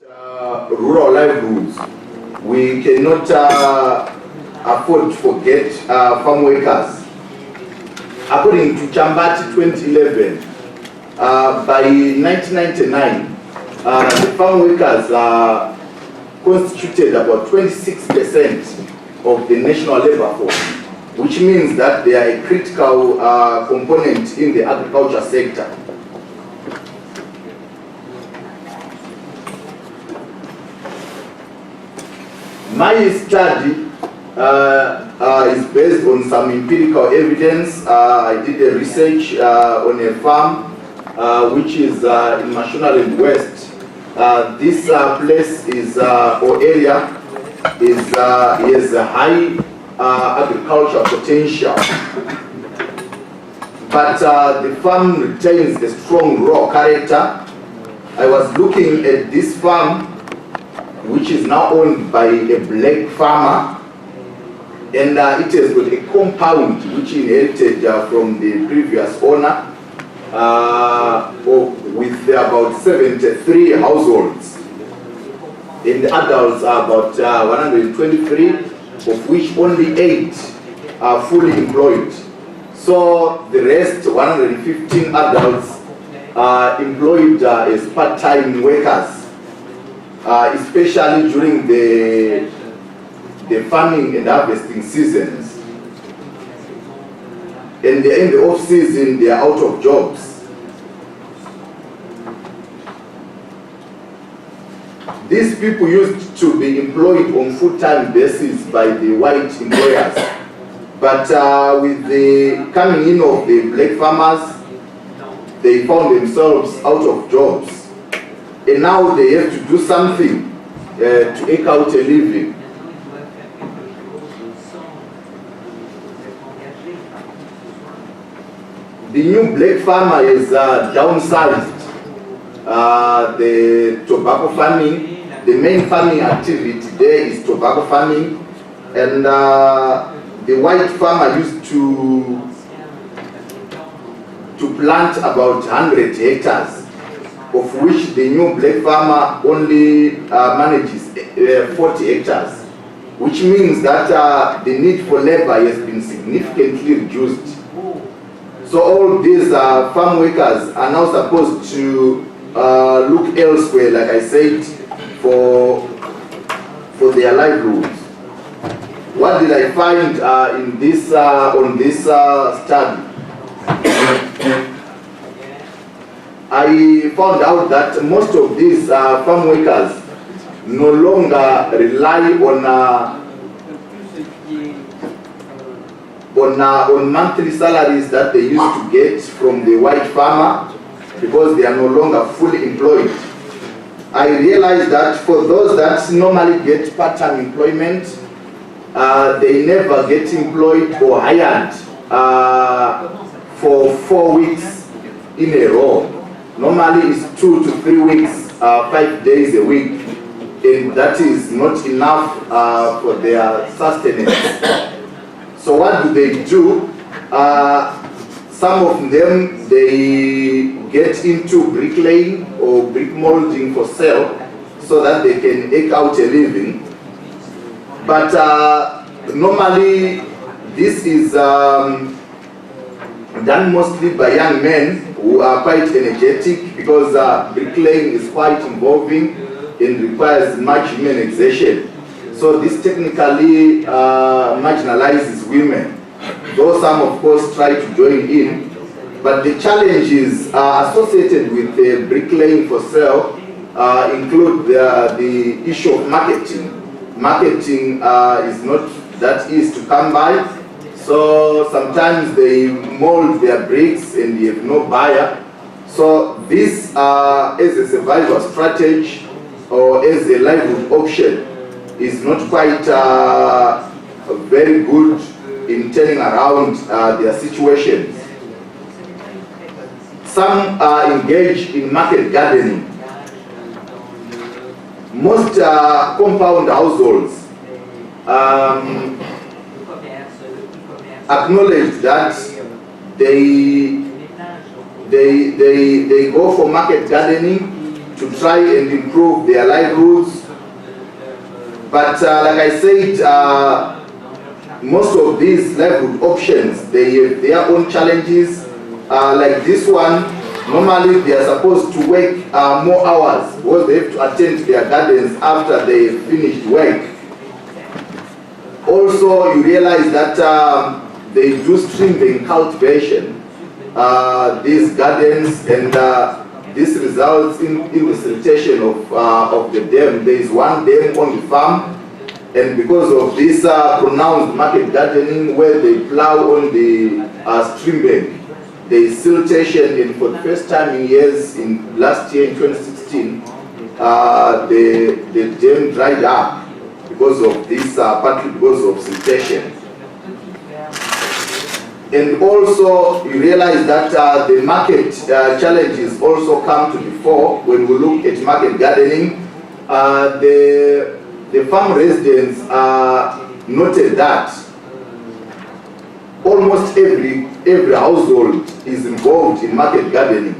Rural livelihoods. We cannot afford to forget farm workers. According to Chambati 2011, by 1999, the farm workers constituted about 26% of the national labor force, which means that they are a critical component in the agriculture sector. My study is based on some empirical evidence. I did a research on a farm which is in Mashonaland West. This place is or area is has a high agricultural potential, but the farm retains a strong raw character. I was looking at this farm, which is now owned by a black farmer, and it has got a compound which he inherited from the previous owner with about 73 households, and the adults are about 123, of which only 8 are fully employed. So the rest, 115 adults, are employed as part-time workers, especially during the farming and harvesting seasons. And in the off-season, they are out of jobs. These people used to be employed on full-time basis by the white employers. But with the coming in of the black farmers, they found themselves out of jobs. And now they have to do something to eke out a living. The new black farmer is downsized the tobacco farming. The main farming activity there is tobacco farming, and the white farmer used to plant about 100 hectares, of which the new black farmer only manages 40 hectares, which means that the need for labor has been significantly reduced. So all these farm workers are now supposed to look elsewhere, like I said, for their livelihoods. What did I find in this on this study? I found out that most of these farm workers no longer rely on monthly salaries that they used to get from the white farmer, because they are no longer fully employed. I realized that for those that normally get part-time employment, they never get employed or hired for 4 weeks in a row. Normally it's 2 to 3 weeks, 5 days a week, and that is not enough for their sustenance. So what do? Some of them, they get into bricklaying or brick molding for sale so that they can eke out a living. But normally this is done mostly by young men who are quite energetic, because bricklaying is quite involving and requires much human exertion. So this technically marginalizes women, though some of course try to join in. But the challenges associated with the bricklaying for sale include the issue of marketing. Marketing is not that easy to come by, so sometimes they mold their bricks and you have no buyer. So this as a survival strategy or as a livelihood option is not quite very good in turning around their situations. Some are engaged in market gardening. Most compound households acknowledge that they go for market gardening to to try and improve their livelihoods. But like I said, most of these livelihood options, they have their own challenges. Like this one, normally they are supposed to work more hours because they have to attend to their gardens after they finished work. Also, you realize that they do streaming cultivation, these gardens, and this results in the siltation of the dam. There is one dam on the farm, and because of this pronounced market gardening where they plow on the stream bank, there is siltation, and for the first time in years, in last year in 2016, the dam dried up because of this, partly because of siltation. And also, you realize that the market challenges also come to the fore when we look at market gardening. The farm residents noted that almost every household is involved in market gardening.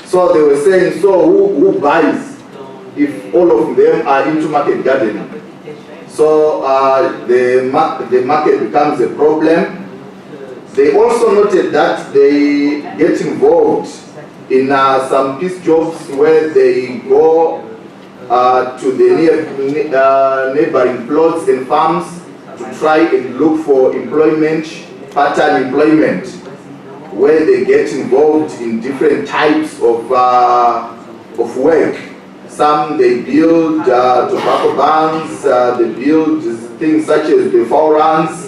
So they were saying, so who buys if all of them are into market gardening? So the market becomes a problem. They also noted that they get involved in some piece jobs where they go to the neighboring plots and farms to try and look for employment, part-time employment, where they get involved in different types of work. Some they build tobacco barns, they build things such as the fowl runs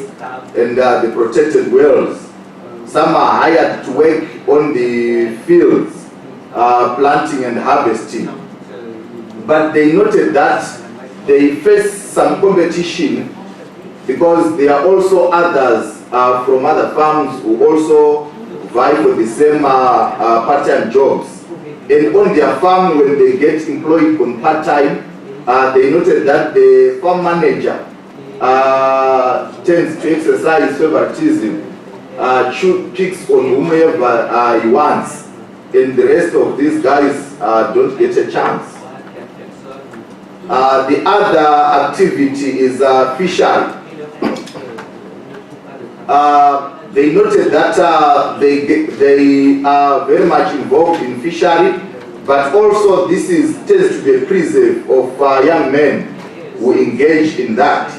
and the protected wells. Some are hired to work on the fields, planting and harvesting. But they noted that they face some competition because there are also others from other farms who also vie for the same part-time jobs. And on their farm, when they get employed on part-time, they noted that the farm manager tends to exercise favoritism, picks on whomever he wants, and the rest of these guys don't get a chance. The other activity is fishery. They noted that they are very much involved in fishery, but also this tends to be a preserve of young men who engage in that.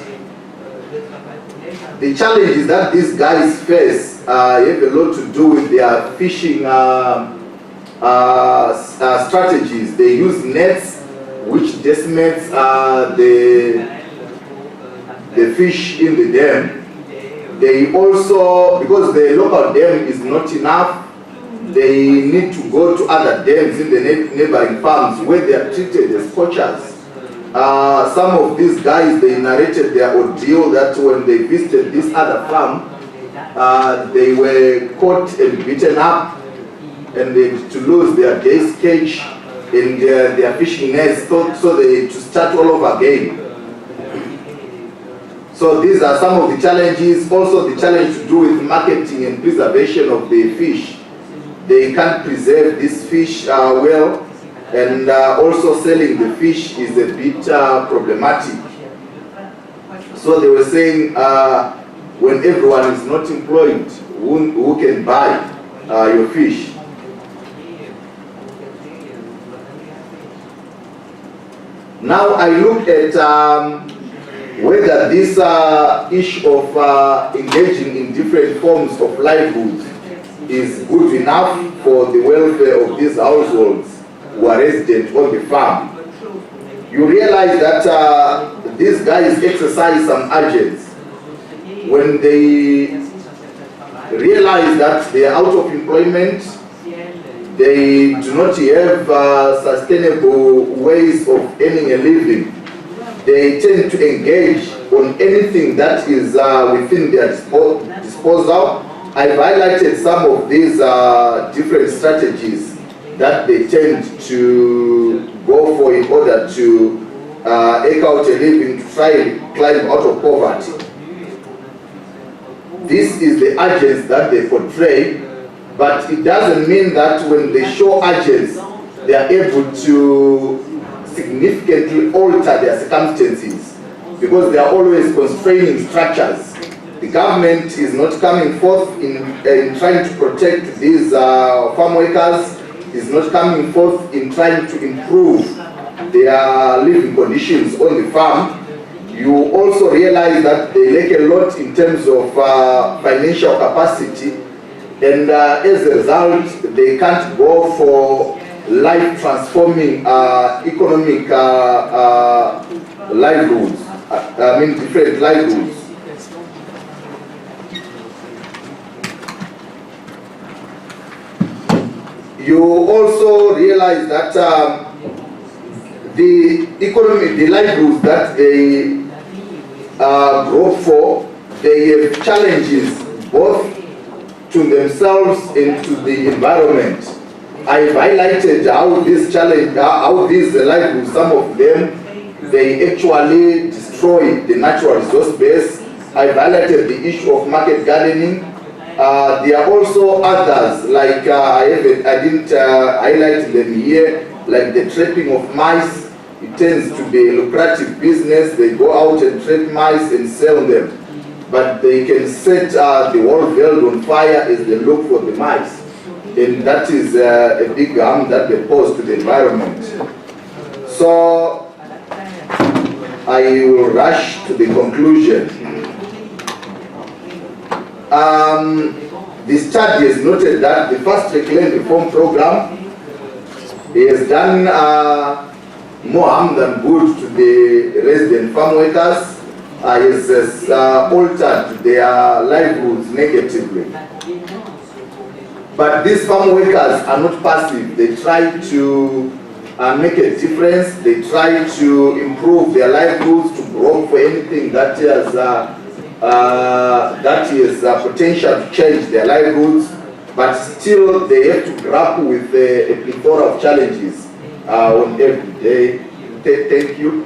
The challenges that these guys face have a lot to do with their fishing strategies. They use nets which decimates the fish in the dam. They also, because the local dam is not enough, they need to go to other dams in the neighboring farms where they are treated as poachers. Some of these guys, they narrated their ordeal that when they visited this other farm, they were caught and beaten up, and they had to lose their day's catch and their fishing nets, so they had to start all over again. So these are some of the challenges. Also the challenge to do with marketing and preservation of the fish. They can't preserve this fish well, and also selling the fish is a bit problematic. So they were saying when everyone is not employed, who can buy your fish? Now I look at whether this issue of engaging in different forms of livelihood is good enough for the welfare of these households who are resident on the farm. You realize that these guys exercise some urgency when they realize that they are out of employment. They do not have sustainable ways of earning a living. They tend to engage on anything that is within their disposal. I've highlighted some of these different strategies that they tend to go for in order to eke out a living, to try and climb out of poverty. This is the urgency that they portray, but it doesn't mean that when they show urgency, they are able to significantly alter their circumstances, because they are always constraining structures. The government is not coming forth in trying to protect these farm workers, is not coming forth in trying to improve their living conditions on the farm. You also realize that they lack a lot in terms of financial capacity, and as a result, they can't go for life transforming economic livelihoods, different livelihoods. You also realize that the economy, the livelihoods that they grow for, they have challenges both to themselves and to the environment. I've highlighted how this challenge, how these livelihoods, some of them, they actually destroy the natural resource base. I've highlighted the issue of market gardening. There are also others, like I didn't highlight them here, like the trapping of mice. It tends to be a lucrative business. They go out and trap mice and sell them, but they can set the whole world on fire as they look for the mice, and that is a big harm that they pose to the environment. So I will rush to the conclusion. The study has noted that the first reclaim reform program has done more harm than good to the resident farm workers, has altered their livelihoods negatively. But these farm workers are not passive. They try to make a difference. They try to improve their livelihoods, to grow for anything that is potential to change their livelihoods, but still they have to grapple with a plethora of challenges on every day. Thank you.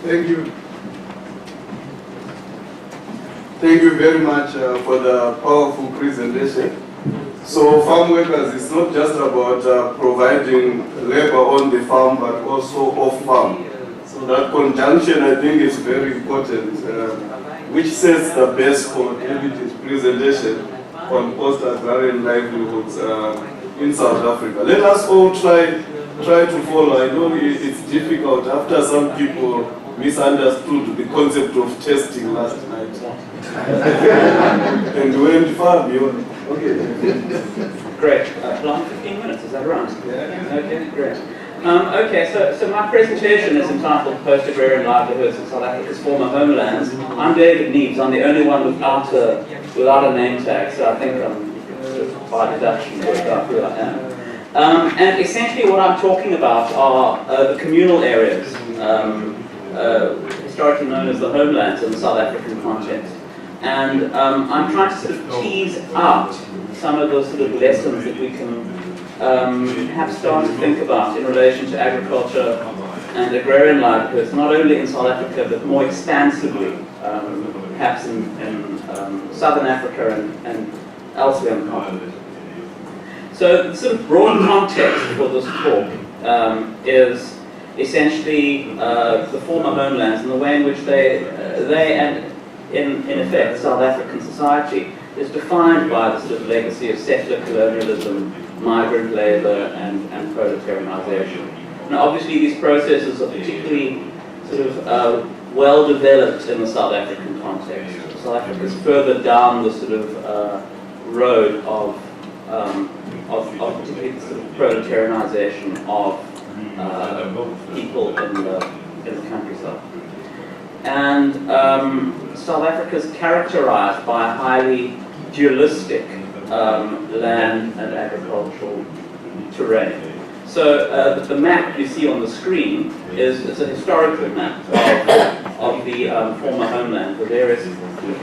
Thank you. Thank you very much for the powerful presentation. So farm workers, it's not just about providing labor on the farm, but also off farm. So that conjunction, I think, is very important, which sets the base for David's presentation on post-agrarian livelihoods in South Africa. Let us all try to follow. I know it's difficult after some people misunderstood the concept of testing last night and went far beyond. Okay. Great. Long 15 minutes, is that right? Yeah. Okay, great. Okay, so my presentation is entitled Post-Agrarian Livelihoods in South Africa's Former Homelands. I'm David Neves. I'm the only one without a name tag, so I think I'm by deduction worked out who I am. And essentially what I'm talking about are the communal areas, historically known as the homelands in the South African context. And I'm trying to sort of tease out some of those sort of lessons that we can have started to think about in relation to agriculture and agrarian livelihoods, not only in South Africa, but more expansively, perhaps in Southern Africa and elsewhere in the continent. So the sort of broad context for this talk is essentially the former homelands and the way in which they and in effect South African society is defined by the sort of legacy of settler colonialism, migrant labor, and proletarianization. Now obviously these processes are particularly sort of well developed in the South African context. South Africa is further down the sort of road of particularly the sort of proletarianization of people in the countryside. And South Africa is characterized by a highly dualistic land and agricultural terrain. So the map you see on the screen is a historical map of the former homeland, the various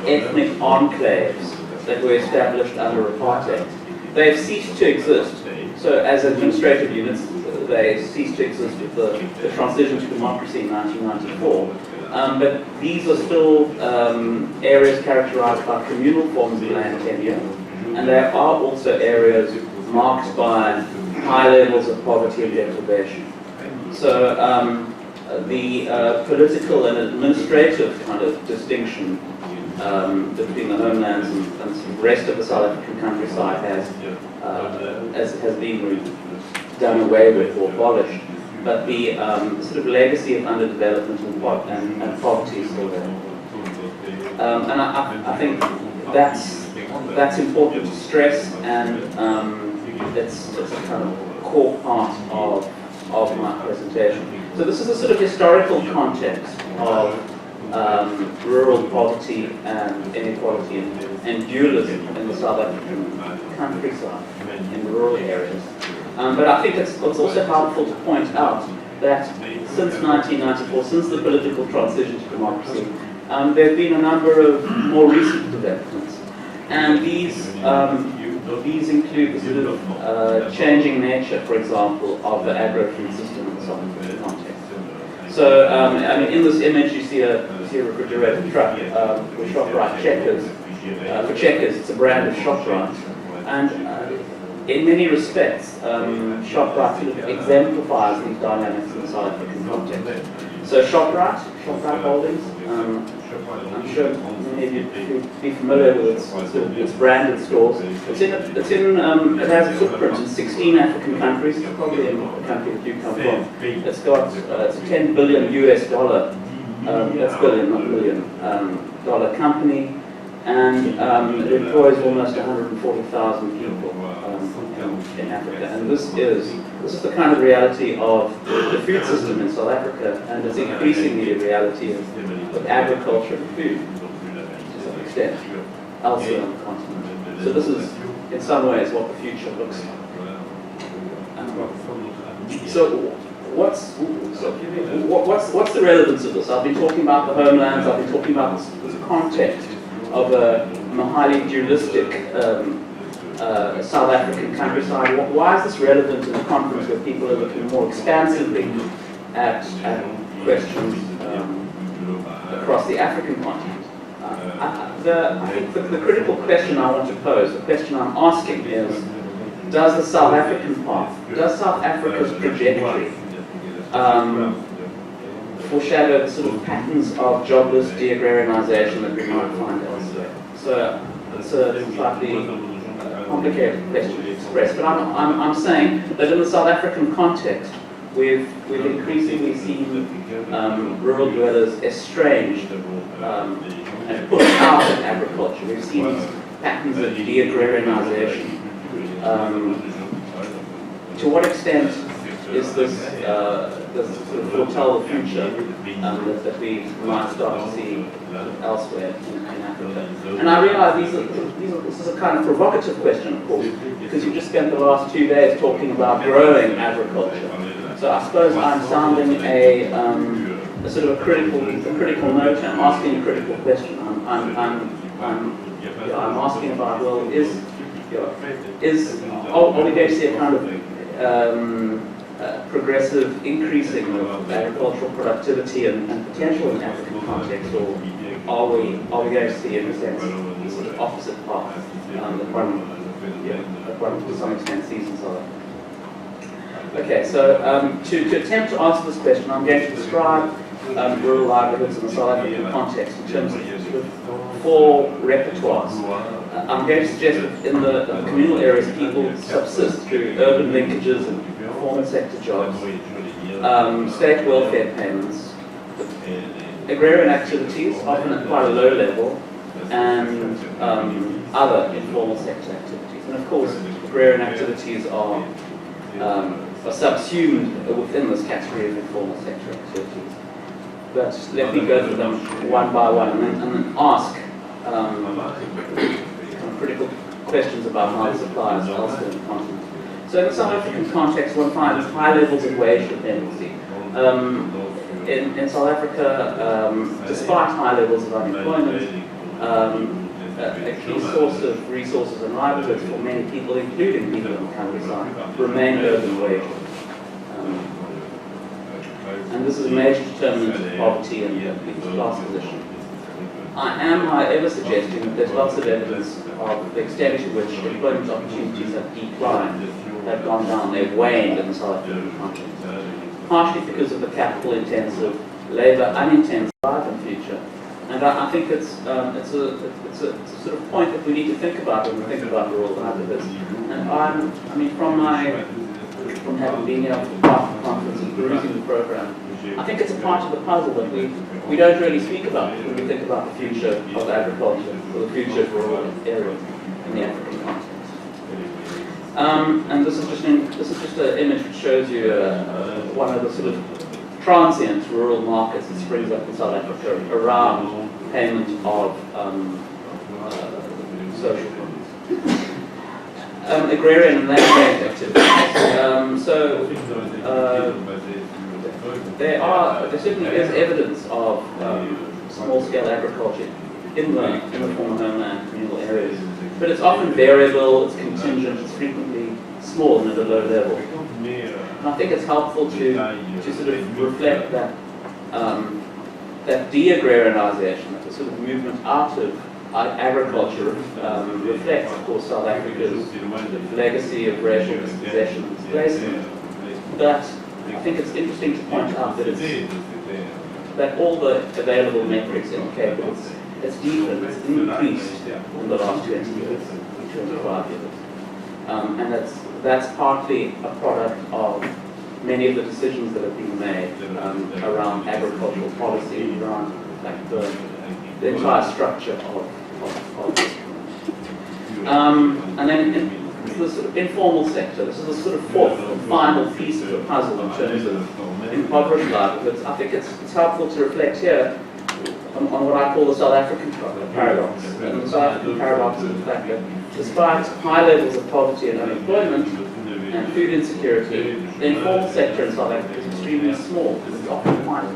ethnic enclaves that were established under apartheid. They've ceased to exist. So as administrative units, they ceased to exist with the transition to democracy in 1994. But these are still areas characterized by communal forms of land tenure, and there are also areas marked by high levels of poverty and deprivation. So the political and administrative kind of distinction between the homelands and the rest of the South African countryside has been done away with or abolished. But the sort of legacy of underdevelopment and poverty is still there. And I think that's important to stress, and it's a kind of core part of my presentation. So this is a sort of historical context of rural poverty and inequality and dualism in the South African countryside, in the rural areas. But I think it's also helpful to point out that since 1994, since the political transition to democracy, there have been a number of more recent developments. And these include the sort of changing nature, for example, of the agro-food system in the South African context. So, I mean, in this image you see a refrigerated truck with ShopRite Checkers. For Checkers, it's a brand of ShopRite. And in many respects, ShopRite sort of exemplifies these dynamics in the South African context. So ShopRite Holdings, I'm sure many of you would be familiar with its branded stores. It has a footprint in 16 African countries, probably in the country that you come from. It's a $10 billion US, that's billion, not million, dollar company, and it employs almost 140,000 people in Africa. And this is the kind of reality of the food system in South Africa, and it's increasingly the reality of agriculture and food to some extent elsewhere on the continent. So this is, in some ways, what the future looks like. So what's the relevance of this? I've been talking about the homelands. I've been talking about this context of a highly dualistic South African countryside. Why is this relevant in a conference where people are looking more expansively at questions across the African continent? I think the critical question I want to pose, the question I'm asking is, does the South African path, does South Africa's trajectory foreshadow the sort of patterns of jobless de-agrarianization that we might find elsewhere? So it's a slightly complicated question to express, but I'm saying that in the South African context, we've increasingly seen rural dwellers estranged and pushed out of agriculture. We've seen these patterns of de-agrarianization. To what extent is this does it sort of foretell the future that we might start to see elsewhere in Africa? And I realize this is a kind of provocative question, of course, because you just spent the last 2 days talking about growing agriculture. So I suppose I'm sounding a sort of a critical note. I'm asking a critical question. I'm asking about, well, are we going to see a kind of progressive increasing of agricultural productivity and potential in the African context, or are we going to see, in a sense, the sort of opposite path that one to some extent sees in South Africa? Okay, so to attempt to answer this question, I'm going to describe rural livelihoods in the South African context in terms of sort of 4 repertoires. I'm going to suggest that in the communal areas, people subsist through urban linkages and performance sector jobs, state welfare payments, agrarian activities, often at quite a low level, and other informal sector activities. And of course, agrarian activities are subsumed within this category of informal sector activities. But let me go through them one by one and then ask critical questions about how the supply is elsewhere in the continent. So in the South African context, one finds high levels of wage dependency. In South Africa, despite high levels of unemployment, a key source of resources and livelihoods for many people, including people in the countryside, remain urban wages. And this is a major determinant of poverty and people's class position. I am, however, suggesting that there's lots of evidence of the extent to which employment opportunities have declined, have gone down, they've waned in the South African context. Partially because of the capital-intensive, labour-unintensive carbon future. And I think it's a sort of point that we need to think about when we think about rural livelihoods. And I mean, from having been here for part of the conference and perusing the program, I think it's a part of the puzzle that we don't really speak about when we think about the future of agriculture, or the future of rural areas in the African context. And this is just an image which shows you one of the sort of transient rural markets that springs up in South Africa around payment of social payments. Agrarian and land-based activities. There certainly is evidence of small-scale agriculture in the former homeland communal areas, but it's often variable, it's contingent, it's frequently small and at a low level. And I think it's helpful to sort of reflect that that de-agrarianization, that the sort of movement out of agriculture reflects, of course, South Africa's legacy of racial dispossession and displacement. But I think it's interesting to point out that all the available metrics indicate that it's deepened, it's increased in the last 20 years, 25 years. And that's partly a product of many of the decisions that have been made around agricultural policy, around like the entire structure of this. And then the sort of informal sector, this is the sort of fourth and final piece of the puzzle in terms of impoverished livelihoods. I think it's helpful to reflect here on what I call the South African paradox. And the South African paradox is the fact that despite high levels of poverty and unemployment and food insecurity, the informal sector in South Africa is extremely small. It's often quite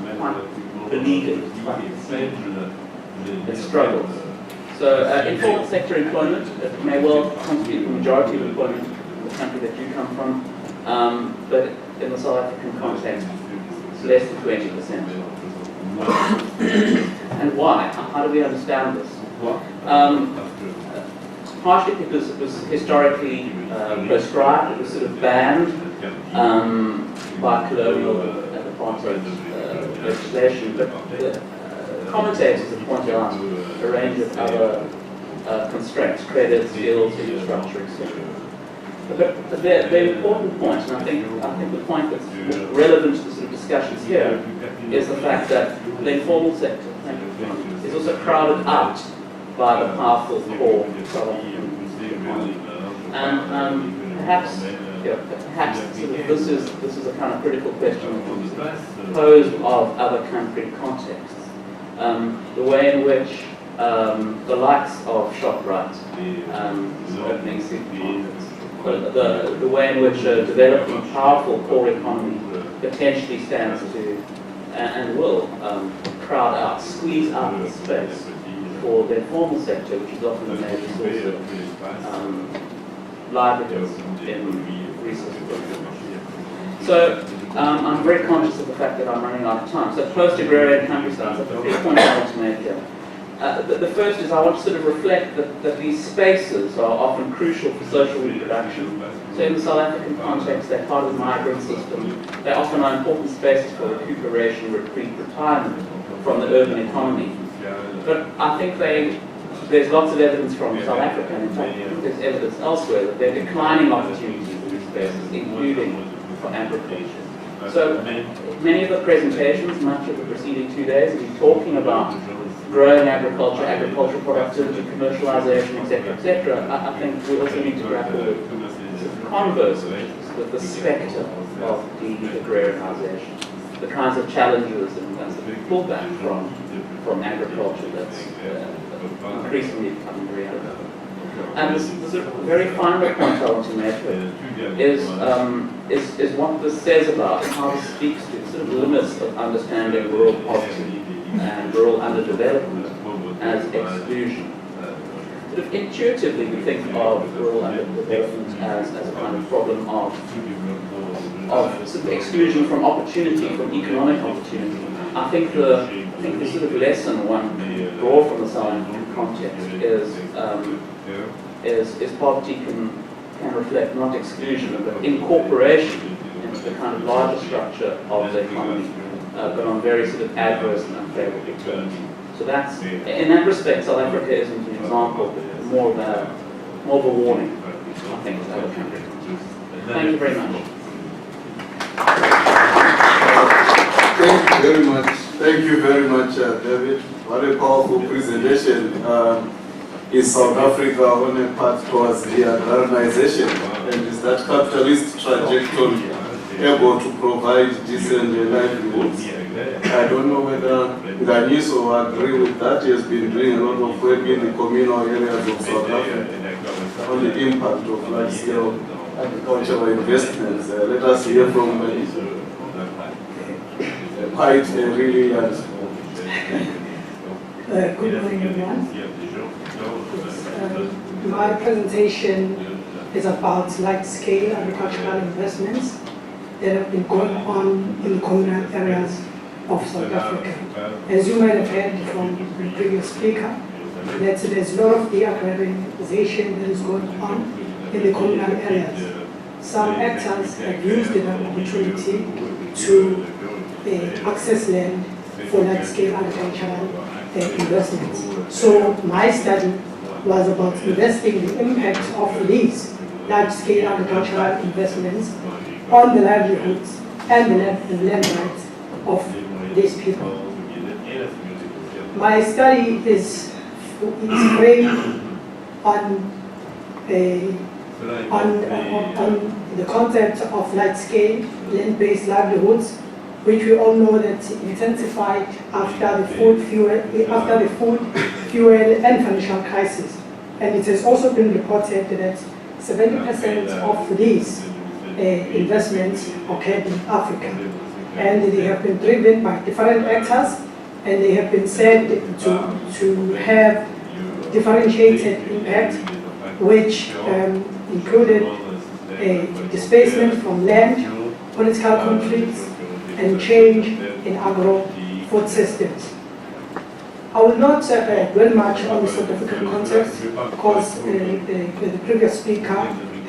beleaguered. It struggles. So informal sector employment may well constitute the majority of employment in the country that you come from, but in the South African context, it's less than 20%. And why? How do we understand this? Partially because it was historically prescribed, it was sort of banned by colonial and apartheid legislation, but the commentators have pointed out a range of other constraints, credit, skills, infrastructure, etc. But the important point, and I think the point that's relevant to the sort of discussions here, is the fact that the informal sector is also crowded out by the powerful core South African economy. And perhaps sort of this is a kind of critical question posed of other country contexts. The way in which the likes of ShopRite, opening supermarkets, the way in which a developing powerful core economy potentially stands to and will crowd out, squeeze out the space for the informal sector, which is often a major source of livelihoods in resource development. So I'm very conscious of the fact that I'm running out of time. So post-agrarian countrysides, that's the three points I want to make here. The first is I want to sort of reflect that these spaces are often crucial for social reproduction. So in the South African context, they're part of the migrant system. They often are important spaces for recuperation, retreat, retirement from the urban economy. But I think there's lots of evidence from South Africa, and in fact there's evidence elsewhere, that there are declining opportunities in these spaces, including for agriculture. So many of the presentations, much of the preceding 2 days, have been talking about growing agriculture, agricultural productivity, commercialization, etc. I think we also need to grapple with the converse, with the spectre of de-agrarianization, the kinds of challenges and pullback from agriculture that's increasingly becoming reality. And the sort of very final point I want to make is what this says about, and how this speaks to the sort of limits of understanding rural poverty and rural underdevelopment as exclusion. Sort of intuitively we think of rural underdevelopment as a kind of problem of sort of exclusion from opportunity, from economic opportunity. I think the sort of lesson one draw from the South African context is poverty can reflect not exclusion but incorporation into the kind of larger structure of the economy, but on very sort of adverse and unfavorable terms. So that's, in that respect, South Africa isn't an example, but more of a warning, I think, to other countries. Thank you very much. Thank you very much. Thank you very much, David. What a powerful presentation. Is South Africa on a path towards de-agrarianization? And is that capitalist trajectory able to provide decent livelihoods? I don't know whether Ganiso will agree with that. He has been doing a lot of work in the communal areas of South Africa on the impact of large-scale agricultural investments. Let us hear from quite really large. Good morning, everyone. My presentation is about large-scale agricultural investments that have been going on in the communal areas of South Africa. As you might have heard from the previous speaker, that there's a lot of de-agrarianization that is going on in the communal areas. Some actors have used the opportunity to access land for large-scale agricultural investments. So my study was about investigating the impact of these large-scale agricultural investments on the livelihoods and the land rights of these people. My study is framed on the concept of large-scale land-based livelihoods, which we all know that intensified after the food, fuel, and financial crisis. And it has also been reported that 70% of these investments occurred in Africa. And they have been driven by different actors, and they have been said to have differentiated impact, which included displacement from land, political conflicts, and change in agro-food systems. I will not dwell much on the South African context because the previous speaker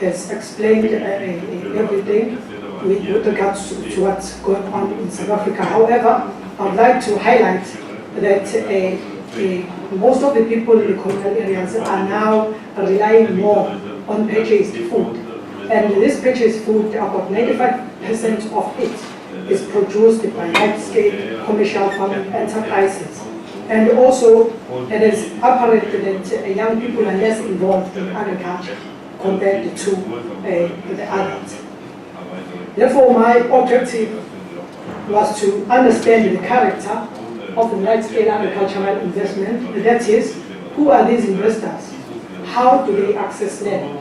has explained everything with regards to what's going on in South Africa. However, I would like to highlight that most of the people in the communal areas are now relying more on purchased food. And this purchased food, about 95% of it is produced by large-scale commercial farming enterprises. And also, it is apparent that young people are less involved in agriculture compared to the adults. Therefore, my objective was to understand the character of the large-scale agricultural investment. That is, who are these investors? How do they access land?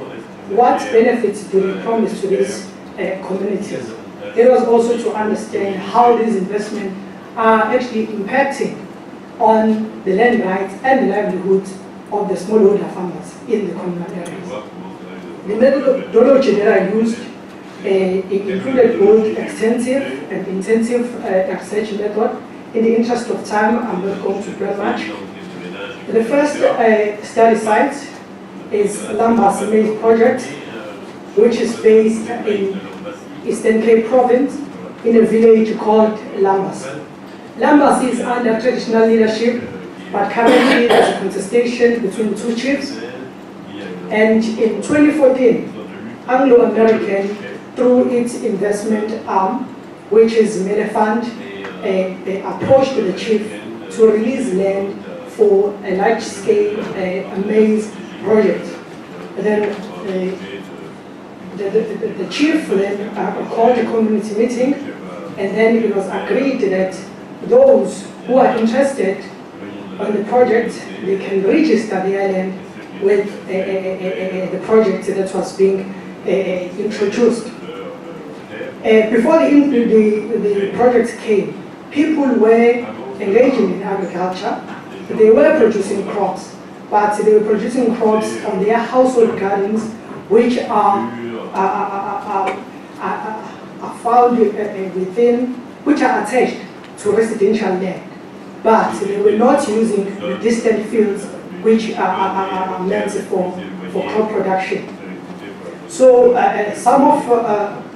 What benefits do they promise to these communities? It was also to understand how these investments are actually impacting on the land rights and the livelihoods of the smallholder farmers in the communal areas. The methodology that I used included both extensive and intensive research method. In the interest of time, I'm not going to dwell much. The first study site is Lambas Maize Project, which is based in Eastern Cape Province in a village called Lambas. Lambas is under traditional leadership, but currently there's a contestation between two chiefs. And in 2014, Anglo-American, through its investment arm, which is Melefund, approached the chief to release land for a large-scale maize project. And then the chief then called a community meeting, and then it was agreed that those who are interested on the project, they can register their land with the project that was being introduced. Before the project came, people were engaging in agriculture. They were producing crops, but they were producing crops on their household gardens, which are found within, which are attached to residential land, but they were not using the distant fields which are meant for crop production. So some of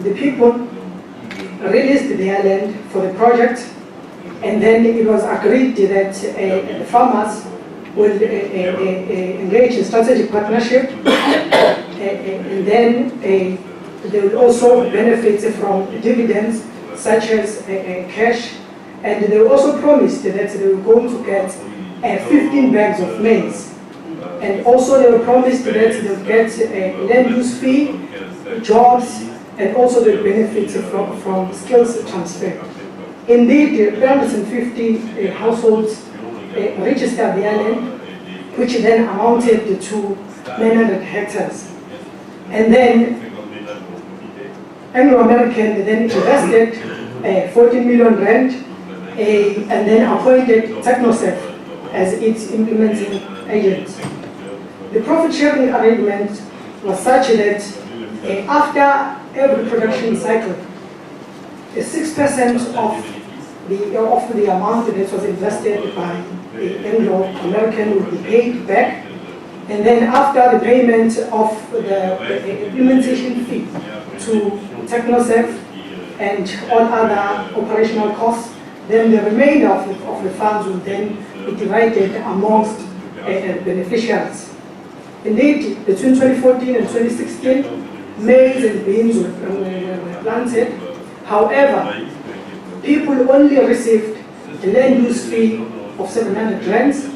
the people released their land for the project, and then it was agreed that the farmers will engage in strategic partnership, and then they will also benefit from dividends such as cash, and they were also promised that they were going to get 15 bags of maize, and also they were promised that they would get a land use fee, jobs, and also the benefits from skills transfer. Indeed, 350 households registered their land, which then amounted to 900 hectares. And then Anglo-American then invested 14 million rand and then appointed TechnoServe as its implementing agent. The profit sharing arrangement was such that after every production cycle, 6% of the amount that was invested by the Anglo-American would be paid back, and then after the payment of the implementation fee to TechnoServe and all other operational costs, then the remainder of the funds would then be divided amongst beneficiaries. Indeed, between 2014 and 2016, maize and beans were planted. However, people only received a land use fee of 700 rands,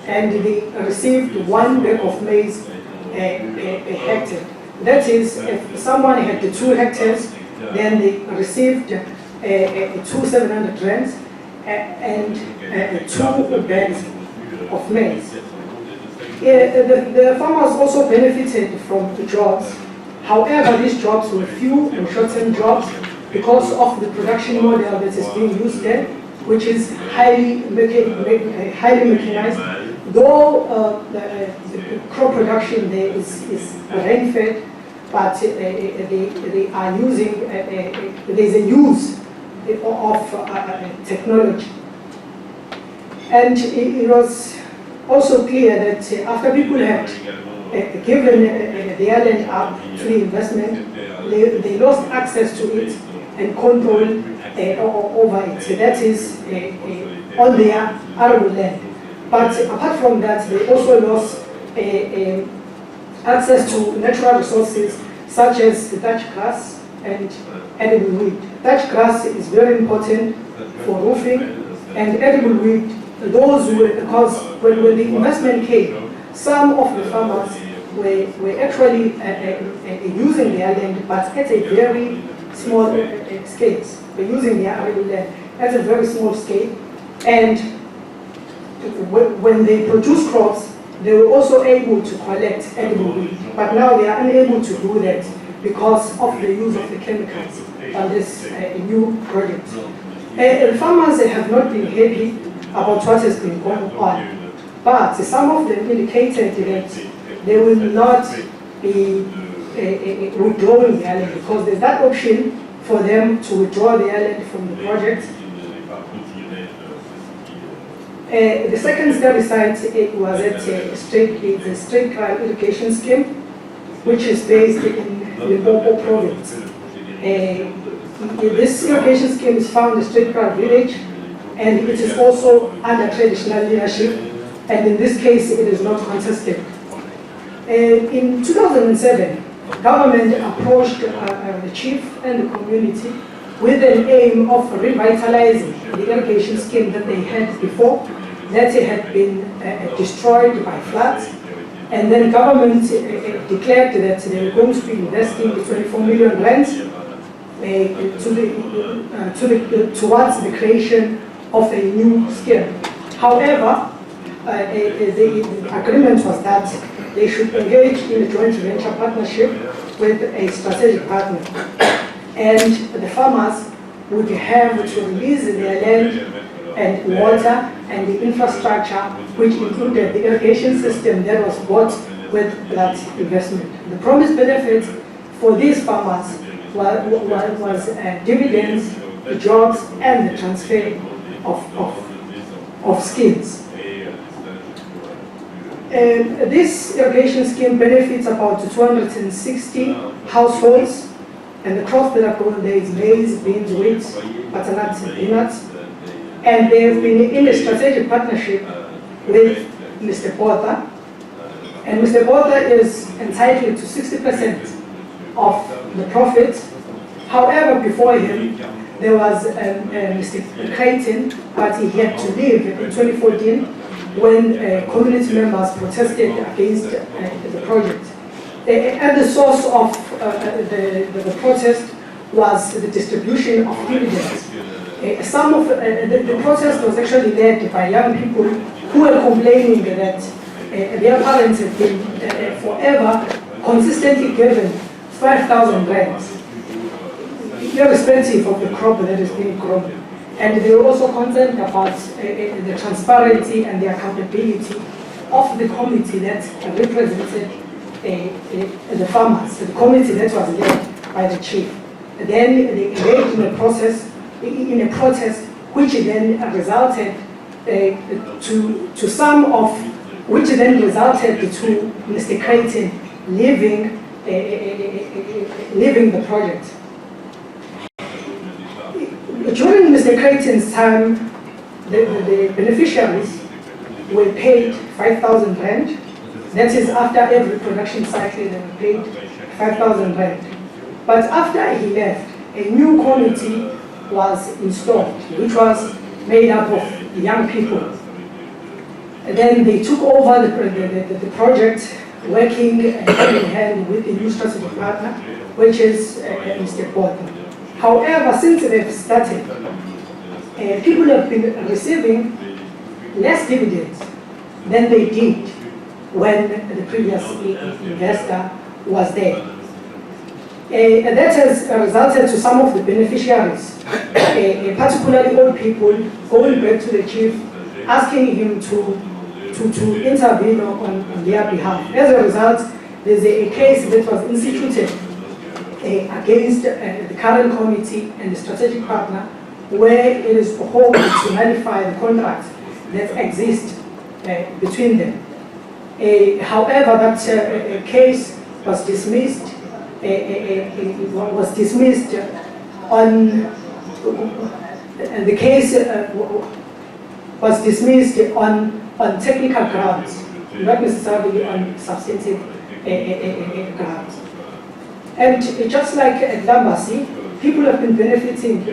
and they received 1 bag of maize a hectare. That is, if someone had 2 hectares, then they received 2 700 rands and 2 bags of maize. The farmers also benefited from the jobs. However, these jobs were few and short-term jobs because of the production model that is being used there, which is highly mechanized. Though the crop production there is rain-fed, but they are using, there's a use of technology. And it was also clear that after people had given their land up to the investment, they lost access to it and control over it. So that is on their arable land. But apart from that, they also lost access to natural resources such as the Dutch grass and edible weed. Dutch grass is very important for roofing, and edible weed, those were, because when the investment came, some of the farmers were actually using their land, but at a very small scale. They're using their arable land at a very small scale, and when they produce crops, they were also able to collect edible weed. But now they are unable to do that because of the use of the chemicals on this new project. Farmers have not been happy about what has been going on, but some of them indicated that they will not be withdrawing their land because there's that option for them to withdraw their land from the project. The second study site was at the Straight Crime Irrigation Scheme, which is based in Limpopo province. This irrigation scheme is found in Straight Crime village, and it is also under traditional leadership, and in this case it is not contested. In 2007, government approached the chief and the community with an aim of revitalizing the irrigation scheme that they had before, that it had been destroyed by floods. And then government declared that they were going to be investing 24 million rands towards the creation of a new scheme. However, the agreement was that they should engage in a joint venture partnership with a strategic partner. And the farmers would have to release their land and water and the infrastructure, which included the irrigation system that was bought with that investment. The promised benefits for these farmers was dividends, jobs, and the transfer of skills. This irrigation scheme benefits about 260 households, and the crops that are grown there is maize, beans, wheat, butternuts, and peanuts. And they have been in a strategic partnership with Mr. Botha. And Mr. Botha is entitled to 60% of the profit. However, before him, there was Mr. Creighton, but he had to leave in 2014 when community members protested against the project. And the source of the protest was the distribution of dividends. Some of the protest was actually led by young people who were complaining that their parents have been forever consistently given 5,000 rands, irrespective of the crop that is being grown. And they were also concerned about the transparency and the accountability of the committee that represented the farmers, the committee that was led by the chief. Then they engaged in a protest, which then resulted to Mr. Creighton leaving the project. During Mr. Creighton's time, the beneficiaries were paid 5,000 rand. That is, after every production cycle, they were paid 5,000 rand. But after he left, a new committee was installed, which was made up of young people. And then they took over the project, working hand in hand with the new strategic partner, which is Mr. Botha. However, since they've started, people have been receiving less dividends than they did when the previous investor was there. And that has resulted to some of the beneficiaries, particularly old people, going back to the chief, asking him to intervene on their behalf. As a result, there's a case that was instituted against the current committee and the strategic partner, where it is hoped to nullify the contract that exists between them. However, that case was dismissed. On technical grounds, not necessarily on substantive grounds. And just like at Lambasi, people have been benefiting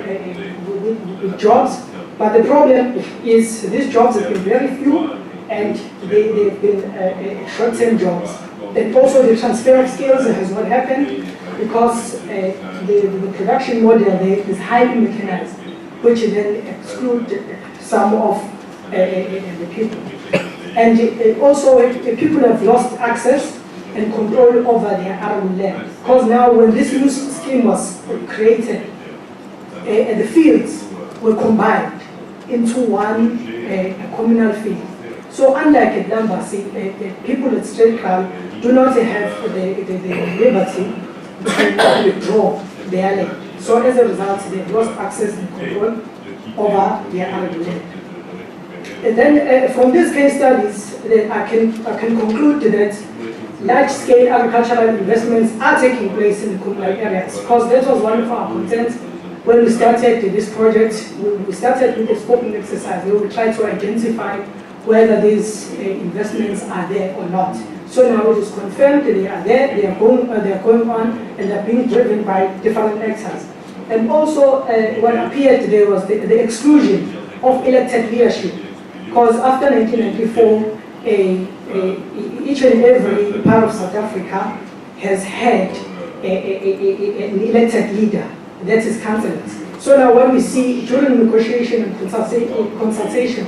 with jobs, but the problem is these jobs have been very few, and they've been short-term jobs. And also the transfer of skills has not happened because the production model there is highly mechanized, which then exclude some of the people. And also people have lost access and control over their arable land. Because now when this new scheme was created, the fields were combined into one communal field. So unlike at Lambasi, people at Stradcal do not have the liberty to withdraw their land. So as a result, they've lost access and control over their arable land. And then from these case studies, I can conclude that large-scale agricultural investments are taking place in the communal areas, because that was one of our contents when we started this project. We started with a scoping exercise where we tried to identify whether these investments are there or not. So now it is confirmed that they are there, they are going on, and they are being driven by different actors. And also, what appeared there was the exclusion of elected leadership, because after 1994, each and every part of South Africa has had an elected leader, that is councillors. So now when we see during negotiation and consultation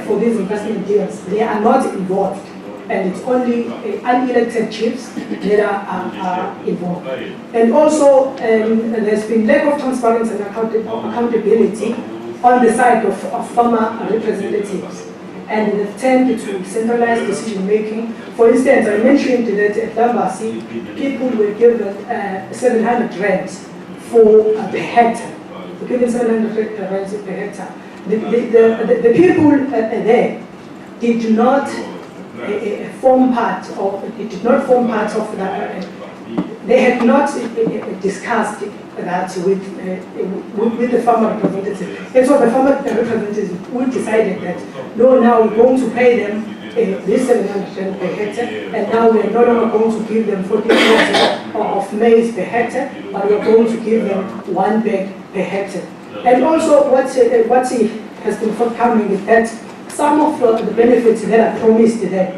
for these investment deals, they are not involved, and it's only unelected chiefs that are involved. And also, there's been lack of transparency and accountability on the side of farmer representatives, and they've tended to centralize decision making. For instance, I mentioned that at Lambasi, people were given 700 rands for per hectare. We're given 700 rands per hectare. The people there did not form part of. It did not form part of that. They had not discussed that with the farmer representative. And so the farmer representative we decided that no, now we're going to pay them this 700 per hectare, and now we are no longer going to give them 40 kilograms of maize per hectare, but we are going to give them 1 bag per hectare. And also what has been forthcoming is that some of the benefits that are promised there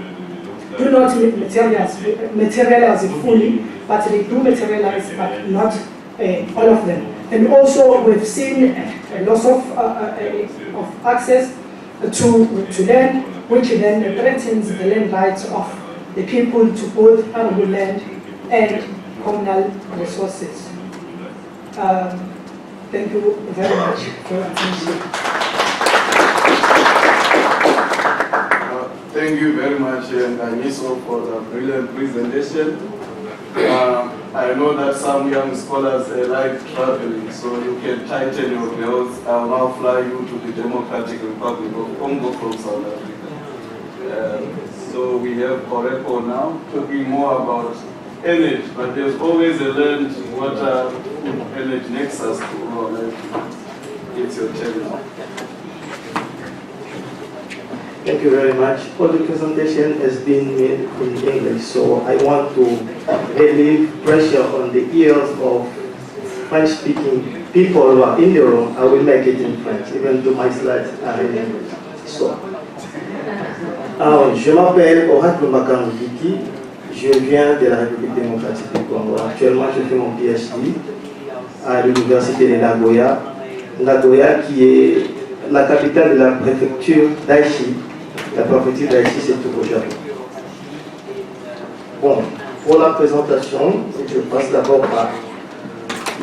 do not materialize fully, but they do materialize, but not all of them. And also we've seen a loss of access to land, which then threatens the land rights of the people to both arable land and communal resources. Thank you very much for your attention. Thank you very much, Nganiso, for the brilliant presentation. I know that some young scholars like traveling, so you can tighten your belts. I'll now fly you to the Democratic Republic of Congo from South Africa. So we have Koreko now, talking more about energy, but there's always a land, water, food, energy nexus to our life. It's your turn now. Thank you very much. All the presentation has been made in English, so I want to relieve pressure on the ears of French-speaking people who are in the room. I will make it in French, even though my slides are in English. So, alors, je m'appelle Oracle Makamviki, je viens de la République démocratique du Congo. Actuellement, je fais mon PhD à l'université de Nagoya, qui est la capitale de la préfecture d'Aichi. La préfecture d'Aichi, c'est tout au Japon. Bon, pour la présentation, je passe d'abord par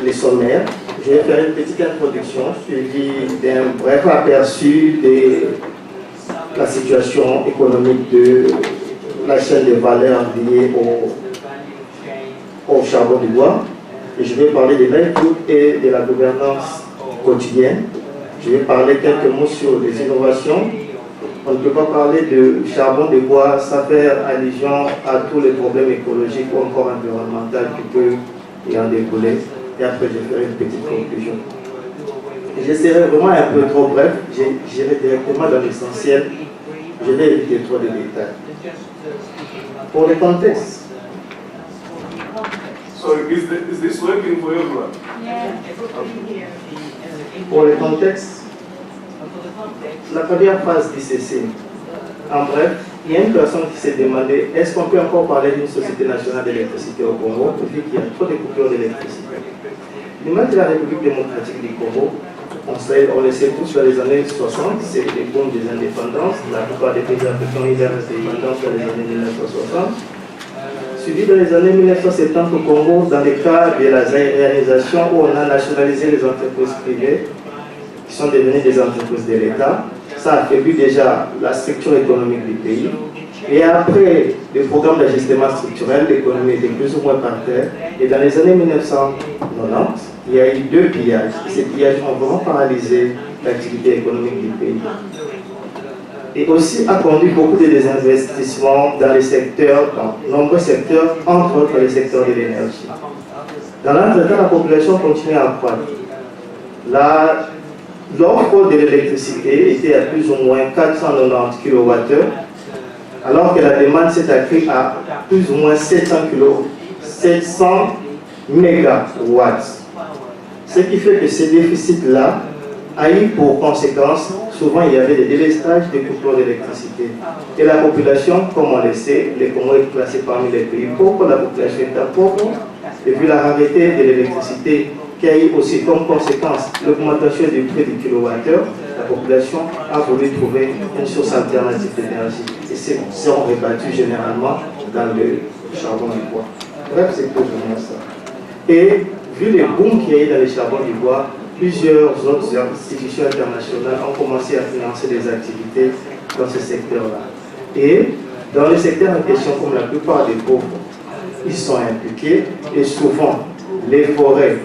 les sommaires. Je vais faire une petite introduction suivie d'un bref aperçu de la situation économique de la chaîne de valeur liée au charbon du bois. Et je vais parler de l'input et de la gouvernance quotidienne. Je vais parler quelques mots sur les innovations. On ne peut pas parler de charbon de bois sans faire allusion à tous les problèmes écologiques ou encore environnementaux qui peuvent y en découler. Et après, je ferai une petite conclusion. Je serai vraiment un peu trop bref. J'irai directement dans l'essentiel. Je vais éviter trop de détails. Pour le contexte. So is this working for everyone? Pour le contexte, la première phase d'ICC. En bref, il y a une personne qui s'est demandé est-ce qu'on peut encore parler d'une société nationale d'électricité au Congo, vu qu'il y a trop de coupures d'électricité. L'image de la République démocratique du Congo, on le sait tous, dans les années 60, c'est le boom des indépendances. La plupart des pays africains ont eu leur indépendance dans les années 1960. Suivi dans les années 1970 au Congo, dans le cadre de la réalisation où on a nationalisé les entreprises privées, qui sont devenues des entreprises de l'État. Ça affaiblit déjà la structure économique du pays. Et après le programme d'ajustement structurel, l'économie était plus ou moins par terre. Et dans les années 1990, il y a eu 2 pillages. Ces pillages ont vraiment paralysé l'activité économique du pays. Et aussi a conduit beaucoup de désinvestissements dans les secteurs, dans nombreux secteurs, entre autres les secteurs de l'énergie. Dans l'entretemps, la population continue à croître. L'offre de l'électricité était à plus ou moins 490 kWh, alors que la demande s'est accrue à plus ou moins 700 MW. Ce qui fait que ce déficit-là a eu pour conséquence, souvent il y avait des délestages de coupures d'électricité. Et la population, comme on le sait, le Congo est classé parmi les pays pauvres, la population est pauvre, et puis la rareté de l'électricité qui a eu aussi comme conséquence l'augmentation du prix du kilowattheure, la population a voulu trouver une source alternative d'énergie. Et ces sont rébattus généralement dans le charbon du bois. Bref, c'est plus ou moins ça. Et vu le boom qu'il y a eu dans le charbon du bois, plusieurs autres institutions internationales ont commencé à financer des activités dans ce secteur-là. Et dans le secteur en question, comme la plupart des pauvres, ils sont impliqués et souvent les forêts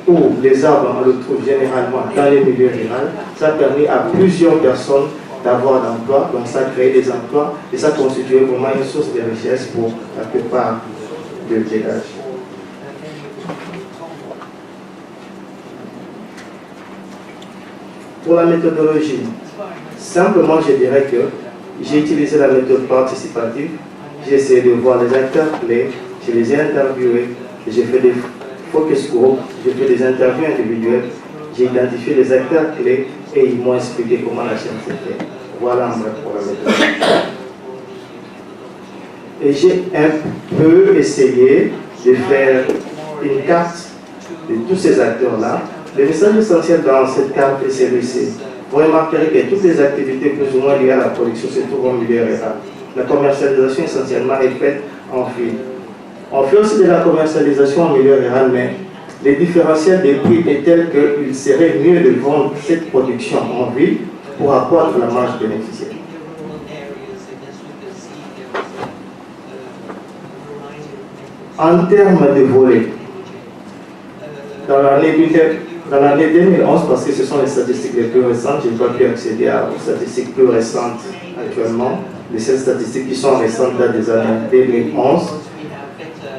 où les arbres, on le trouve généralement dans les milieux ruraux, ça a permis à plusieurs personnes d'avoir d'emploi, donc ça a créé des emplois et ça a constitué vraiment une source de richesse pour la plupart des villages. Pour la méthodologie, simplement je dirais que j'ai utilisé la méthode participative, j'ai essayé de voir les acteurs clés, je les ai interviewés, j'ai fait des focus group, j'ai fait des interviews individuelles, j'ai identifié les acteurs clés et ils m'ont expliqué comment la chaîne s'est faite. Voilà un vrai pour la méthode. Et j'ai un peu essayé de faire une carte de tous ces acteurs-là. Le message essentiel dans cette carte est celui-ci. Vous remarquerez que toutes les activités plus ou moins liées à la production se trouvent en milieu rural. La commercialisation essentiellement est faite en ville. On fait aussi de la commercialisation en milieu rural, mais les différentiels des prix est tel qu'il serait mieux de vendre cette production en ville pour accroître la marge bénéficiaire. En termes de volets, dans l'année 2011, parce que ce sont les statistiques les plus récentes, je n'ai pas pu accéder aux statistiques plus récentes actuellement. Les seules statistiques qui sont récentes datent des années 2011.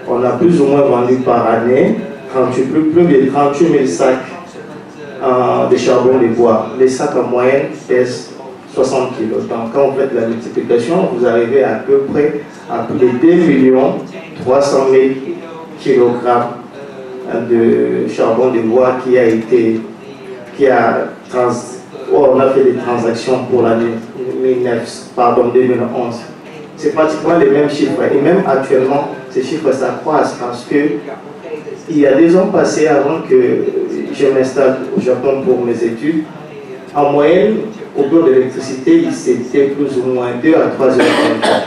On a plus ou moins vendu par année plus de 38 000 sacs de charbon de bois. Les sacs en moyenne pèsent 60 kg. Donc quand vous faites la multiplication, vous arrivez à peu près à plus de 2 300 000 kg de charbon de bois on a fait des transactions pour l'année 2011. C'est pratiquement les mêmes chiffres. Et même actuellement, ces chiffres s'accroissent parce que il y a 2 ans passés avant que je m'installe au Japon pour mes études, en moyenne, au cours de l'électricité, c'était plus ou moins 2 à 3 heures par jour.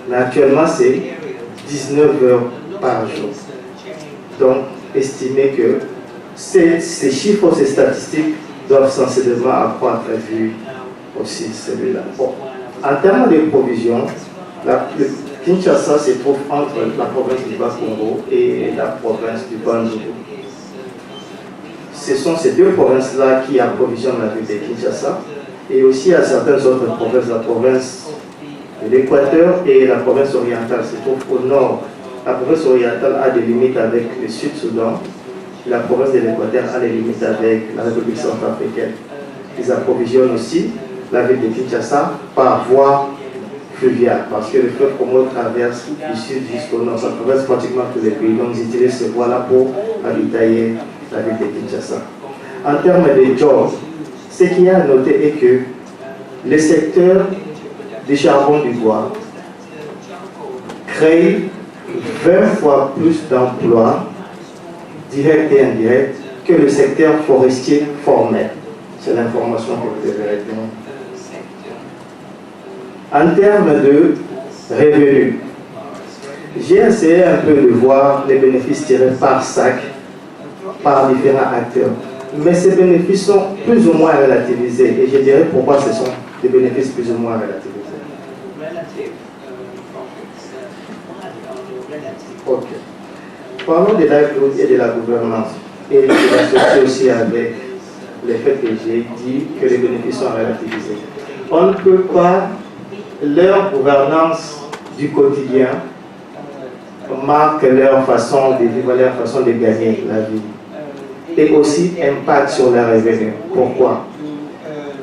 Mais actuellement, c'est 19 heures par jour. Donc, estimez que ces chiffres, ces statistiques doivent sensiblement accroître vu aussi celui-là. Bon. En termes de provisions, Kinshasa se trouve entre la province du Bas-Congo et la province du Bandundu. Ce sont ces 2 provinces-là qui approvisionnent la ville de Kinshasa. Et aussi à certaines autres provinces, la province de l'Équateur et la province orientale se trouvent au nord. La province orientale a des limites avec le Sud-Soudan. La province de l'Équateur a des limites avec la République centrafricaine. Ils approvisionnent aussi la ville de Kinshasa par voie fluviale, parce que le fleuve Congo traverse du sud jusqu'au nord. Ça traverse pratiquement tous les pays. Donc ils utilisent ces voies-là pour ravitailler la ville de Kinshasa. En termes de jobs, ce qu'il y a à noter est que le secteur du charbon du bois crée 20 fois plus d'emplois directs et indirects que le secteur forestier formel. C'est l'information que vous devez retenir. En termes de revenus, j'ai essayé un peu de voir les bénéfices tirés par sac par différents acteurs. Mais ces bénéfices sont plus ou moins relativisés. Et je dirais pourquoi ce sont des bénéfices plus ou moins relativisés. Ok. Parlons de livelihood et de la gouvernance. Et je l'associe aussi avec le fait que j'ai dit que les bénéfices sont relativisés. On ne peut pas, leur gouvernance du quotidien marque leur façon de vivre, leur façon de gagner la vie. Et aussi impact sur leurs revenus. Pourquoi?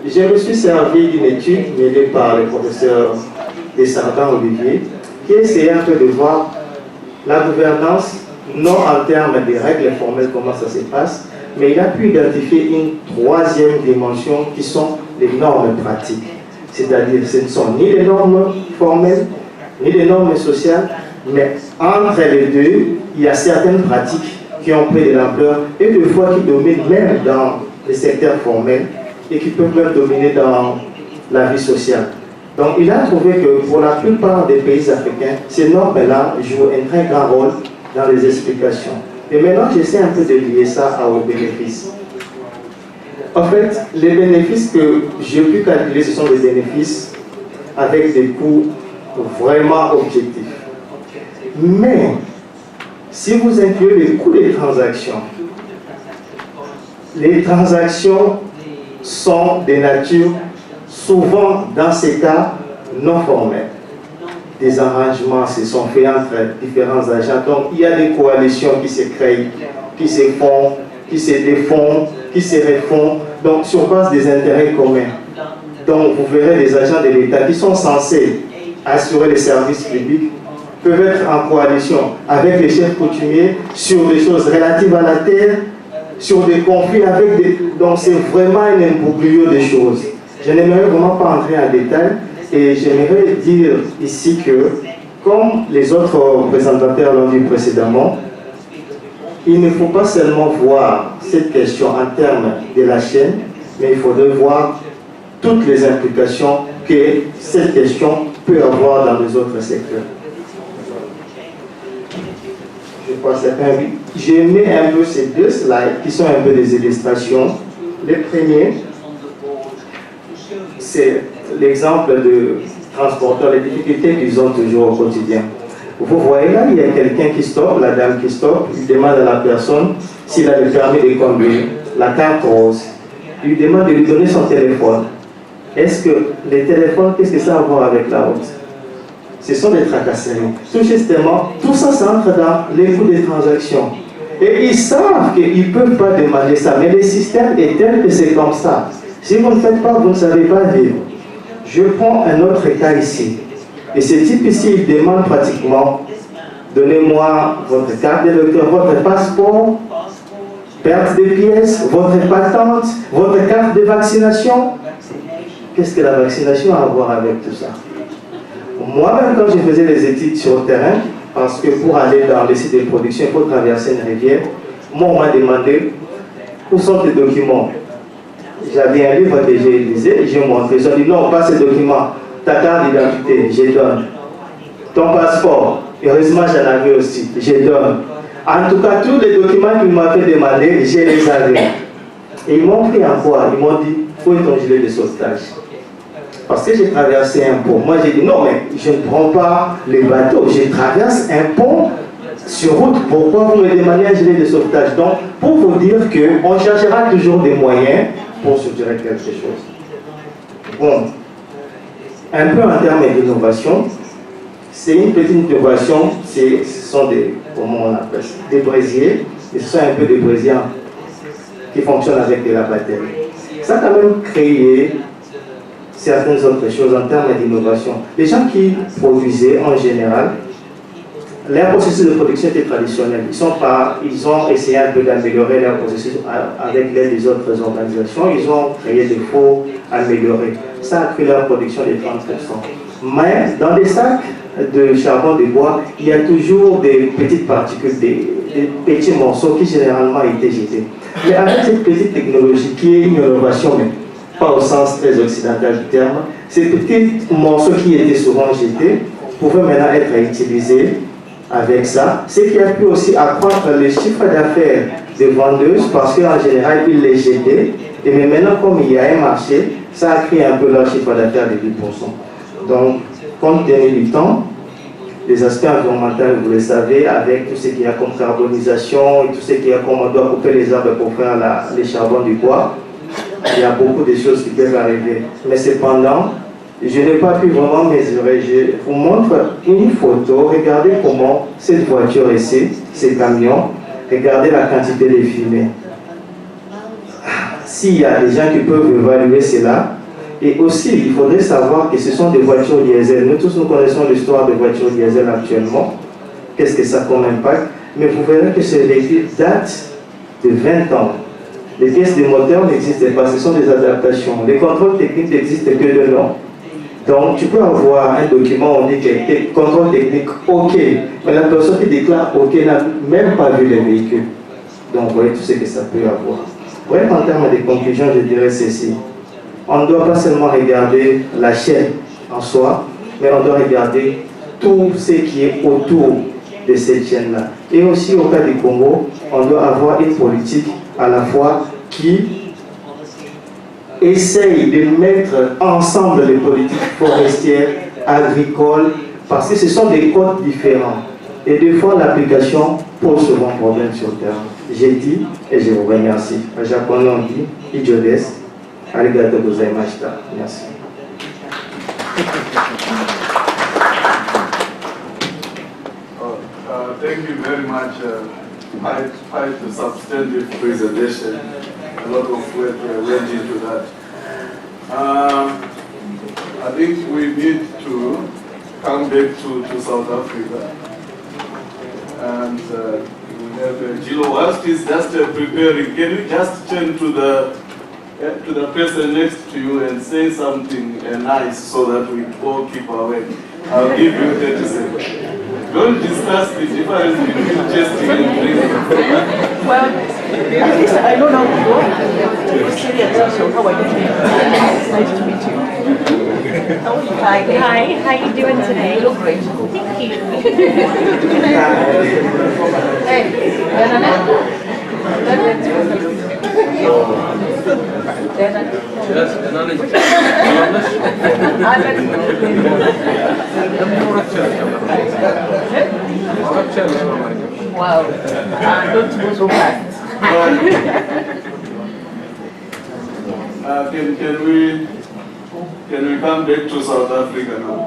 Je me suis servi d'une étude menée par le professeur Desardins-Olivier qui essayait un peu de voir la gouvernance, non en termes de règles formelles, comment ça se passe, mais il a pu identifier une 3e dimension qui sont les normes pratiques. C'est-à-dire ce ne sont ni les normes formelles, ni les normes sociales, mais entre les deux, il y a certaines pratiques qui ont pris de l'ampleur et des fois qui dominent même dans les secteurs formels et qui peuvent même dominer dans la vie sociale. Donc il a trouvé que pour la plupart des pays africains, ces normes-là jouent un très grand rôle dans les explications. Et maintenant, j'essaie un peu de lier ça aux bénéfices. En fait, les bénéfices que j'ai pu calculer, ce sont des bénéfices avec des coûts vraiment objectifs. Mais, si vous incluez les coûts des transactions les transactions sont de nature, souvent dans ces cas, non formelles. Des arrangements se sont faits entre différents agents. Donc, il y a des coalitions qui se créent, qui se font, qui se défont, qui se refont, donc sur base des intérêts communs. Donc, vous verrez les agents de l'État qui sont censés assurer les services publics peuvent être en coalition avec les chefs coutumiers sur des choses relatives à la terre, sur des conflits avec des... Donc, c'est vraiment un imbroglio de choses. Je n'aimerais vraiment pas entrer en détail. Et j'aimerais dire ici que, comme les autres présentateurs l'ont dit précédemment, il ne faut pas seulement voir cette question en termes de la chaîne, mais il faudrait voir toutes les implications que cette question peut avoir dans les autres secteurs. Je crois que j'ai mis un peu ces deux slides qui sont un peu des illustrations. Les premiers, c'est l'exemple de transporteurs, les difficultés qu'ils ont toujours au quotidien. Vous voyez là, il y a quelqu'un qui stoppe, la dame qui stoppe, il demande à la personne s'il a le permis de conduire, la carte rose. Il lui demande de lui donner son téléphone. Est-ce que les téléphones, qu'est-ce que ça a à voir avec la route? Ce sont des tracasseries. Tout justement, tout ça, ça entre dans les coûts des transactions. Et ils savent qu'ils ne peuvent pas demander ça, mais le système est tel que c'est comme ça. Si vous ne faites pas, vous ne savez pas vivre. Je prends un autre cas ici. Et ce type ici, il demande pratiquement, donnez-moi votre carte d'électeur, votre passeport, perte de pièces, votre patente, votre carte de vaccination. Qu'est-ce que la vaccination a à voir avec tout ça? Moi-même, quand je faisais les études sur le terrain, parce que pour aller dans les sites de production, il faut traverser une rivière, moi, on m'a demandé où sont tes documents. J'avais un livre que j'ai lisé, j'ai montré. J'ai dit non, pas ces documents. Ta carte d'identité, je donne. Ton passeport, heureusement j'en avais aussi, je donne. En tout cas, tous les documents qu'ils m'ont fait demander, je les avais. Et ils m'ont pris en quoi? Ils m'ont dit, où est ton gilet de sauvetage? Parce que j'ai traversé un pont. Moi j'ai dit non, mais je ne prends pas les bateaux, je traverse un pont sur route. Pourquoi vous me demandez un gilet de sauvetage? Donc, pour vous dire qu'on cherchera toujours des moyens pour suggérer quelque chose. Bon, un peu en termes d'innovation, c'est une petite innovation, ce sont des, comment on appelle ça, des brésiers, et ce sont un peu des brésiers qui fonctionnent avec de la batterie. Ça a quand même créé certaines autres choses en termes d'innovation. Les gens qui produisaient en général, leur processus de production était traditionnel. Ils ont essayé un peu d'améliorer leur processus avec l'aide des autres organisations. Ils ont créé des faux améliorés. Ça a créé leur production de 30%. Mais dans les sacs de charbon de bois, il y a toujours des petites particules, des petits morceaux qui généralement étaient jetés. Mais avec cette petite technologie qui est une innovation, mais pas au sens très occidental du terme, ces petits morceaux qui étaient souvent jetés pouvaient maintenant être utilisés avec ça, ce qui a pu aussi accroître le chiffre d'affaires des vendeuses parce qu'en général, ils les jetaient. Et mais maintenant, comme il y a un marché, ça a créé un peu leur chiffre d'affaires de 10%. Donc, compte tenu du temps, les aspects environnementaux, vous le savez, avec tout ce qu'il y a comme carbonisation et tout ce qu'il y a comme on doit couper les arbres pour faire les charbons du bois, il y a beaucoup de choses qui peuvent arriver. Mais cependant, je n'ai pas pu vraiment mesurer. Je vous montre une photo. Regardez comment cette voiture ici, ces camions, regardez la quantité de fumée. S'il y a des gens qui peuvent évaluer cela, et aussi il faudrait savoir que ce sont des voitures diesel. Nous tous nous connaissons l'histoire des voitures diesel actuellement. Qu'est-ce que ça a comme impact? Mais vous verrez que ces véhicules datent de 20 ans. Les pièces de moteur n'existent pas, ce sont des adaptations. Les contrôles techniques n'existent que de nom. Donc, tu peux avoir un document, on dit que contrôle technique, OK, mais la personne qui déclare OK n'a même pas vu les véhicules. Donc, vous voyez tout ce que ça peut avoir. Bref, en termes de conclusion, je dirais ceci. On ne doit pas seulement regarder la chaîne en soi, mais on doit regarder tout ce qui est autour de cette chaîne-là. Et aussi, au cas du Congo, on doit avoir une politique à la fois qui essaye de mettre ensemble les politiques forestières, agricoles, parce que ce sont des codes différents. Et des fois, l'application pose souvent problème sur le terrain. j'ai dit et je vous remercie. En japonais, on dit Ijodes, arigato gozaimashita. Merci. Thank you very much. Quite a substantive presentation. A lot of work went into that. I think we need to come back to South Africa. And we have Gilo, whilst he's just preparing, can you just turn to the person next to you and say something nice so that we all keep awake? I'll give you 30 seconds. Don't discuss the difference between testing and drinking. Well, at least I know now you are serious. So how are you doing? Nice to meet you. How are you? Hi, how are you doing today? You look great. Thank you. Hey, wow, don't go so fast. Can we come back to South Africa now?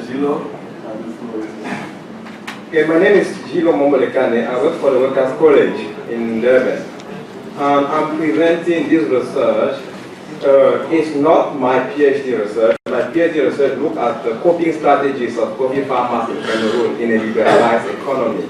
Gilo? Okay, my name is Gilo Momolekane. I work for the Workers' College in Durban. And I'm presenting this research. It's not my PhD research. My PhD research look at the coping strategies of coffee farmers in Cameroon in a liberalized economy.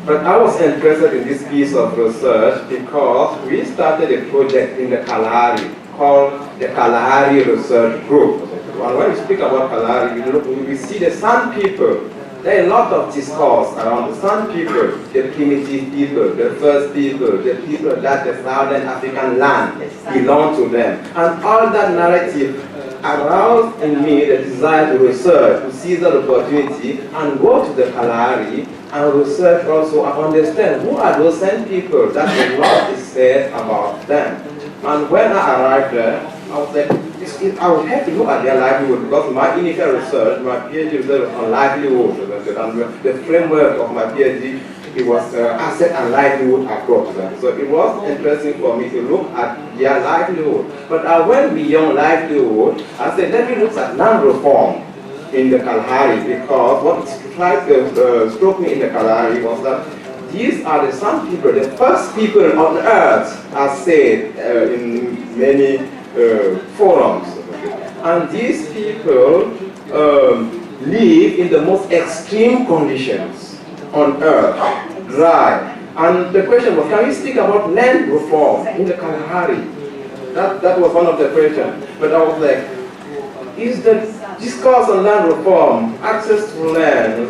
But I was interested in this piece of research because we started a project in the Kalahari called the Kalahari Research Group. And when we speak about Kalahari, we see the San people. There are a lot of discourse around the San people, the primitive people, the first people, the people that the Southern African land belong to them. And all that narrative aroused in me the desire to research, to seize that opportunity and go to the Kalahari and research also and understand who are those San people that a lot is said about them. And when I arrived there, I was like, I would have to look at their livelihood because my initial research, my PhD research was on livelihood, and the framework of my PhD, it was asset and livelihood approach. So it was interesting for me to look at their livelihood. But I went beyond livelihood. I said, let me look at land reform in the Kalahari because what struck me in the Kalahari was that these are the San people, the first people on earth, as said in many forums. And these people live in the most extreme conditions on earth, dry. And the question was, can we speak about land reform in the Kalahari? That was one of the questions. But I was like, is the discourse on land reform, access to land,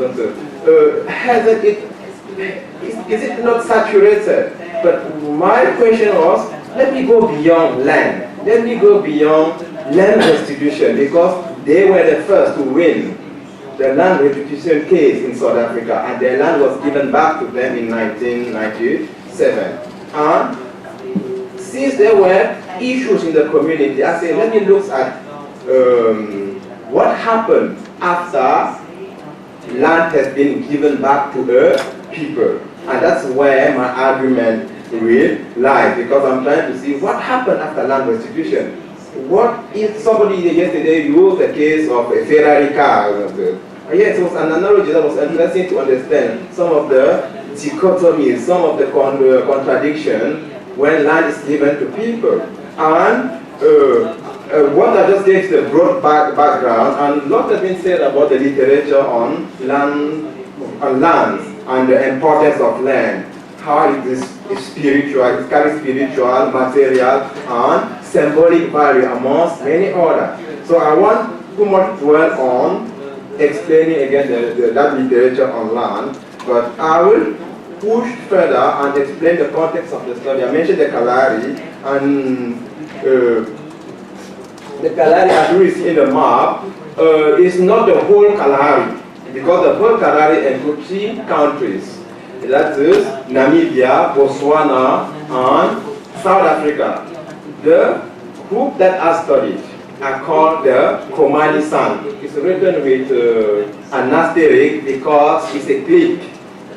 is it not saturated? But my question was, let me go beyond land. Let me go beyond land restitution because they were the first to win the land restitution case in South Africa and their land was given back to them in 1997. And since there were issues in the community, I said, let me look at what happened after land has been given back to the people. And that's where my argument will lie, because I'm trying to see what happened after land restitution. What if somebody yesterday used the case of a Ferrari car? Yes, it was an analogy that was interesting to understand some of the dichotomies, some of the contradiction when land is given to people. And what I just gave the broad background, and a lot has been said about the literature on lands and the importance of land. How it is spiritual, it carries spiritual, material, and symbolic value amongst many others. So I want too much dwell on explaining again that literature on land, but I will push further and explain the context of the study. I mentioned the Kalahari, and the Kalahari, as we see in the map, is not the whole Kalahari, because the whole Kalahari includes 3 countries. That is Namibia, Botswana, and South Africa. The group that I studied are called the Komani San. It's written with an asterisk because it's a click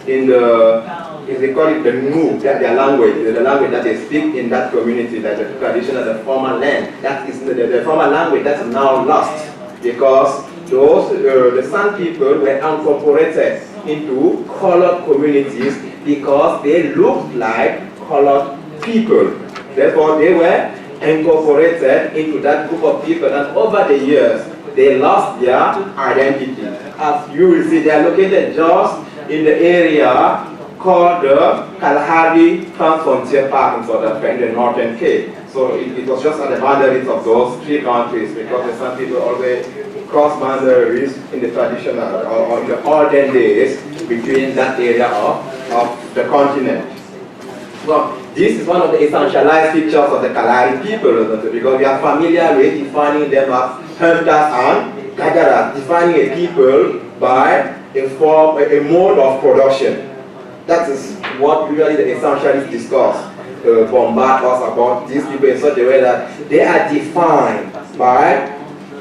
in the they call it the Nu, their language, the language that they speak in that community, that the traditional, the former land. That is the former language that's now lost because those the San people were incorporated into colored communities because they looked like colored people. Therefore, they were incorporated into that group of people, and over the years, they lost their identity. As you will see, they are located just in the area called the Kalahari Transfrontier Park in South Africa, in the Northern Cape. So it was just at the boundaries of those three countries because the San people always cross boundaries in the traditional or in the olden days between that area of the continent. Well, this is one of the essentialized features of the Kalahari people, because we are familiar with defining them as hunters and gatherers, defining a people by a mode of production. That is what usually the essentialists discuss, bombard us about these people in such a way that they are defined by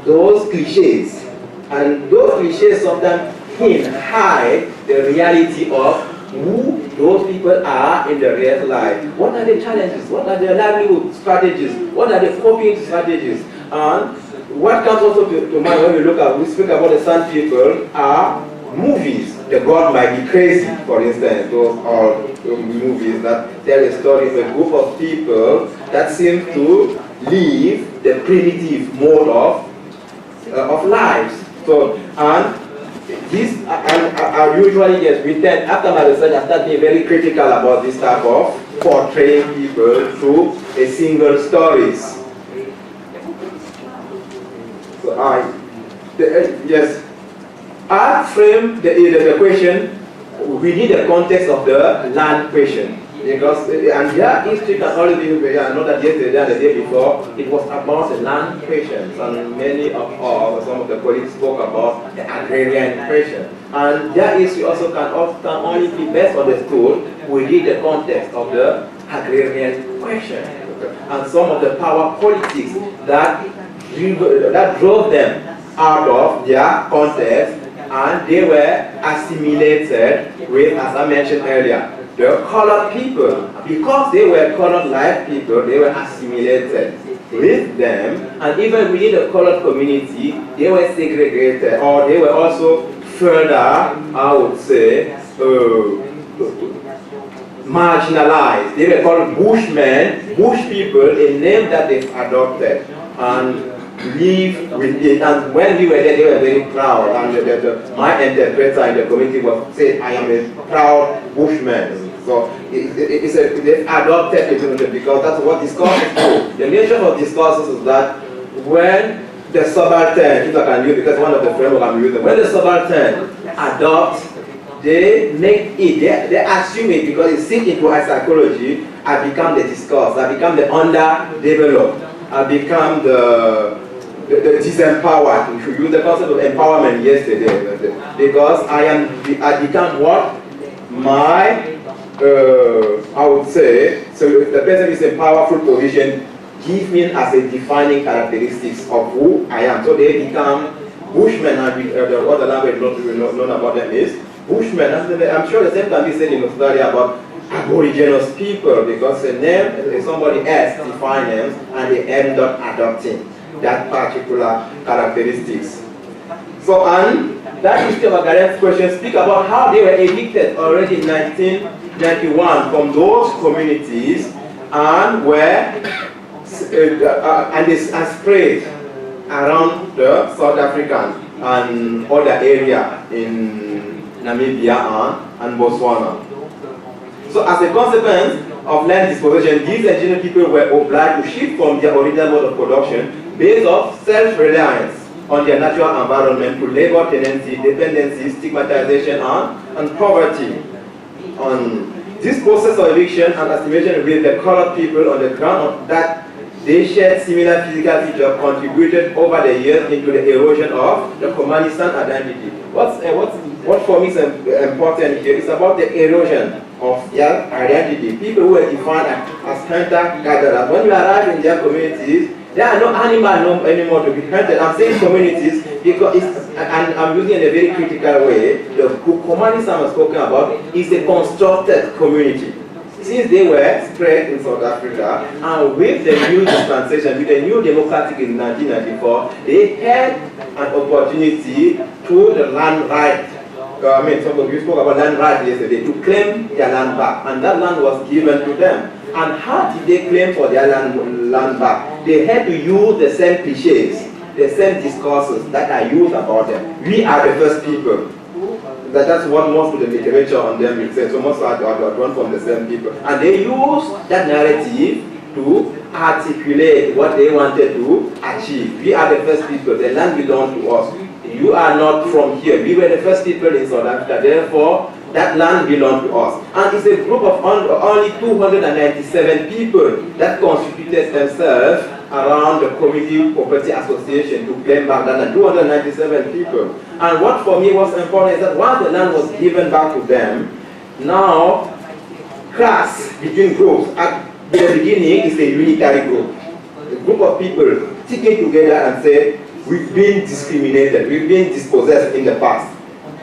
those cliches. And those cliches sometimes hide the reality of who those people are in the real life. What are the challenges? What are their livelihood strategies? What are the coping strategies? And what comes also to mind when we speak about the San people are movies. The God Might Be Crazy, for instance. Those are movies that tell a story of a group of people that seem to live the primitive mode of lives. So, and this, I usually get returned after my research. I start being very critical about this type of portraying people through a single stories. So yes, I frame the question within the context of the land question. Because, and their history can only be, I know that yesterday and the day before, it was about the land questions, and many of some of the colleagues spoke about the agrarian question. And their history also can only be best understood within the context of the agrarian question. And some of the power politics that drove them out of their context, and they were assimilated with, as I mentioned earlier, the colored people. Because they were colored like people, they were assimilated with them, and even within the colored community, they were segregated, or they were also further, I would say, marginalized. They were called Bushmen, Bush people, a name that they've adopted, and live with it. And when we were there, they were very proud, and my interpreter in the community was saying, I am a proud Bushman. So they've adopted it because that's what discourses do. The nature of discourses is that when the subaltern, if I can use, because one of the framework I'm using, when the subaltern adopts, they make it, they assume it because it sits into high psychology, I become the discourse, I become the underdeveloped, I become the disempowered. We use the concept of empowerment yesterday, because I become what? I would say, so if the person is in a powerful position, give me as a defining characteristics of who I am. So they become Bushmen, and the other language not known about them is Bushmen. I'm sure the same can be said in Australia about Aboriginal people, because the name somebody else defines them and they end up adopting that particular characteristics. So, and that history of agrarian question speak about how they were evicted already in 1991 from those communities, and were and they spread around the South African and other area in Namibia and Botswana. So as a consequence of land dispossession, these indigenous people were obliged to shift from their original mode of production based on self-reliance on their natural environment to labor tendency, dependency, stigmatization, and poverty. On this process of eviction and assimilation with the colored people on the ground of that they shared similar physical features contributed over the years into the erosion of the Communistan identity. What for me is important here is about the erosion of their identity. People who were defined as hunter-gatherers. When you arrive in their communities, there are no animals anymore to be hunted. I'm saying communities because and I'm using it in a very critical way, the Kokomani Sam has spoken about is a constructed community. Since they were spread in South Africa, and with the new dispensation, with the new democratic in 1994, they had an opportunity through the land right. Some of you spoke about land right yesterday, to claim their land back, and that land was given to them. And how did they claim for their land back? They had to use the same cliches, the same discourses that are used about them. We are the first people. That's what most of the literature on them will say. So most are drawn from the same people. And they use that narrative to articulate what they wanted to achieve. We are the first people. The land belongs to us. You are not from here. We were the first people in South Africa. Therefore, that land belongs to us. And it's a group of only 297 people that constituted themselves around the Community Property Association to claim back that land, 297 people. And what for me was important is that once the land was given back to them, now class between groups at the beginning is a unitary group. A group of people sticking together and say, we've been discriminated, we've been dispossessed in the past.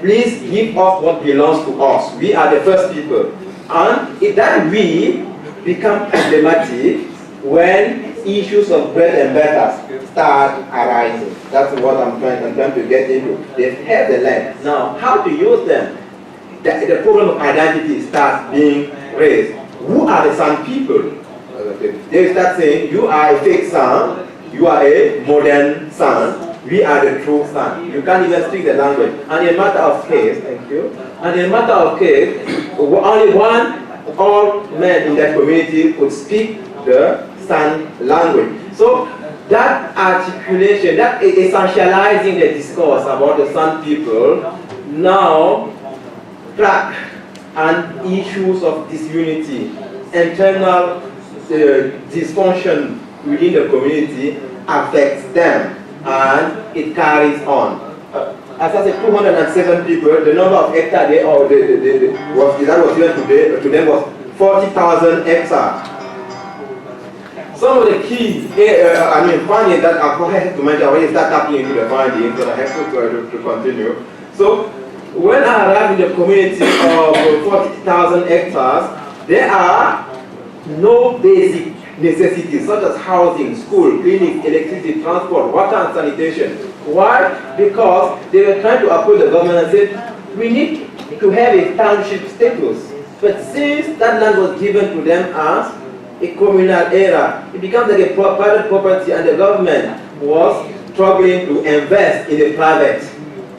Please give us what belongs to us. We are the first people. And if that we become problematic when issues of bread and butter start arising. That's what I'm trying to get into. They have the land. Now, how to use them? The problem of identity starts being raised. Who are the San people? They start saying, you are a fake San, you are a modern San, we are the true San. You can't even speak the language. And in a matter of case, thank you, and in a matter of case, only one old man in that community could speak the San language. So that articulation, that essentializing the discourse about the San people now track and issues of disunity, internal dysfunction within the community affects them and it carries on. As I said, 207 people, the number of hectares they that was given to them was 40,000 hectares. Some of the key findings that I have to mention, when you start tapping into the findings, but I have to continue. So, when I arrived in the community of 40,000 hectares, there are no basic necessities such as housing, school, clinics, electricity, transport, water and sanitation. Why? Because they were trying to approach the government and said, we need to have a township status. But since that land was given to them as a communal era, it becomes like a private property, and the government was struggling to invest in a private.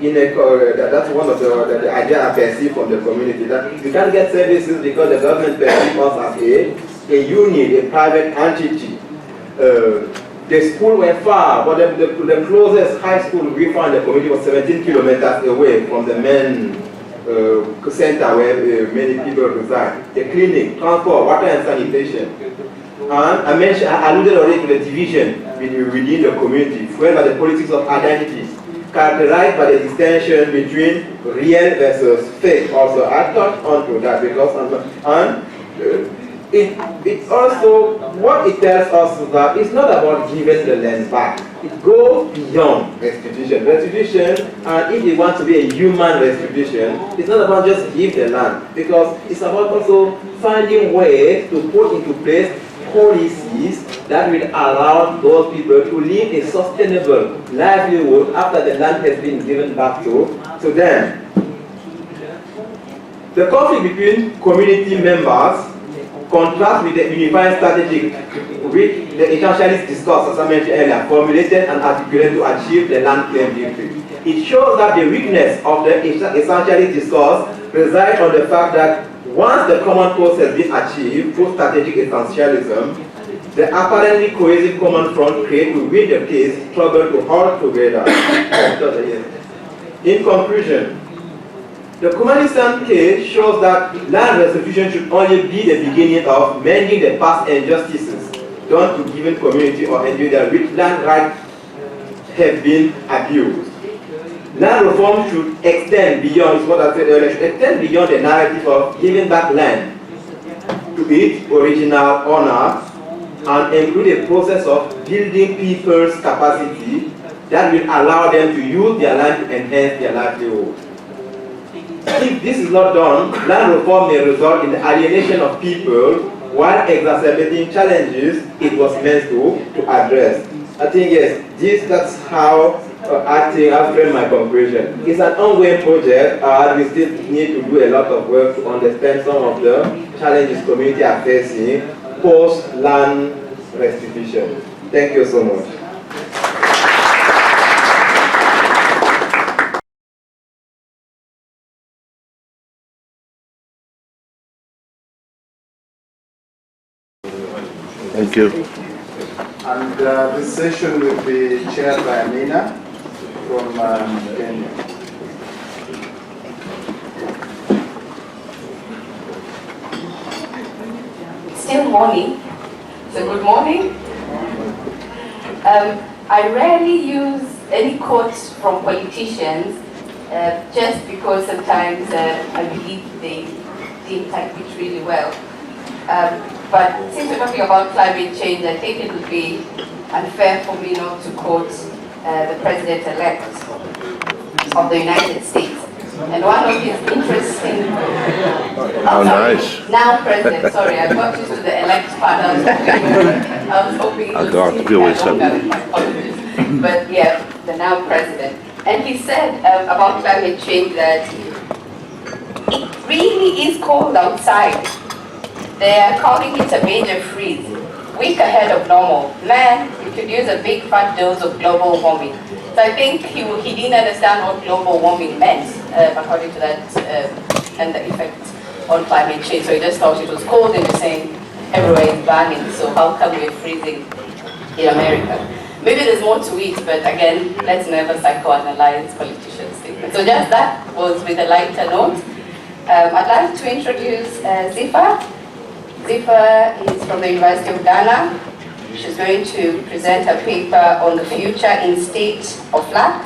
That's one of the idea I perceive from the community, that you can't get services because the government perceives us as a unit, a private entity. The school were far, but the closest high school we found in the community was 17 kilometers away from the main center where many people reside. The clinic, transport, water and sanitation. And I alluded already to the division within the community, fueled by the politics of identities, characterized by the distinction between real versus fake. Also, I touched on to that because it also, what it tells us is that it's not about giving the land back. It goes beyond restitution. Restitution, and if it wants to be a human restitution, it's not about just give the land, because it's about also finding ways to put into place policies that will allow those people to live a sustainable livelihood after the land has been given back to them. The conflict between community members contrasts with the unified strategy which the essentialist discourse, as I mentioned earlier, formulated and articulated to achieve the land claim victory. It shows that the weakness of the essentialist discourse resides on the fact that once the common cause has been achieved through strategic essentialism, the apparently cohesive common front created to win the case struggle to hold together. In conclusion, the Kumanistan case shows that land restitution should only be the beginning of mending the past injustices done to given community or individual which land rights have been abused. Land reform should extend beyond, what I said earlier, should extend beyond the narrative of giving back land to its original owner and include a process of building people's capacity that will allow them to use their land to enhance their livelihood. If this is not done, land reform may result in the alienation of people while exacerbating challenges it was meant to address. I think, yes, that's how I'll frame my conclusion. It's an ongoing project, we still need to do a lot of work to understand some of the challenges community are facing post-land restitution. Thank you so much. Thank you. And this session will be chaired by Amina from Kenya. Still morning, so good morning. I rarely use any quotes from politicians just because sometimes I believe they didn't type it really well. But since we're talking about climate change, I think it would be unfair for me not to quote the President-elect of the United States. And one of his interesting... Nice. Now President, sorry, I got used to the elect part. I was hoping it was But yeah, the now President. And he said about climate change that it really is cold outside. They are calling it a major freeze, week ahead of normal. Man, you could use a big fat dose of global warming. So I think he didn't understand what global warming meant, according to that, and the effect on climate change. So he just thought it was cold and saying everywhere is burning, so how come we're freezing in America? Maybe there's more to it, but again, let's never psychoanalyze politicians' statements. So just that was with a lighter note. I'd like to introduce Zifa. Zifa is from the University of Ghana. She's going to present her paper on the future in state of flux,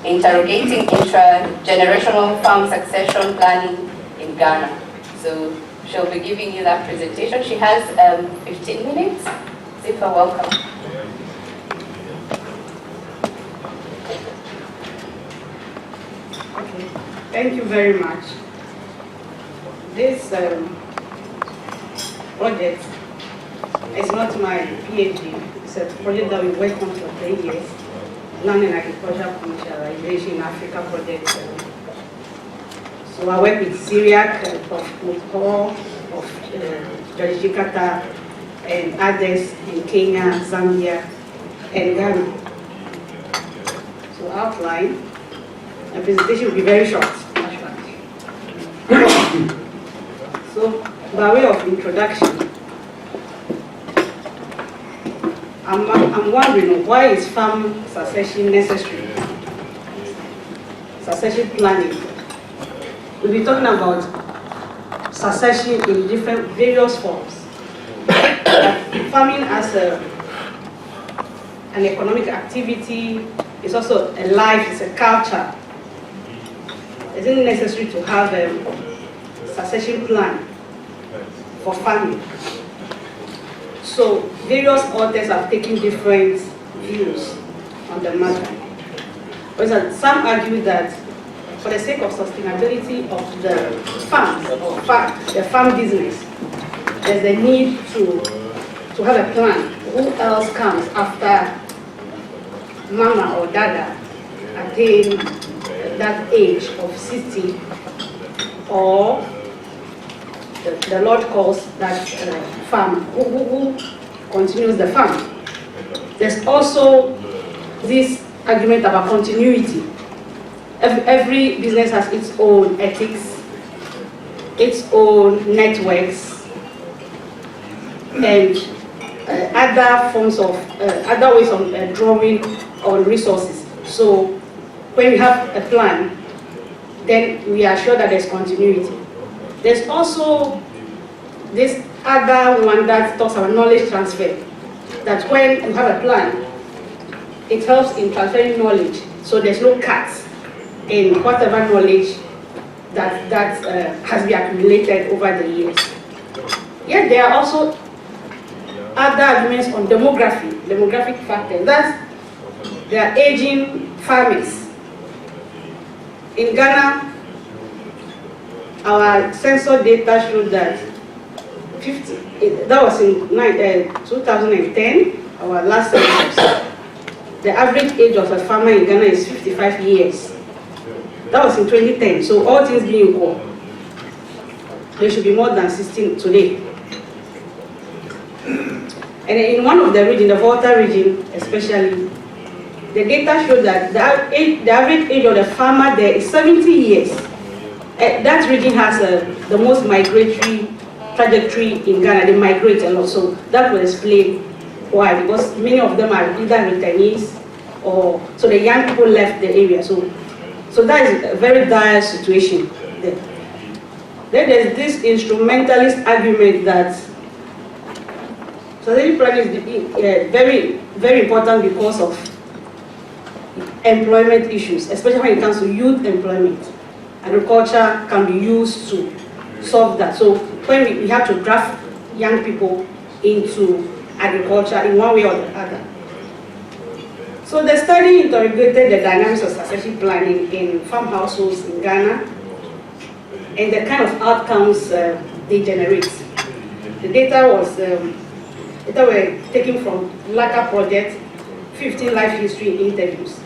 interrogating intra-generational farm succession planning in Ghana. So she'll be giving you that presentation. She has 15 minutes. Zifa, welcome. Okay. Thank you very much. This project is not my PhD. It's a project that we worked on for 10 years. Land and Agriculture Commercialization in Africa project. So I work with Syria, with Paul, of George Jakarta, and others in Kenya, Zambia, and Ghana. So outline, the presentation will be very short. So, by way of introduction, I'm wondering, why is farm succession necessary? Succession planning. We'll be talking about succession in various forms. Farming as an economic activity is also a life, it's a culture. Isn't it necessary to have a succession plan for farming? So various authors have taken different views on the matter. Some argue that for the sake of sustainability of the farms, or the farm business, there's a need to have a plan. Who else comes after mama or dada attain that age of 60, or the Lord calls that farm, who continues the farm. There's also this argument about continuity. Every business has its own ethics, its own networks, and other forms of, other ways of drawing on resources. So when we have a plan, then we are sure that there's continuity. There's also this other one that talks about knowledge transfer, that when you have a plan, it helps in transferring knowledge, so there's no cuts in whatever knowledge that has been accumulated over the years. Yet there are also other arguments on demographic factors. That's there are aging farmers. In Ghana, our census data showed that that was in 2010, our last census. The average age of a farmer in Ghana is 55 years. That was in 2010, so all things being equal, there should be more than 16 today. And in one of the regions, the Volta region especially, the data showed that the average age of the farmer there is 70 years. That region has the most migratory trajectory in Ghana. They migrate a lot, so that will explain why, because many of them are either returnees or so the young people left the area. So that is a very dire situation there. Then there's this instrumentalist argument that strategic planning is very, very important because of employment issues, especially when it comes to youth employment. Agriculture can be used to solve that. So when we have to draft young people into agriculture in one way or the other. So the study interrogated the dynamics of succession planning in farm households in Ghana and the kind of outcomes they generate. The data were taken from LACA project, 15 life history interviews.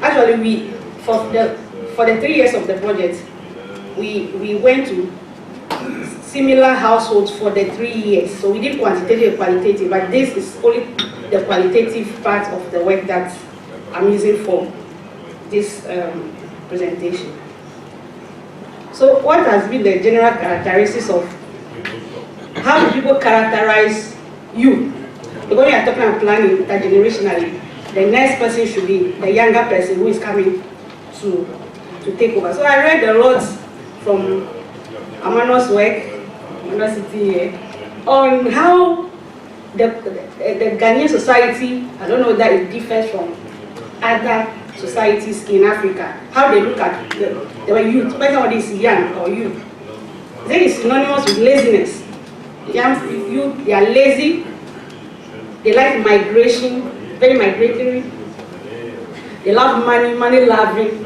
Actually, for the 3 years of the project, we went to similar households for the 3 years. So we did quantitative and qualitative, but this is only the qualitative part of the work that I'm using for this presentation. So what has been the general characteristics of how do people characterize you? Because we are talking about planning intergenerationally, the next person should be the younger person who is coming to take over. So I read a lot from Amano's work, on how the Ghanaian society, I don't know that it differs from other societies in Africa, how they look at the youth, whether somebody is young or youth. Then it's synonymous with laziness. Young youth, they are lazy, they like migration, very migratory, they love money loving.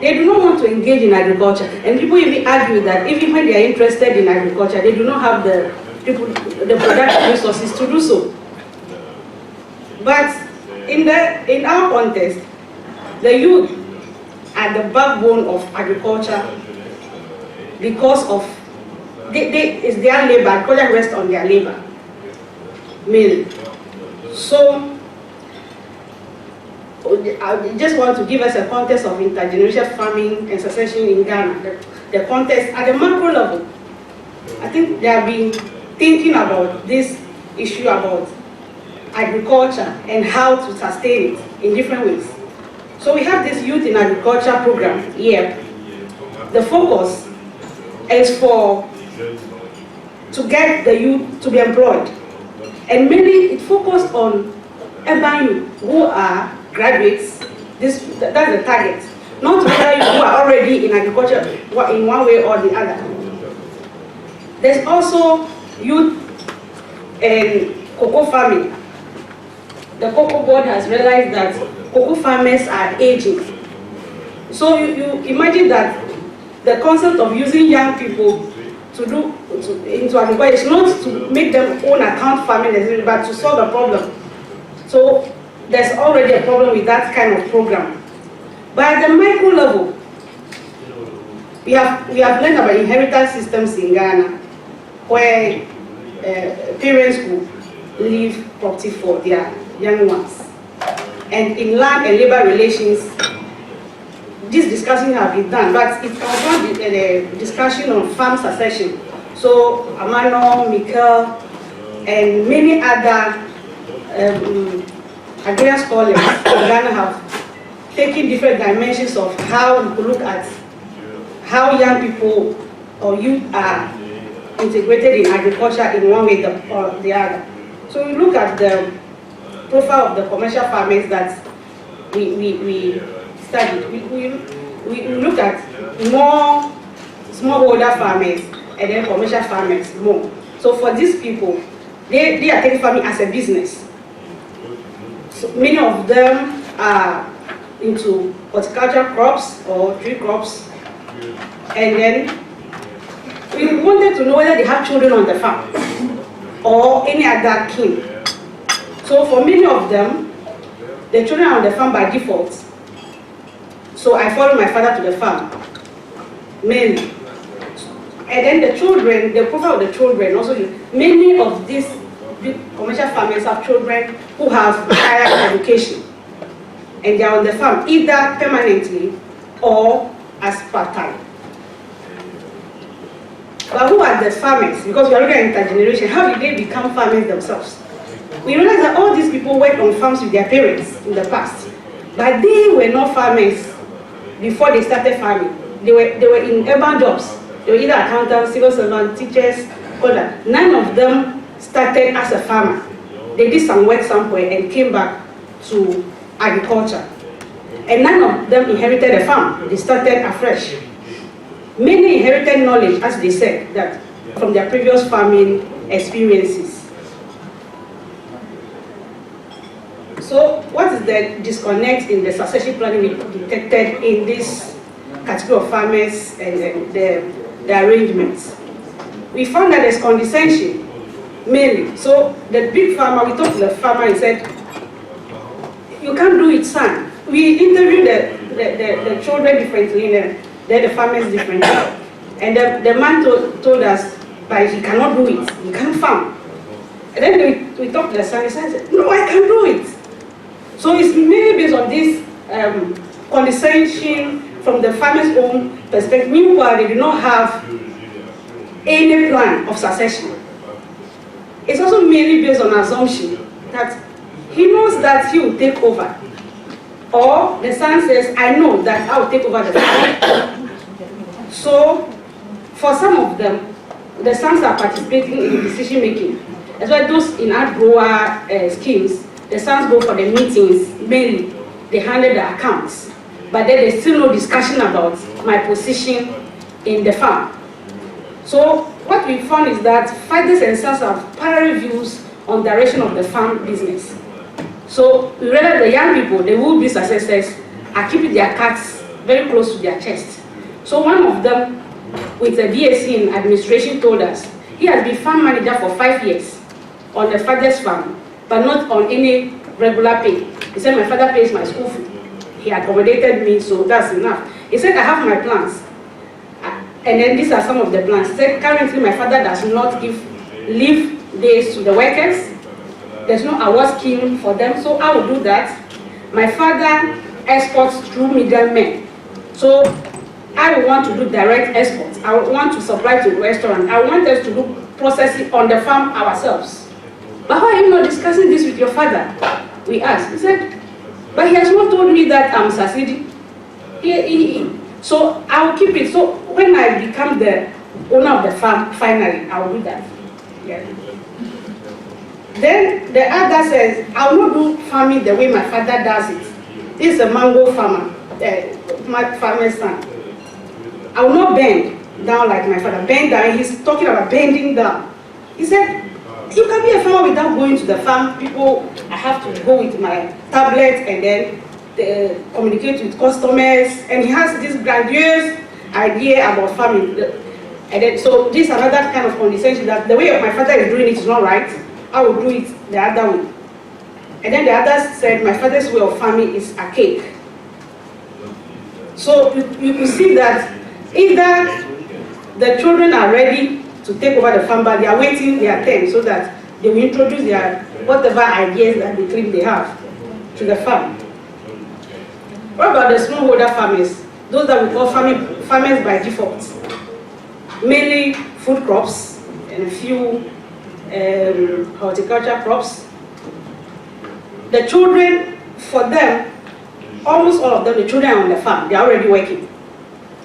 They do not want to engage in agriculture. And people even argue that even when they are interested in agriculture, they do not have the productive resources to do so. But in our context, the youth are the backbone of agriculture because of it's their labor. Agriculture rests on their labor, mainly. So I just want to give us a context of intergenerational farming and succession in Ghana. The context at the macro level, I think they have been thinking about this issue about agriculture and how to sustain it in different ways. So we have this youth in agriculture program here. The focus is to get the youth to be employed. And mainly it focused on urban youth who are graduates. That's the target. Not whether you who are already in agriculture in one way or the other. There's also youth and cocoa farming. The cocoa board has realized that cocoa farmers are aging. So you imagine that the concept of using young people into agriculture is not to make them own account farming, but to solve the problem. So there's already a problem with that kind of program. But at the micro level, we have learned about inheritance systems in Ghana, where parents will leave property for their young ones. And in land and labor relations, this discussion has been done, but it was not a discussion on farm succession. So Amano, Mikel, and many other agrarian scholars in Ghana have taken different dimensions of how we could look at how young people or youth are integrated in agriculture in one way or the other. So we look at the profile of the commercial farmers that we studied. We look at more smallholder farmers and then commercial farmers more. So for these people, they are taking farming as a business. So many of them are into horticultural crops or tree crops, and then we wanted to know whether they have children on the farm or any other kin. So for many of them, the children are on the farm by default. So I followed my father to the farm, mainly. And then the children, the profile of the children, also many of these big commercial farmers have children who have higher education. And they are on the farm either permanently or as part-time. But who are the farmers? Because we are looking at intergeneration. How did they become farmers themselves? We realize that all these people worked on farms with their parents in the past, but they were not farmers before they started farming. They were in urban jobs. They were either accountants, civil servants, teachers, all that. None of them started as a farmer. They did some work somewhere and came back to agriculture. And none of them inherited a farm. They started afresh. Many inherited knowledge, as they said, that from their previous farming experiences. So what is the disconnect in the succession planning we detected in this category of farmers and the arrangements? We found that there's condescension, mainly. So the big farmer, we talked to the farmer and said, you can't do it, son. We interviewed the children differently, and the farmers differently. And the man told us, but he cannot do it, he can't farm. And then we talked to the son, and he said, no, I can do it. So it's mainly based on this condescension from the farmer's own perspective. Meanwhile, they do not have any plan of succession. It's also mainly based on assumption that he knows that he will take over. Or the son says, I know that I will take over the farm. So for some of them, the sons are participating in decision making. As well, those in ad-grower schemes, the sons go for the meetings, mainly they handle the accounts. But then there's still no discussion about my position in the farm. So what we found is that fathers and sons have parallel views on direction of the farm business. So we realize the young people, they will be successors, are keeping their cards very close to their chest. So one of them, with a BSc in administration, told us he has been farm manager for 5 years on the father's farm, but not on any regular pay. He said, my father pays my school fee. He accommodated me, so that's enough. He said, I have my plans. And then these are some of the plans. He said, currently my father does not give leave days to the workers. There's no award scheme for them, so I will do that. My father exports through middlemen. So I will want to do direct exports. I will want to supply to restaurants. I want us to do processing on the farm ourselves. But how are you not discussing this with your father? We asked. He said, but he has not told me that I'm succeeding. So I will keep it. So when I become the owner of the farm, finally, I will do that. Yeah. Then the other says, I will not do farming the way my father does it. This is a mango farmer, my farmer's son. I will not bend down like my father. Bend down, he's talking about bending down. He said, you can be a farmer without going to the farm. People, I have to go with my tablet and then communicate with customers. And he has this grandiose idea about farming. And then, so this is another kind of condescension that the way my father is doing it is not right. I will do it the other way. And then the others said, my father's way of farming is archaic. So you can see that either the children are ready to take over the farm, but they are waiting their turn so that they will introduce their whatever ideas that they think they have to the farm. What about the smallholder farmers? Those that we call farmers by default. Mainly food crops and a few horticulture crops. The children, for them, almost all of them, the children are on the farm. They are already working.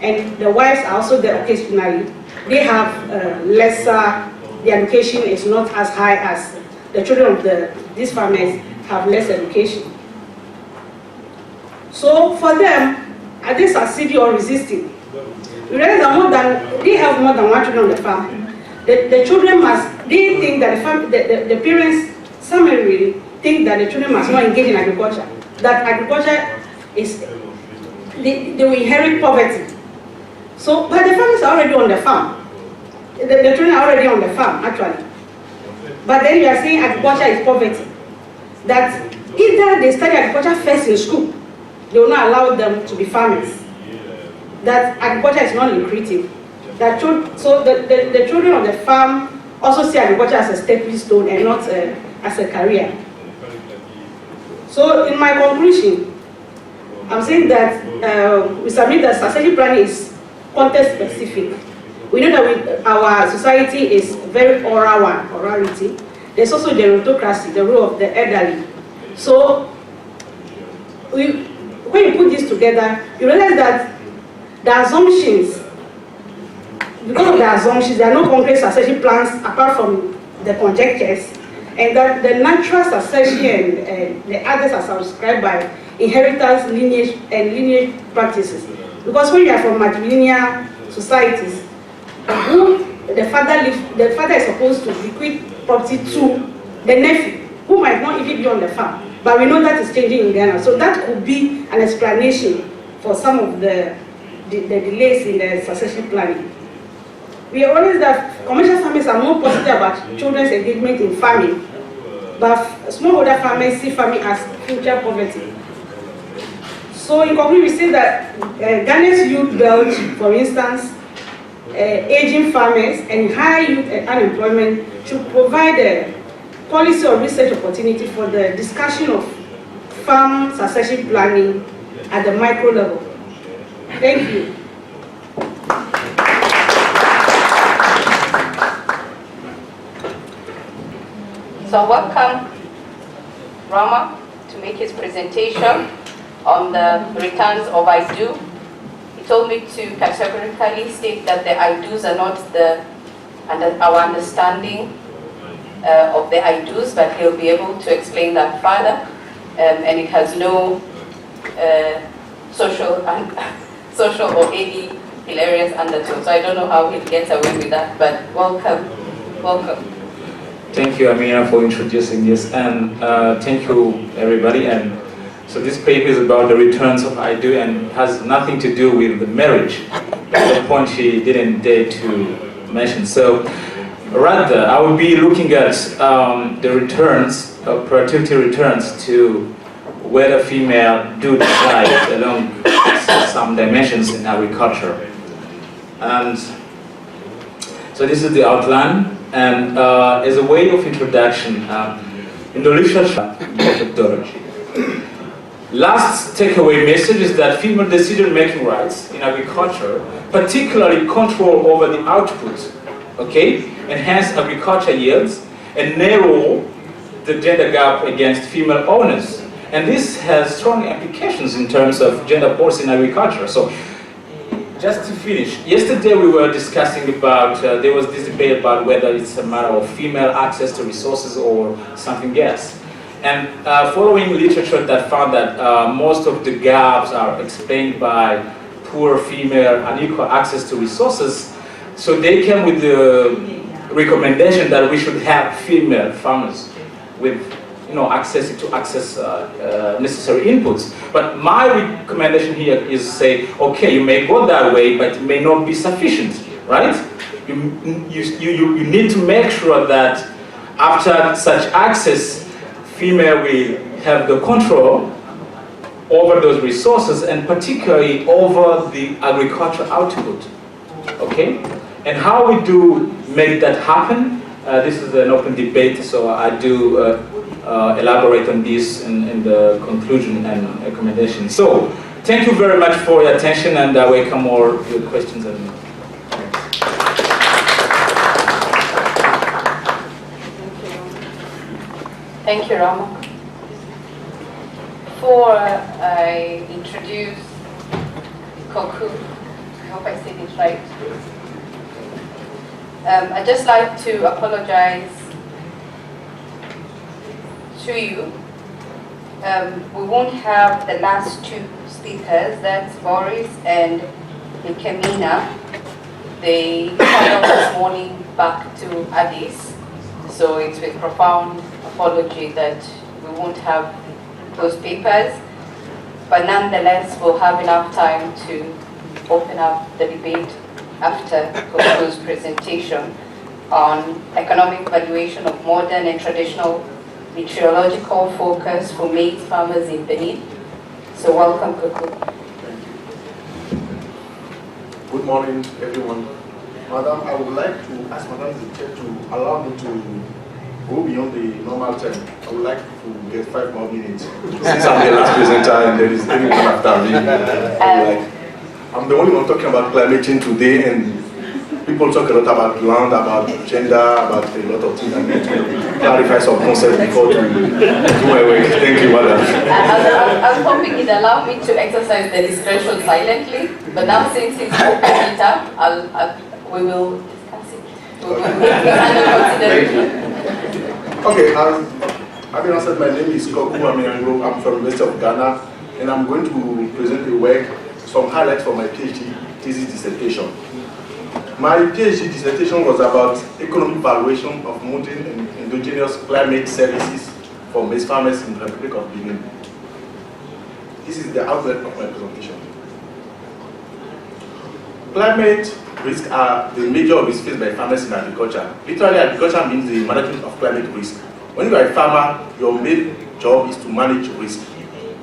And the wives are also there occasionally. They have lesser, the education is not as high as the children of these farmers have less education. So for them, are they succeeding or resisting? We realize that they have more than one children on the farm. The children must, they think that the parents summarily think that the children must not engage in agriculture. That agriculture is, they will inherit poverty. So, but the families are already on the farm. The children are already on the farm, actually. But then you are saying agriculture is poverty. That either they study agriculture first in school, they will not allow them to be farmers. That agriculture is not lucrative. That so the children of the farm also see agriculture as a stepping stone and not as a career. So in my conclusion, I'm saying that we submit that succession planning is context specific. We know that our society is very oral one, orality. There's also gerontocracy, the role of the elderly. So when you put this together, you realize that the assumptions, because of the assumptions, there are no concrete succession plans apart from the conjectures, and that the natural succession and the others are subscribed by inheritance, lineage, and lineage practices. Because when you are from matrilineal societies, the father is supposed to bequeath property to the nephew, who might not even be on the farm. But we know that is changing in Ghana. So that could be an explanation for some of the delays in the succession planning. We always that commercial farmers are more positive about children's engagement in farming, but smallholder farmers see farming as future poverty. So in conclusion, we say that Ghana's youth belt, for instance, aging farmers and high youth unemployment should provide a policy or research opportunity for the discussion of farm succession planning at the micro level. Thank you. So welcome Rama to make his presentation on the returns of I do. He told me to categorically state that the I do's are not our understanding of the I do's, but he'll be able to explain that further. And it has no social or any hilarious undertone. So I don't know how he'll get away with that, but welcome. Thank you, Amina, for introducing this, and thank you, everybody. And so this paper is about the returns of I do and has nothing to do with the marriage. That's the point she didn't dare to mention. So rather, I would be looking at the returns, productivity returns, to whether female do decide along some dimensions in agriculture. And so this is the outline. And as a way of introduction, in the literature methodology, last takeaway message is that female decision-making rights in agriculture, particularly control over the output, enhance agriculture yields and narrow the gender gap against female owners. And this has strong implications in terms of gender policy in agriculture. So, just to finish, yesterday we were discussing about, there was this debate about whether it's a matter of female access to resources or something else. And following literature that found that most of the gaps are explained by poor female unequal access to resources, so they came with the recommendation that we should have female farmers with access necessary inputs. But my recommendation here is say, okay, you may go that way, but it may not be sufficient, right? You need to make sure that after such access, female will have the control over those resources and particularly over the agricultural output, okay? And how we do make that happen, this is an open debate, so I do elaborate on this in the conclusion and recommendation. So, thank you very much for your attention, and I welcome more your questions. Thank you, Rama. Before I introduce Koku, I hope I said it right. I'd just like to apologize to you. We won't have the last two speakers, that's Boris and Kemina. They traveled this morning back to Addis, so it's with profound apology that we won't have those papers. But nonetheless, we'll have enough time to open up the debate after Koko's presentation on economic valuation of modern and traditional meteorological focus for maize farmers in Benin. So welcome, Koko. Thank you. Good morning, everyone. Madam, I would like to ask Madam the Chair to allow me to go beyond the normal time. I would like to get 5 more minutes. Since I'm the last presenter and there is anyone after me, I'm the only one talking about climate change today, and people talk a lot about land, about gender, about a lot of things. I need to clarify some concepts before to do my work. Thank you, Madam. I was hoping you'd allow me to exercise the discretion silently, but now since it's open it up, we will discuss it. We will make it under consideration. Okay, having answered, my name is Koku Amiango. I'm from the University of Ghana, and I'm going to present a work, some highlights from my PhD thesis dissertation. My PhD dissertation was about economic valuation of modern and endogenous climate services for maize farmers in the Republic of Benin. This is the outline of my presentation. Climate risks are the major risks faced by farmers in agriculture. Literally, agriculture means the management of climate risk. When you are a farmer, your main job is to manage risk,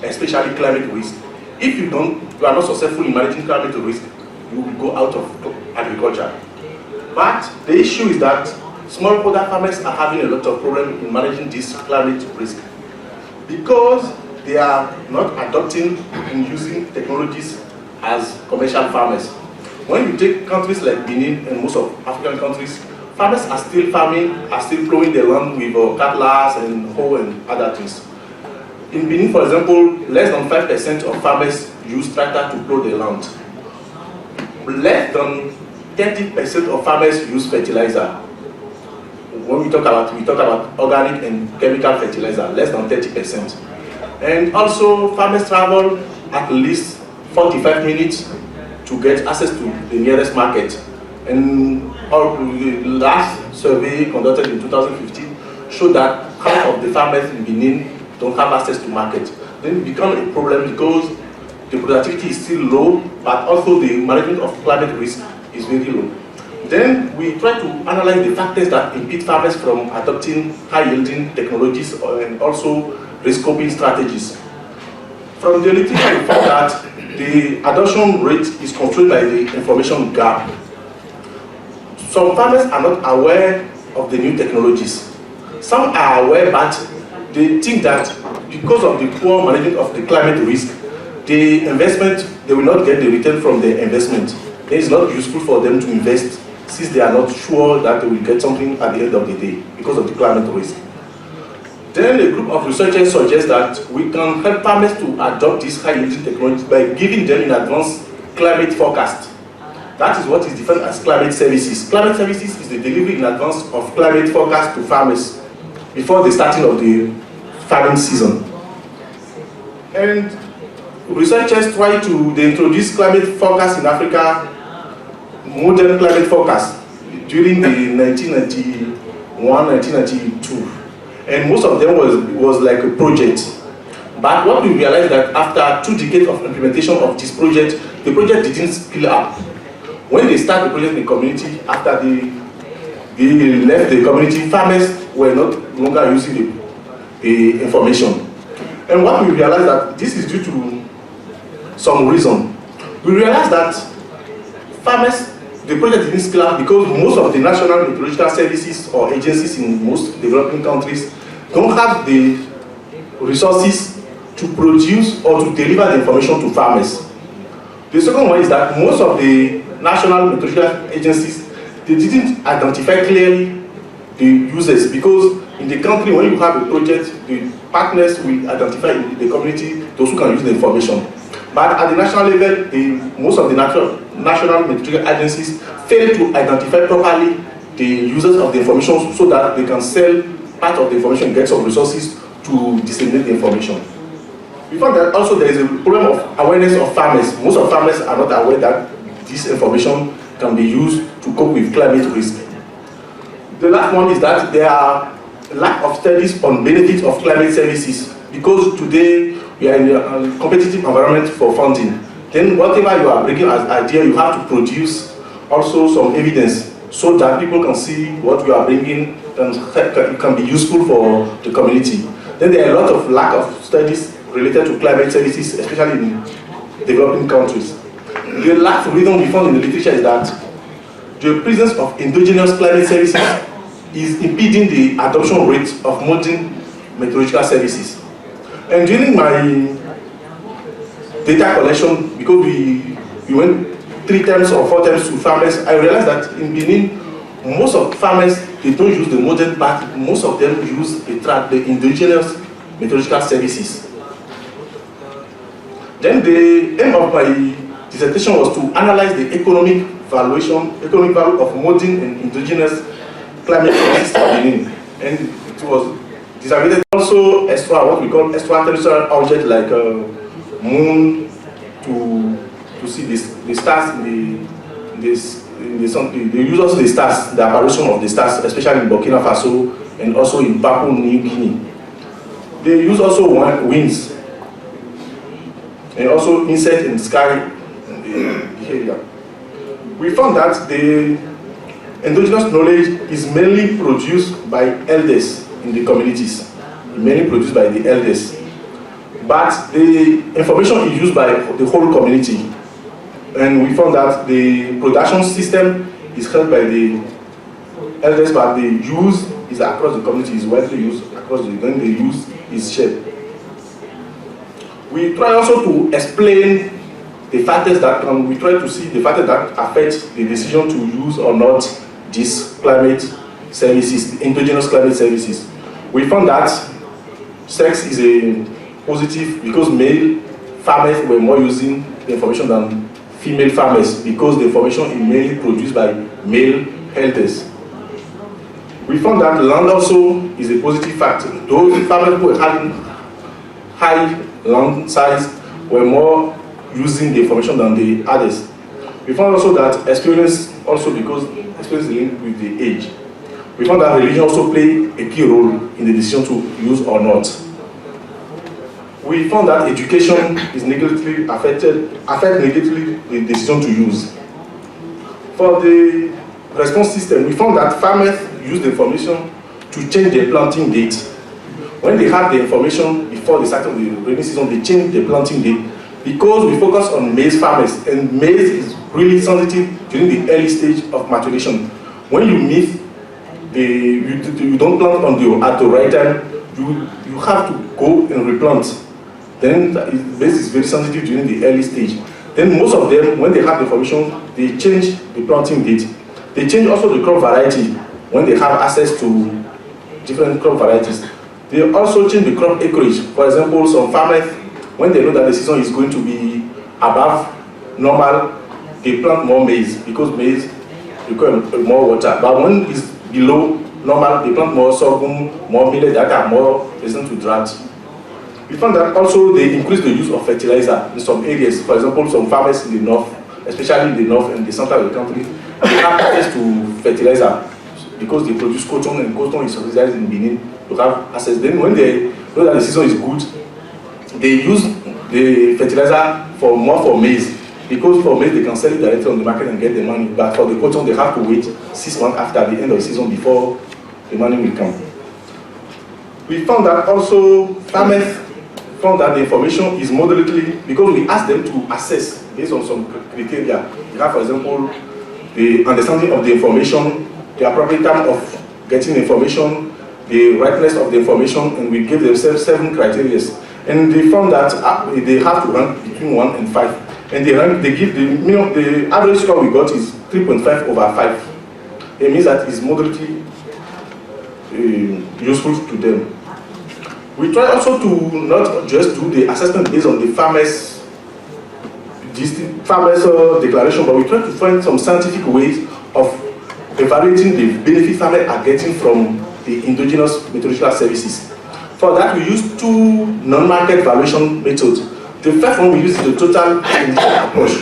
especially climate risk. If you are not successful in managing climate risk, you will go out of agriculture. But the issue is that smallholder farmers are having a lot of problems in managing this climate risk because they are not adopting and using technologies as commercial farmers. When you take countries like Benin and most of African countries, farmers are still farming, are still plowing the land with cutlass and hoe and other things. In Benin, for example, less than 5% of farmers use tractor to plow the land. Less than 30% of farmers use fertilizer. When we talk about organic and chemical fertilizer, less than 30%. And also, farmers travel at least 45 minutes to get access to the nearest market. And the last survey conducted in 2015 showed that half of the farmers in Benin don't have access to market. Then it becomes a problem because the productivity is still low, but also the management of climate risk is very low. Then we try to analyze the factors that impede farmers from adopting high-yielding technologies and also risk-coping strategies. From the literature, we found that the adoption rate is controlled by the information gap. Some farmers are not aware of the new technologies. Some are aware, but they think that because of the poor management of the climate risk, the investment, they will not get the return from the investment. It is not useful for them to invest since they are not sure that they will get something at the end of the day because of the climate risk. Then a group of researchers suggest that we can help farmers to adopt these high-yielding technologies by giving them in advance climate forecast. That is what is defined as climate services. Climate services is the delivery in advance of climate forecast to farmers before the starting of the farming season. And researchers try to introduce climate forecast in Africa, modern climate forecast, during the 1991-1992. And most of them was like a project. But what we realized that after 2 decades of implementation of this project, the project didn't scale up. When they started the project in the community, after they left the community, farmers were not longer using the information. And what we realized that this is due to some reason. We realized that farmers, the project didn't scale up because most of the national meteorological services or agencies in most developing countries don't have the resources to produce or to deliver the information to farmers. The second one is that most of the national meteorological agencies, they didn't identify clearly the users because in the country when you have a project, the partners will identify in the community those who can use the information. But at the national level, most of the national meteorological agencies fail to identify properly the users of the information so that they can sell part of the information and get some resources to disseminate the information. We found that also there is a problem of awareness of farmers. Most of farmers are not aware that this information can be used to cope with climate risk. The last one is that there are lack of studies on benefits of climate services, because today we are in a competitive environment for funding. Then whatever you are bringing as idea, you have to produce also some evidence so that people can see what you are bringing and can be useful for the community. Then there are a lot of lack of studies related to climate services, especially in developing countries. The last reason we found in the literature is that the presence of endogenous climate services is impeding the adoption rate of modern meteorological services. And during my data collection, because we went 3 times or 4 times to farmers, I realized that in Benin, most of the farmers, they don't use the modern part, most of them use the indigenous meteorological services. Then the aim of my dissertation was to analyze the economic value of modern and indigenous climate services in Benin. And it was disaggregated also extra, what we call extraterrestrial objects like moon to see the stars in the sun. They use also the stars, the apparition of the stars, especially in Burkina Faso and also in Papua New Guinea. They use also winds and also insect in the sky behavior. We found that the endogenous knowledge is mainly produced by elders in the communities, mainly produced by the elders. But the information is used by the whole community. And we found that the production system is held by the elders, but the use is across the community, is widely used across the then the use is shared. We try also to explain the factors that we try to see the factors that affect the decision to use or not these climate services, the endogenous climate services. We found that sex is a positive because male farmers were more using the information than female farmers because the information is mainly produced by male elders. We found that land also is a positive factor. Those farmers who were having high land size were more using the information than the others. We found also that experience, also because experience is linked with the age. We found that religion also play a key role in the decision to use or not. We found that education is negatively affect negatively the decision to use. For the response system, we found that farmers use the information to change their planting date. When they have the information before the start of the rainy season, they change the planting date because we focus on maize farmers, and maize is really sensitive during the early stage of maturation. When you miss you don't plant at the right time, you have to go and replant. Then maize is very sensitive during the early stage. Then most of them, when they have the information, they change the planting date. They change also the crop variety when they have access to different crop varieties. They also change the crop acreage. For example, some farmers, when they know that the season is going to be above normal, they plant more maize because maize requires more water. But when it's below normal, they plant more sorghum, more millet that are more resistant to drought. We found that also they increase the use of fertilizer in some areas. For example, some farmers in the north, especially in the north and the center of the country, they have access to fertilizer because they produce cotton, and cotton is subsidized in Benin to have access. Then when they know that the season is good, they use the fertilizer more for maize, because for maize they can sell it directly on the market and get the money, but for the cotton they have to wait 6 months after the end of the season before the money will come. We found that also farmers found that the information is moderately, because we asked them to assess based on some criteria. We have, for example, the understanding of the information, the appropriate time of getting information, the rightness of the information, and we gave them 7 criteria. And they found that they have to rank between 1 and 5. And they give the average score we got is 3.5 over 5. It means that it's moderately useful to them. We try also to not just do the assessment based on the farmers' declaration, but we try to find some scientific ways of evaluating the benefit farmers are getting from the endogenous meteorological services. For that, we use 2 non-market valuation methods. The first one we use is the total expenditure approach.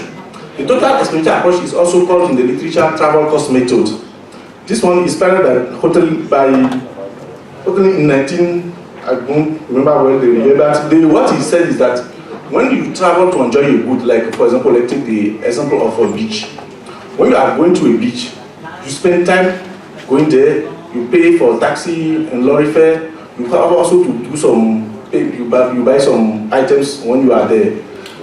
The total expenditure approach is also called in the literature travel cost method. This one is inspired by totally in 19, I don't remember well the year, but what he said is that when you travel to enjoy a good, like for example, let's take the example of a beach. When you are going to a beach, you spend time going there, you pay for taxi and lorry fare, you have also to do some, you buy some items when you are there.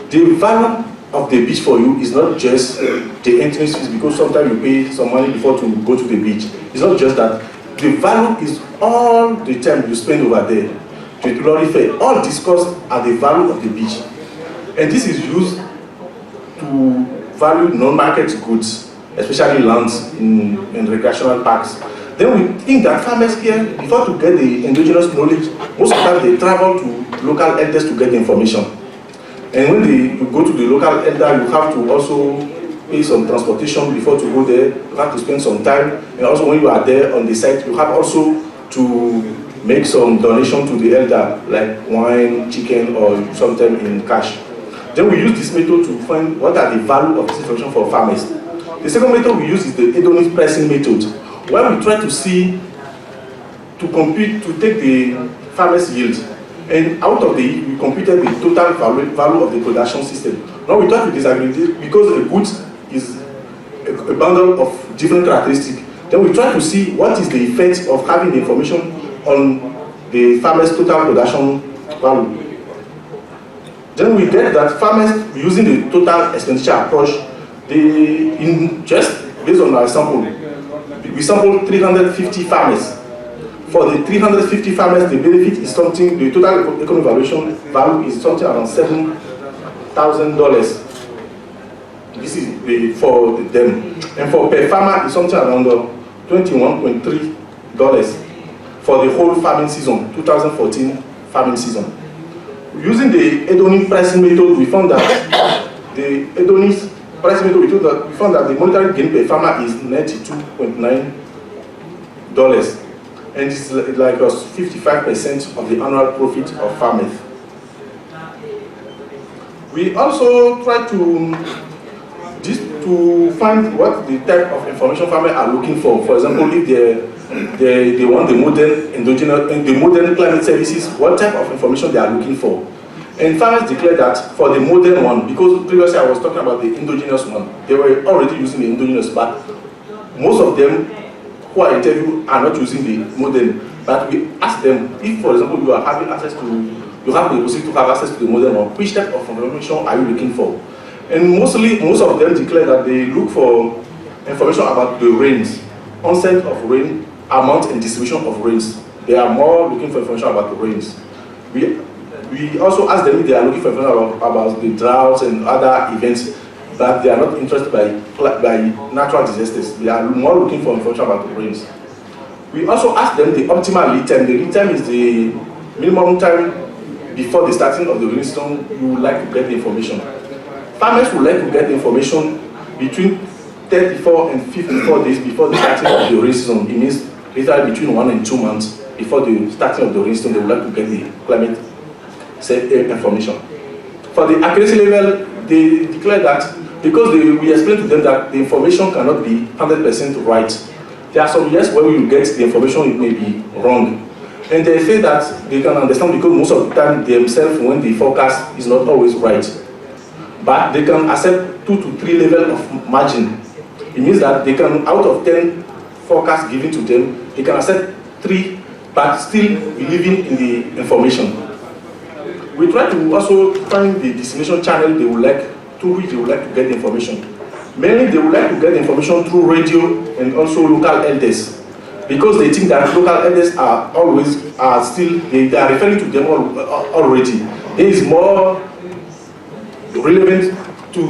The value of the beach for you is not just the entrance fees, because sometimes you pay some money before to go to the beach. It's not just that. The value is all the time you spend over there. The lorry fare, all these costs are the value of the beach. And this is used to value non-market goods, especially lands in recreational parks. Then we think that farmers here, before to get the indigenous knowledge, most of the time they travel to local elders to get the information. And when you go to the local elder, you have to also pay some transportation before to go there. You have to spend some time. And also when you are there on the site, you have also to make some donation to the elder, like wine, chicken, or sometimes in cash. Then we use this method to find what are the value of this information for farmers. The second method we use is the hedonic pricing method, where we try to see, to compute, to take the farmer's yield. And out of the yield, we computed the total value of the production system. Now we try to disaggregate, because a good is a bundle of different characteristics. Then we try to see what is the effect of having the information on the farmer's total production value. Then we get that farmers, using the total expenditure approach, just based on our sample, we sampled 350 farmers. For the 350 farmers, the benefit is something, the total economic value is something around $7,000. This is for them. And for per farmer, it's something around $21.3 for the whole farming season, 2014 farming season. Using the hedonic pricing method, we found that the monetary gain per farmer is $92.9, and it's like 55% of the annual profit of farmers. We also try to find what the type of information farmers are looking for. For example, if they want the modern endogenous and the modern climate services, what type of information they are looking for. And farmers declare that for the modern one, because previously I was talking about the endogenous one, they were already using the endogenous, but most of them who are interviewed are not using the modern. But we ask them, if for example you are having access to, you have the possibility to have access to the modern one, which type of information are you looking for? And most of them declare that they look for information about the rains, onset of rain, amount and distribution of rains. They are more looking for information about the rains. We also ask them if they are looking for information about the droughts and other events, but they are not interested by natural disasters. They are more looking for information about the rains. We also ask them the optimal lead time. The lead time is the minimum time before the starting of the rain season you would like to get the information. Farmers would like to get the information between 34 and 54 days before the starting of the rain season. It means literally between 1 and 2 months before the starting of the rain season, they would like to get the climate information. For the accuracy level, they declare that because we explain to them that the information cannot be 100% right. There are some years where we will get the information, it may be wrong. And they say that they can understand because most of the time themselves, when the forecast is not always right. But they can accept 2 to 3 level of margin. It means that they can, out of 10 forecasts given to them, they can accept 3, but still believing in the information. We try to also find the dissemination channel they would like, through which they would like to get the information. Mainly they would like to get the information through radio and also local elders, because they think that local elders are still, they are referring to them already. There is more relevant to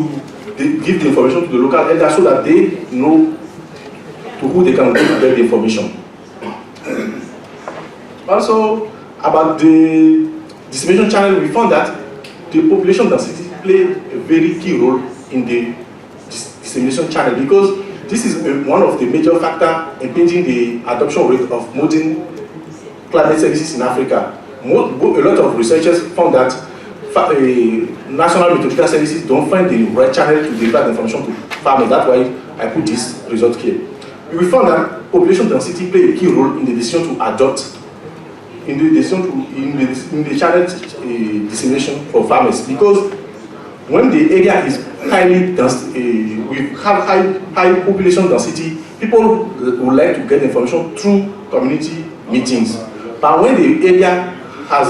give the information to the local elders so that they know to who they can go to get the information. Also, about the dissemination channel, we found that the population density played a very key role in the dissemination channel, because this is one of the major factors impinging the adoption rate of modern climate services in Africa. A lot of researchers found that national meteorological services don't find the right channel to deliver the information to farmers. That's why I put this result here. We found that population density played a key role in the decision to adopt in the channel dissemination for farmers, because when the area is highly dense, we have high population density, people would like to get information through community meetings. But when the area has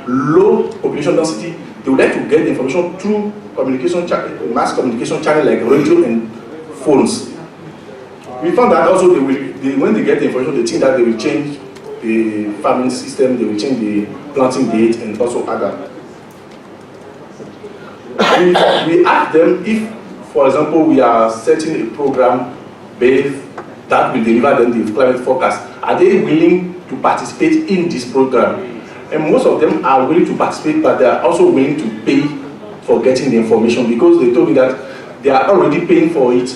low population density, they would like to get information through mass communication channel like radio and phones. We found that also when they get the information, they think that they will change the farming system, they will change the planting date and also other. We ask them if, for example, we are setting a program based that will deliver them the climate forecast. Are they willing to participate in this program? And most of them are willing to participate, but they are also willing to pay for getting the information, because they told me that they are already paying for it.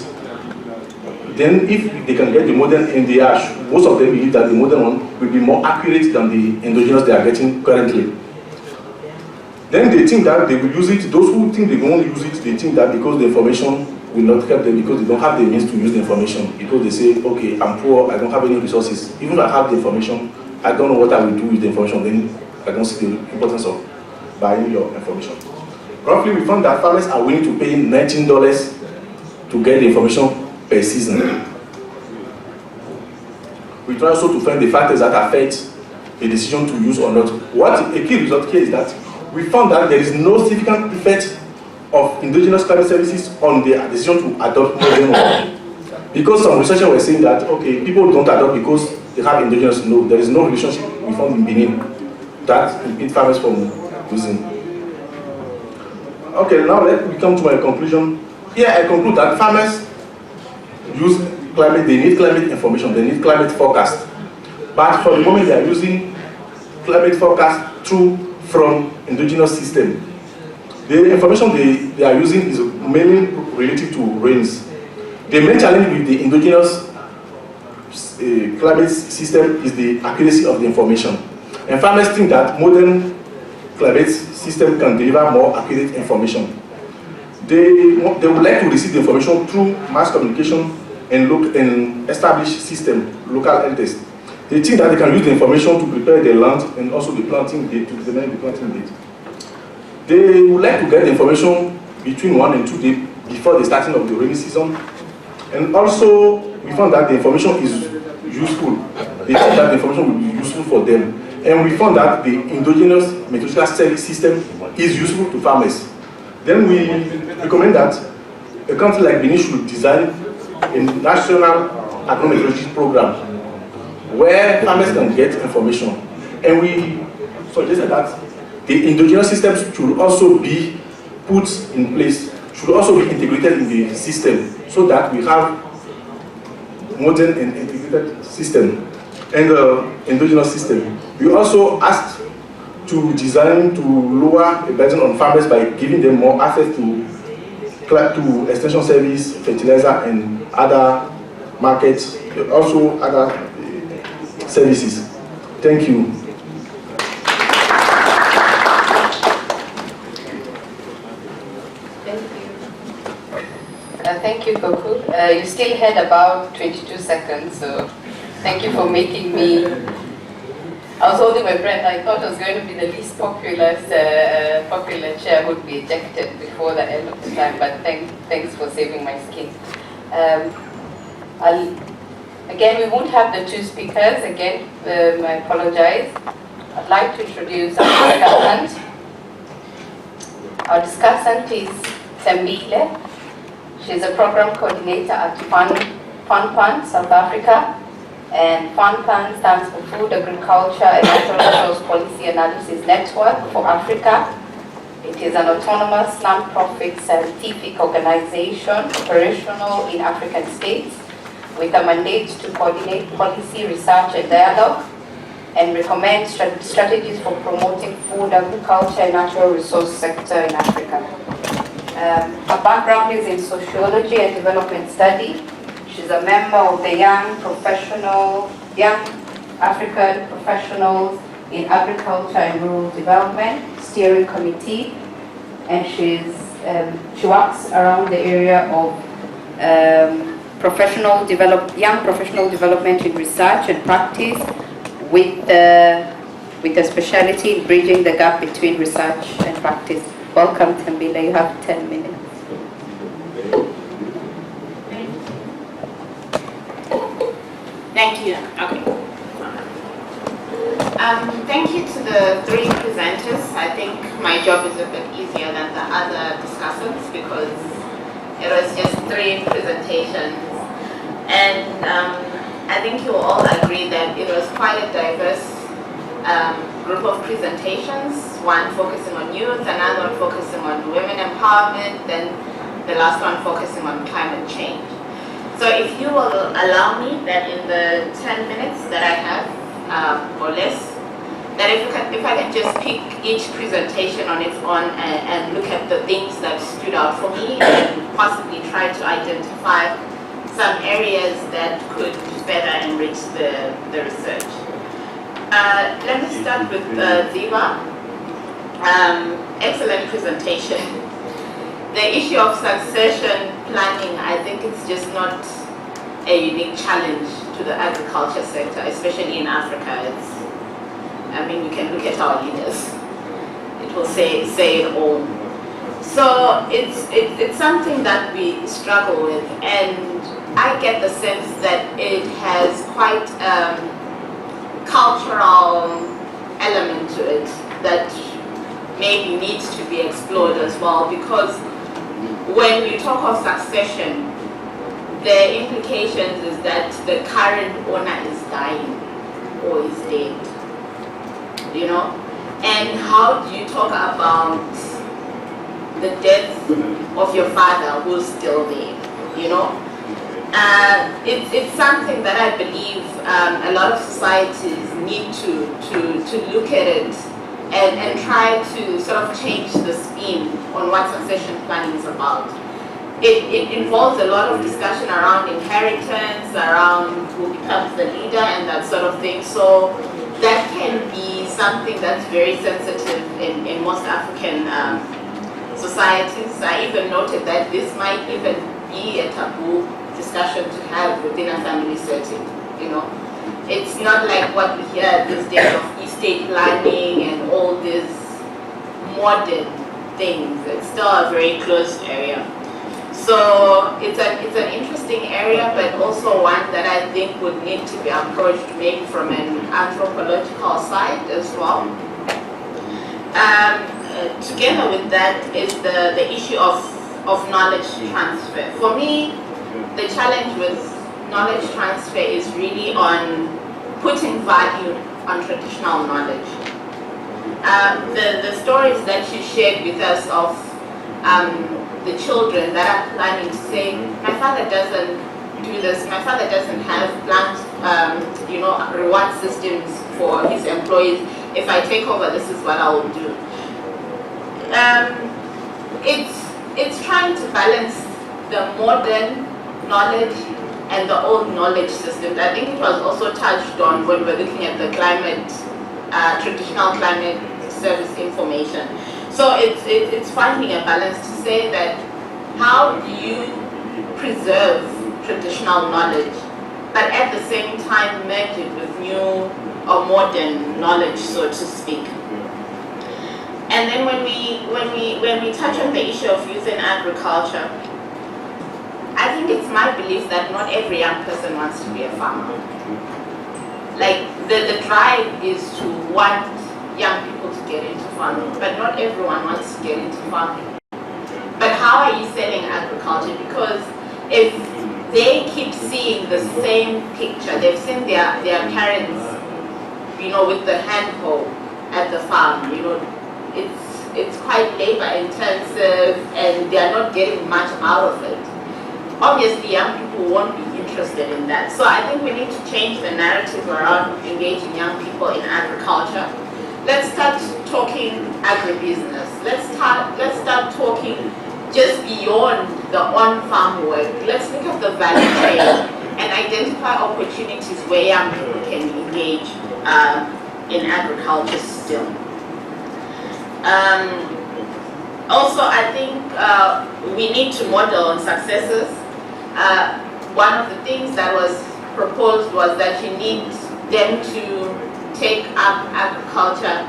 Then if they can get the modern NDR, most of them believe that the modern one will be more accurate than the endogenous they are getting currently. Then they think that they will use it. Those who think they won't use it, they think that because the information will not help them, because they don't have the means to use the information. Because they say, okay, I'm poor, I don't have any resources. Even if I have the information, I don't know what I will do with the information. Then I don't see the importance of buying your information. Roughly, we found that farmers are willing to pay $19 to get the information per season. We try also to find the factors that affect the decision to use or not. What a key result here is that we found that there is no significant effect of endogenous climate services on the decision to adopt modern one. Because some researchers were saying that, okay, people don't adopt because they have endogenous. No, there is no relationship we found in Benin that impede farmers from using. Okay, now let me come to my conclusion. Here I conclude that farmers use climate, they need climate information, they need climate forecast. But for the moment they are using climate forecast from endogenous system. The information they are using is mainly related to rains. The main challenge with the endogenous climate system is the accuracy of the information. And farmers think that modern climate system can deliver more accurate information. They would like to receive the information through mass communication and established system, local entities. They think that they can use the information to prepare the land and also the planting date, to determine the planting date. They would like to get the information between 1 and 2 days before the starting of the rainy season. And also, we found that the information is useful. They think that the information will be useful for them. And we found that the endogenous meteorological system is useful to farmers. Then we recommend that a country like Benin should design a national agrometeorology program where farmers can get information. And we suggested that the endogenous systems should also be put in place, should also be integrated in the system, so that we have modern and integrated system and endogenous system. We also asked to design to lower the burden on farmers by giving them more access to extension service, fertilizer, and other markets, also other services. Thank you. Thank you, Goku. You still had about 22 seconds, so thank you for making me. I was holding my breath. I thought I was going to be the least popular chair who would be ejected before the end of the time, but thanks for saving my skin. Again, we won't have the two speakers. Again, I apologize. I'd like to introduce our discussant. Our discussant is Tembile. She's a program coordinator at FunPan, South Africa. And FunPan stands for Food, Agriculture and Natural Resource Policy Analysis Network for Africa. It is an autonomous, non-profit scientific organization operational in African states with a mandate to coordinate policy, research and dialogue and recommend strategies for promoting food, agriculture and natural resource sector in Africa. Her background is in sociology and development study. She's a member of the Young African Professionals in Agriculture and Rural Development Steering Committee, and she works around the area of young professional development in research and practice with the with a specialty in bridging the gap between research and practice. Welcome, Tambila. You have 10 minutes. Thank you. Okay. Thank you to the three presenters. I think my job is a bit easier than the other discussants because it was just three presentations. And I think you will all agree that it was quite a diverse group of presentations, one focusing on youth, another one focusing on women empowerment, then the last one focusing on climate change. So if you will allow me that in the 10 minutes that I have, or less, that if I can just pick each presentation on its own and look at the things that stood out for me and possibly try to identify some areas that could further enrich the research. Let me start with Ziva. Excellent presentation. The issue of succession planning, I think it's just not a unique challenge to the agriculture sector, especially in Africa. I mean, we can look at our leaders. It will say it all. So it's something that we struggle with, and I get the sense that it has quite cultural element to it that maybe needs to be explored as well, because when you talk of succession, the implications is that the current owner is dying or is dead, you know? And how do you talk about the death of your father who's still there, you know? It's something that I believe a lot of societies need to look at it and try to sort of change the spin on what succession planning is about. It involves a lot of discussion around inheritance, around who becomes the leader and that sort of thing. So that can be something that's very sensitive in most African societies. I even noted that this might even be a taboo discussion to have within a family setting, you know. It's not like what we hear these days of estate planning and all these modern things. It's still a very closed area. So it's an interesting area, but also one that I think would need to be approached maybe from an anthropological side as well. Together with that is the issue of knowledge transfer. For me, the challenge with knowledge transfer is really on putting value on traditional knowledge. The stories that you shared with us of the children that are planning to say, my father doesn't do this, my father doesn't have planned, reward systems for his employees. If I take over, this is what I will do. It's trying to balance the modern knowledge and the old knowledge systems. I think it was also touched on when we were looking at the climate, traditional climate service information. So it's finding a balance to say that how do you preserve traditional knowledge, but at the same time merge it with new or modern knowledge, so to speak. And then when we touch on the issue of youth in agriculture, I think it's my belief that not every young person wants to be a farmer. Like the drive is to want young people to get into farming, but not everyone wants to get into farming. But how are you selling agriculture? Because if they keep seeing the same picture, they've seen their parents, with the hand hoe at the farm, it's quite labor intensive and they are not getting much out of it. Obviously, young people won't be interested in that. So I think we need to change the narrative around engaging young people in agriculture. Let's start talking agribusiness. Let's start talking just beyond the on-farm work. Let's look at the value chain and identify opportunities where young people can engage in agriculture still. Also, I think we need to model on successes. One of the things that was proposed was that you need them to take up agriculture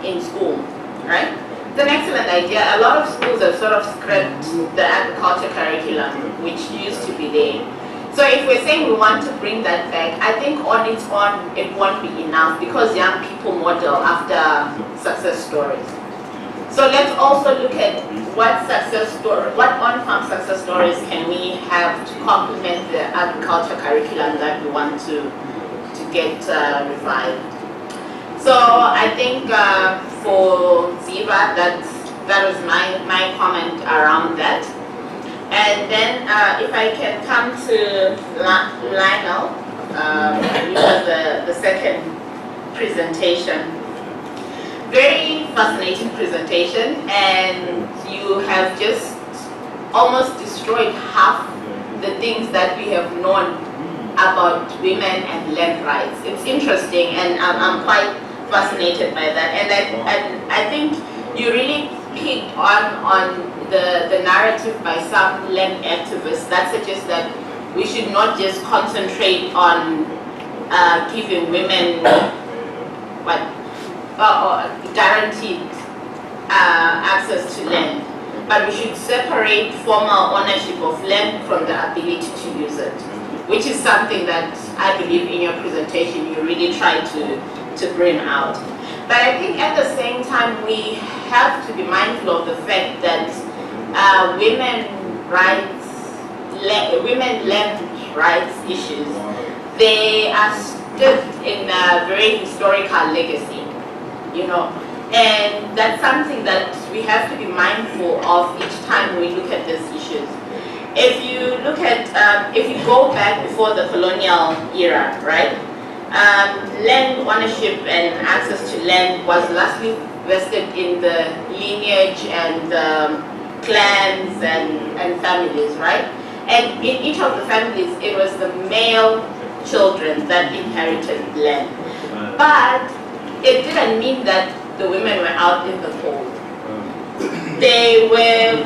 in school, right? It's an excellent idea. A lot of schools have sort of scrapped the agriculture curriculum, which used to be there. So if we're saying we want to bring that back, I think on its own it won't be enough because young people model after success stories. So let's also look at what on-farm success stories can we have to complement the agriculture curriculum that we want to get revived. So I think for Ziva, that was my comment around that. And then if I can come to Lionel, which was the second presentation. Very fascinating presentation, and you have just almost destroyed half the things that we have known about women and land rights. It's interesting, and I'm quite fascinated by that. And I think you really picked on the narrative by some land activists that suggests that we should not just concentrate on giving women guaranteed access to land, but we should separate formal ownership of land from the ability to use it, which is something that I believe in your presentation you really try to bring out. But I think at the same time we have to be mindful of the fact that women land rights issues, they are stood in a very historical legacy, you know, and that's something that we have to be mindful of each time we look at these issues. If you look at, if you go back before the colonial era, right, land ownership and access to land was largely vested in the lineage and clans and families, right? And in each of the families, it was the male children that inherited land. But it didn't mean that the women were out in the cold. They were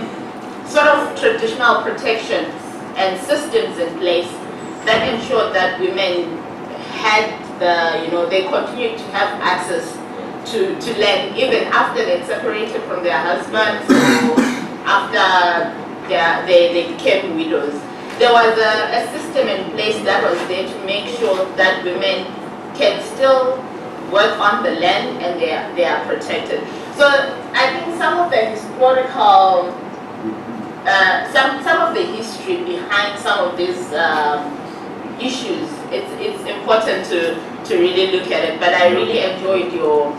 sort of traditional protections and systems in place that ensured that women had the, you know, they continued to have access to land even after they separated from their husbands or after they became widows. There was a system in place that was there to make sure that women can still work on the land and they are protected. So I think some of the historical, some of the history behind some of these issues, it's important to really look at it. But I really enjoyed your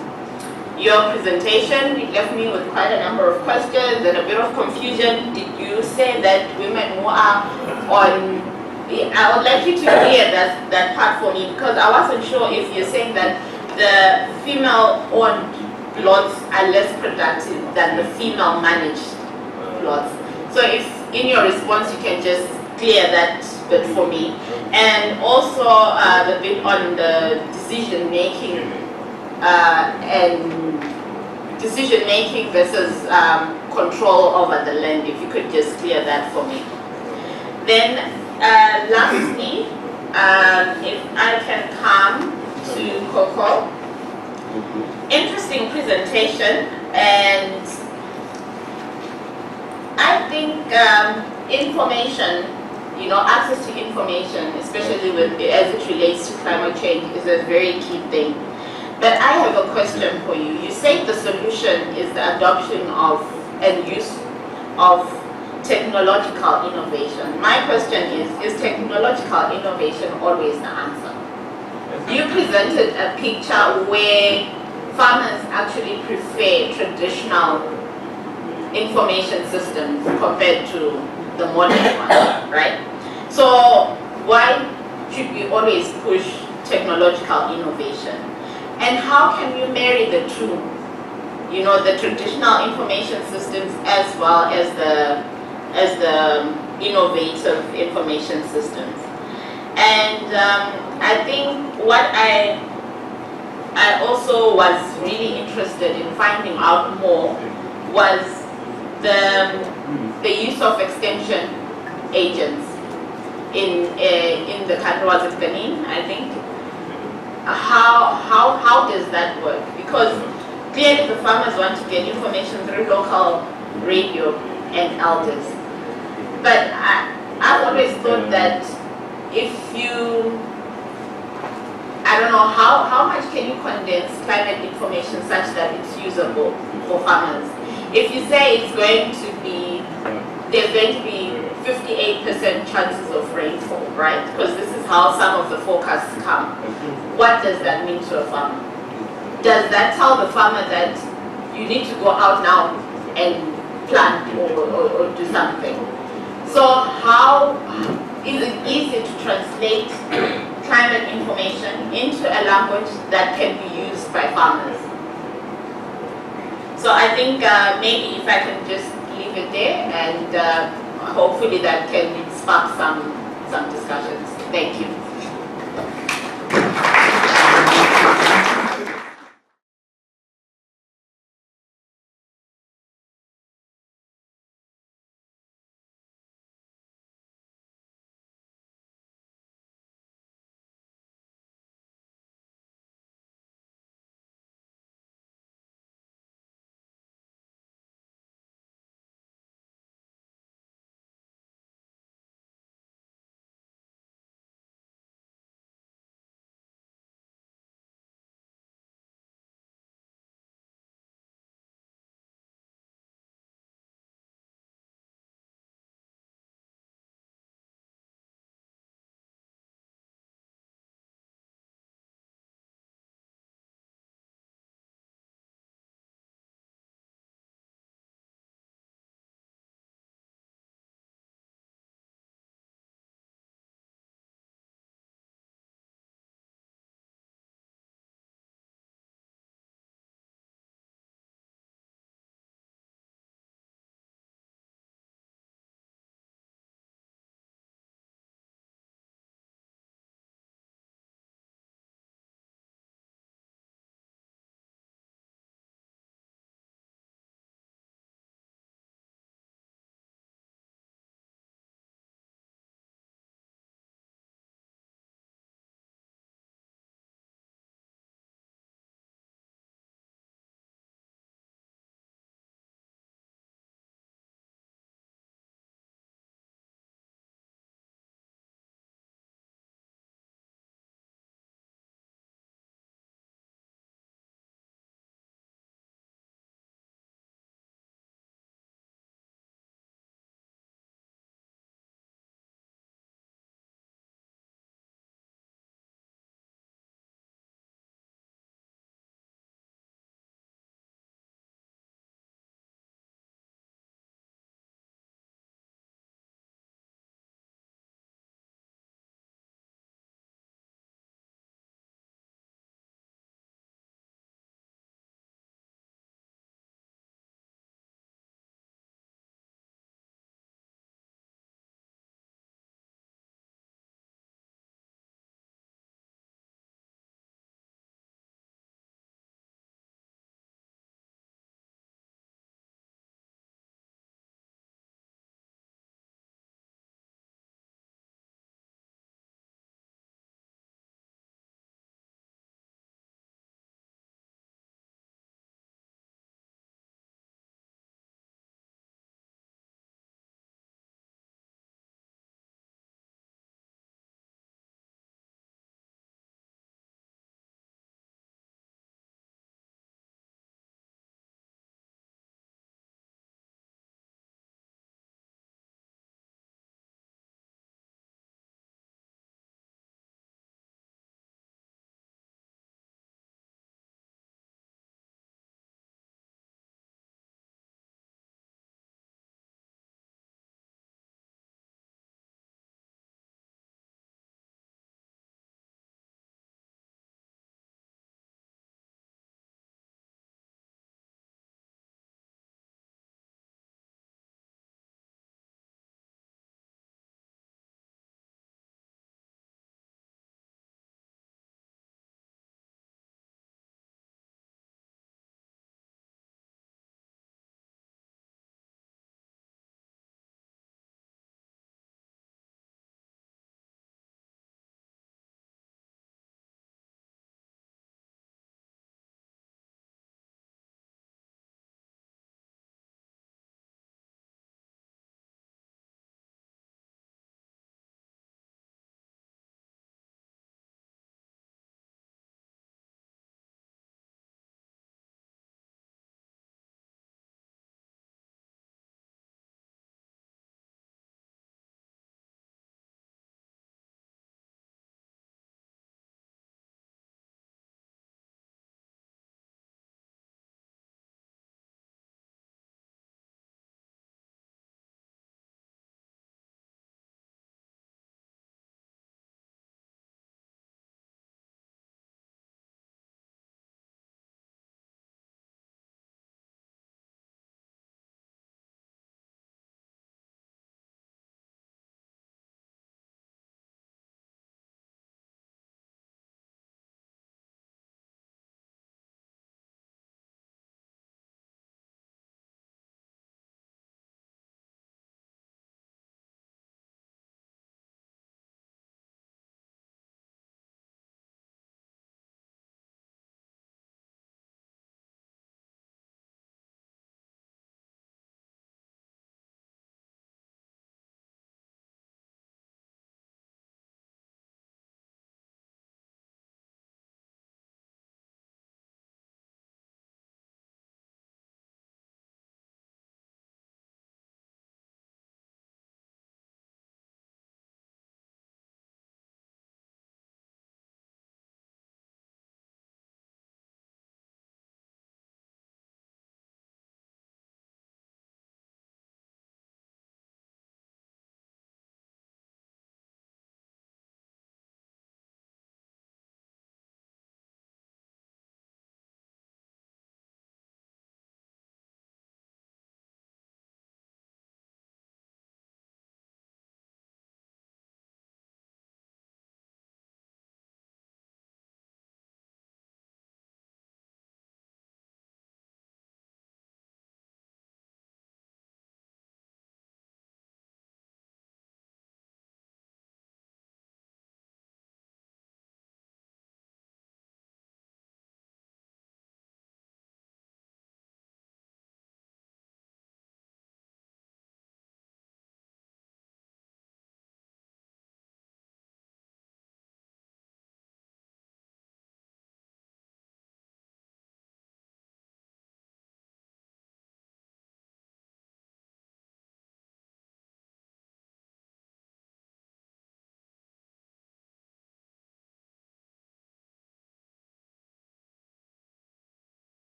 presentation. It left me with quite a number of questions and a bit of confusion. Did you say that women who are on, I would like you to clear that part for me, because I wasn't sure if you're saying that the female-owned plots are less productive than the female-managed plots. So if in your response you can just clear that bit for me. And also the bit on the decision-making and decision-making versus control over the land, if you could just clear that for me. Then lastly, if I can come to Coco. Interesting presentation, and I think information, you know, access to information, especially as it relates to climate change, is a very key thing. But I have a question for you. You say the solution is the adoption of and use of technological innovation. My question is technological innovation always the answer? You presented a picture where farmers actually prefer traditional information systems compared to the modern one, right? So why should we always push technological innovation? And how can you marry the two? You know, the traditional information systems as well as the innovative information systems. And I think what I also was really interested in finding out more was the use of extension agents in the country. Was it Benin, I think? how does that work? Because clearly the farmers want to get information through local radio and elders. But I've always thought that if you, I don't know, how much can you condense climate information such that it's usable for farmers? If you say it's going to be, there's going to be 58% chances of rainfall, right? Because this is how some of the forecasts come. What does that mean to a farmer? Does that tell the farmer that you need to go out now and plant or do something? So how is it easy to translate climate information into a language that can be used by farmers? So I think maybe if I can just leave it there, and hopefully that can spark some discussions. Thank you.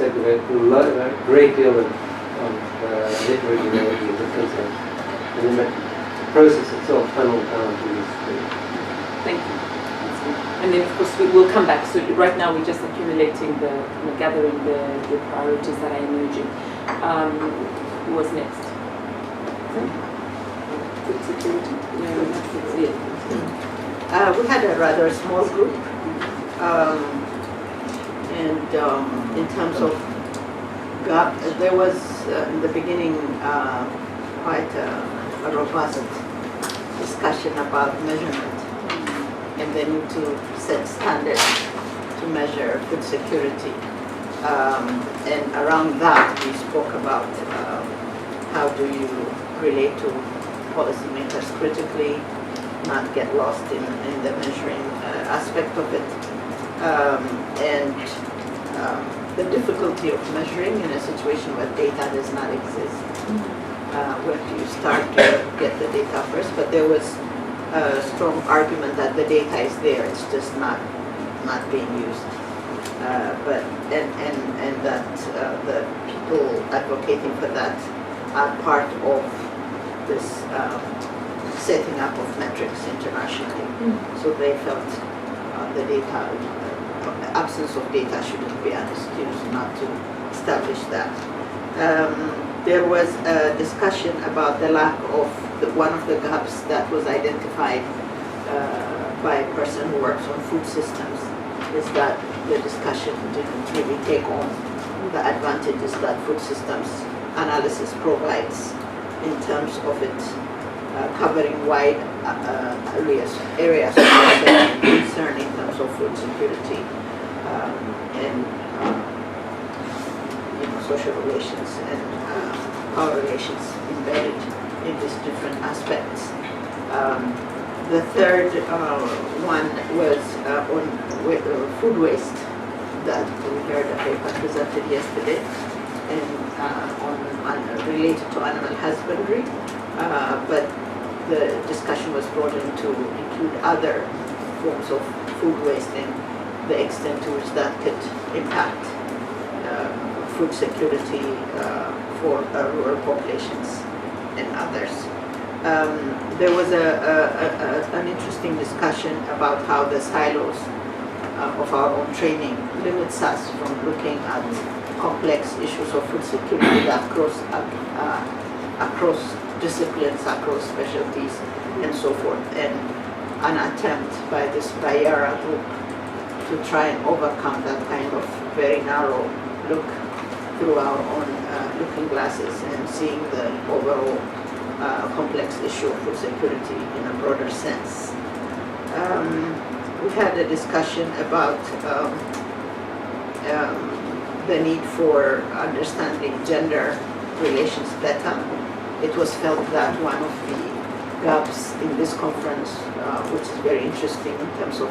aspect of it, a great deal of net originality is concerned. And then the process itself funneled down to this thing. Thank you. And then, of course, we will come back. So right now, we're just accumulating gathering the priorities that are emerging. Who was next? Food security. We had a rather small group, and in terms of GAP, there was in the beginning quite a robust discussion about measurement and the need to set standards to measure food security. And around that, we spoke about how do you relate to policymakers critically, not get lost in the measuring aspect of it, and the difficulty of measuring in a situation where data does not exist. Where do you start to get the data first? But there was a strong argument that the data is there, it's just not being used. And that the people advocating for that are part of this setting up of metrics internationally. So they felt the data, absence of data shouldn't be an excuse not to establish that. There was a discussion about the lack of one of the gaps that was identified by a person who works on food systems, is that the discussion didn't really take on the advantages that food systems analysis provides in terms of it covering wide areas of concern in terms of food security and social relations and power relations embedded in these different aspects. The third one was on food waste that we heard a paper presented yesterday and related to animal husbandry, but the discussion was broadened to include other forms of food waste and the extent to which that could impact food security for rural populations and others. There was an interesting discussion about how the silos of our own training limits us from looking at complex issues of food security that cross disciplines, across specialties, and so forth. And an attempt by Yara group to try and overcome that kind of very narrow look through our own looking glasses and seeing the overall complex issue of food security in a broader sense. We had a discussion about the need for understanding gender relations better. It was felt that one of the gaps in this conference, which is very interesting in terms of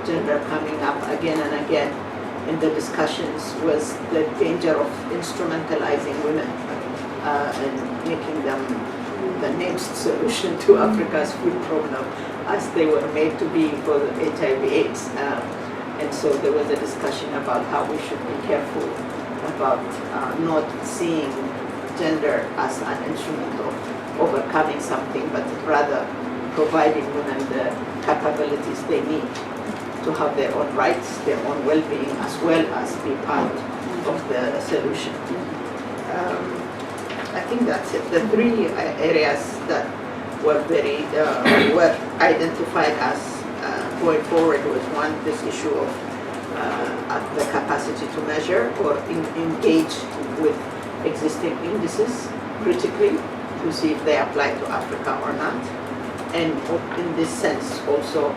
gender coming up again and again in the discussions, was the danger of instrumentalizing women and making them the next solution to Africa's food problem, as they were made to be for the HIV/AIDS. And so there was a discussion about how we should be careful about not seeing gender as an instrument of overcoming something, but rather providing women the capabilities they need to have their own rights, their own well-being, as well as be part of the solution. I think that's it. The three areas that were very were identified as going forward was one, this issue of the capacity to measure or engage with existing indices critically to see if they apply to Africa or not, and in this sense also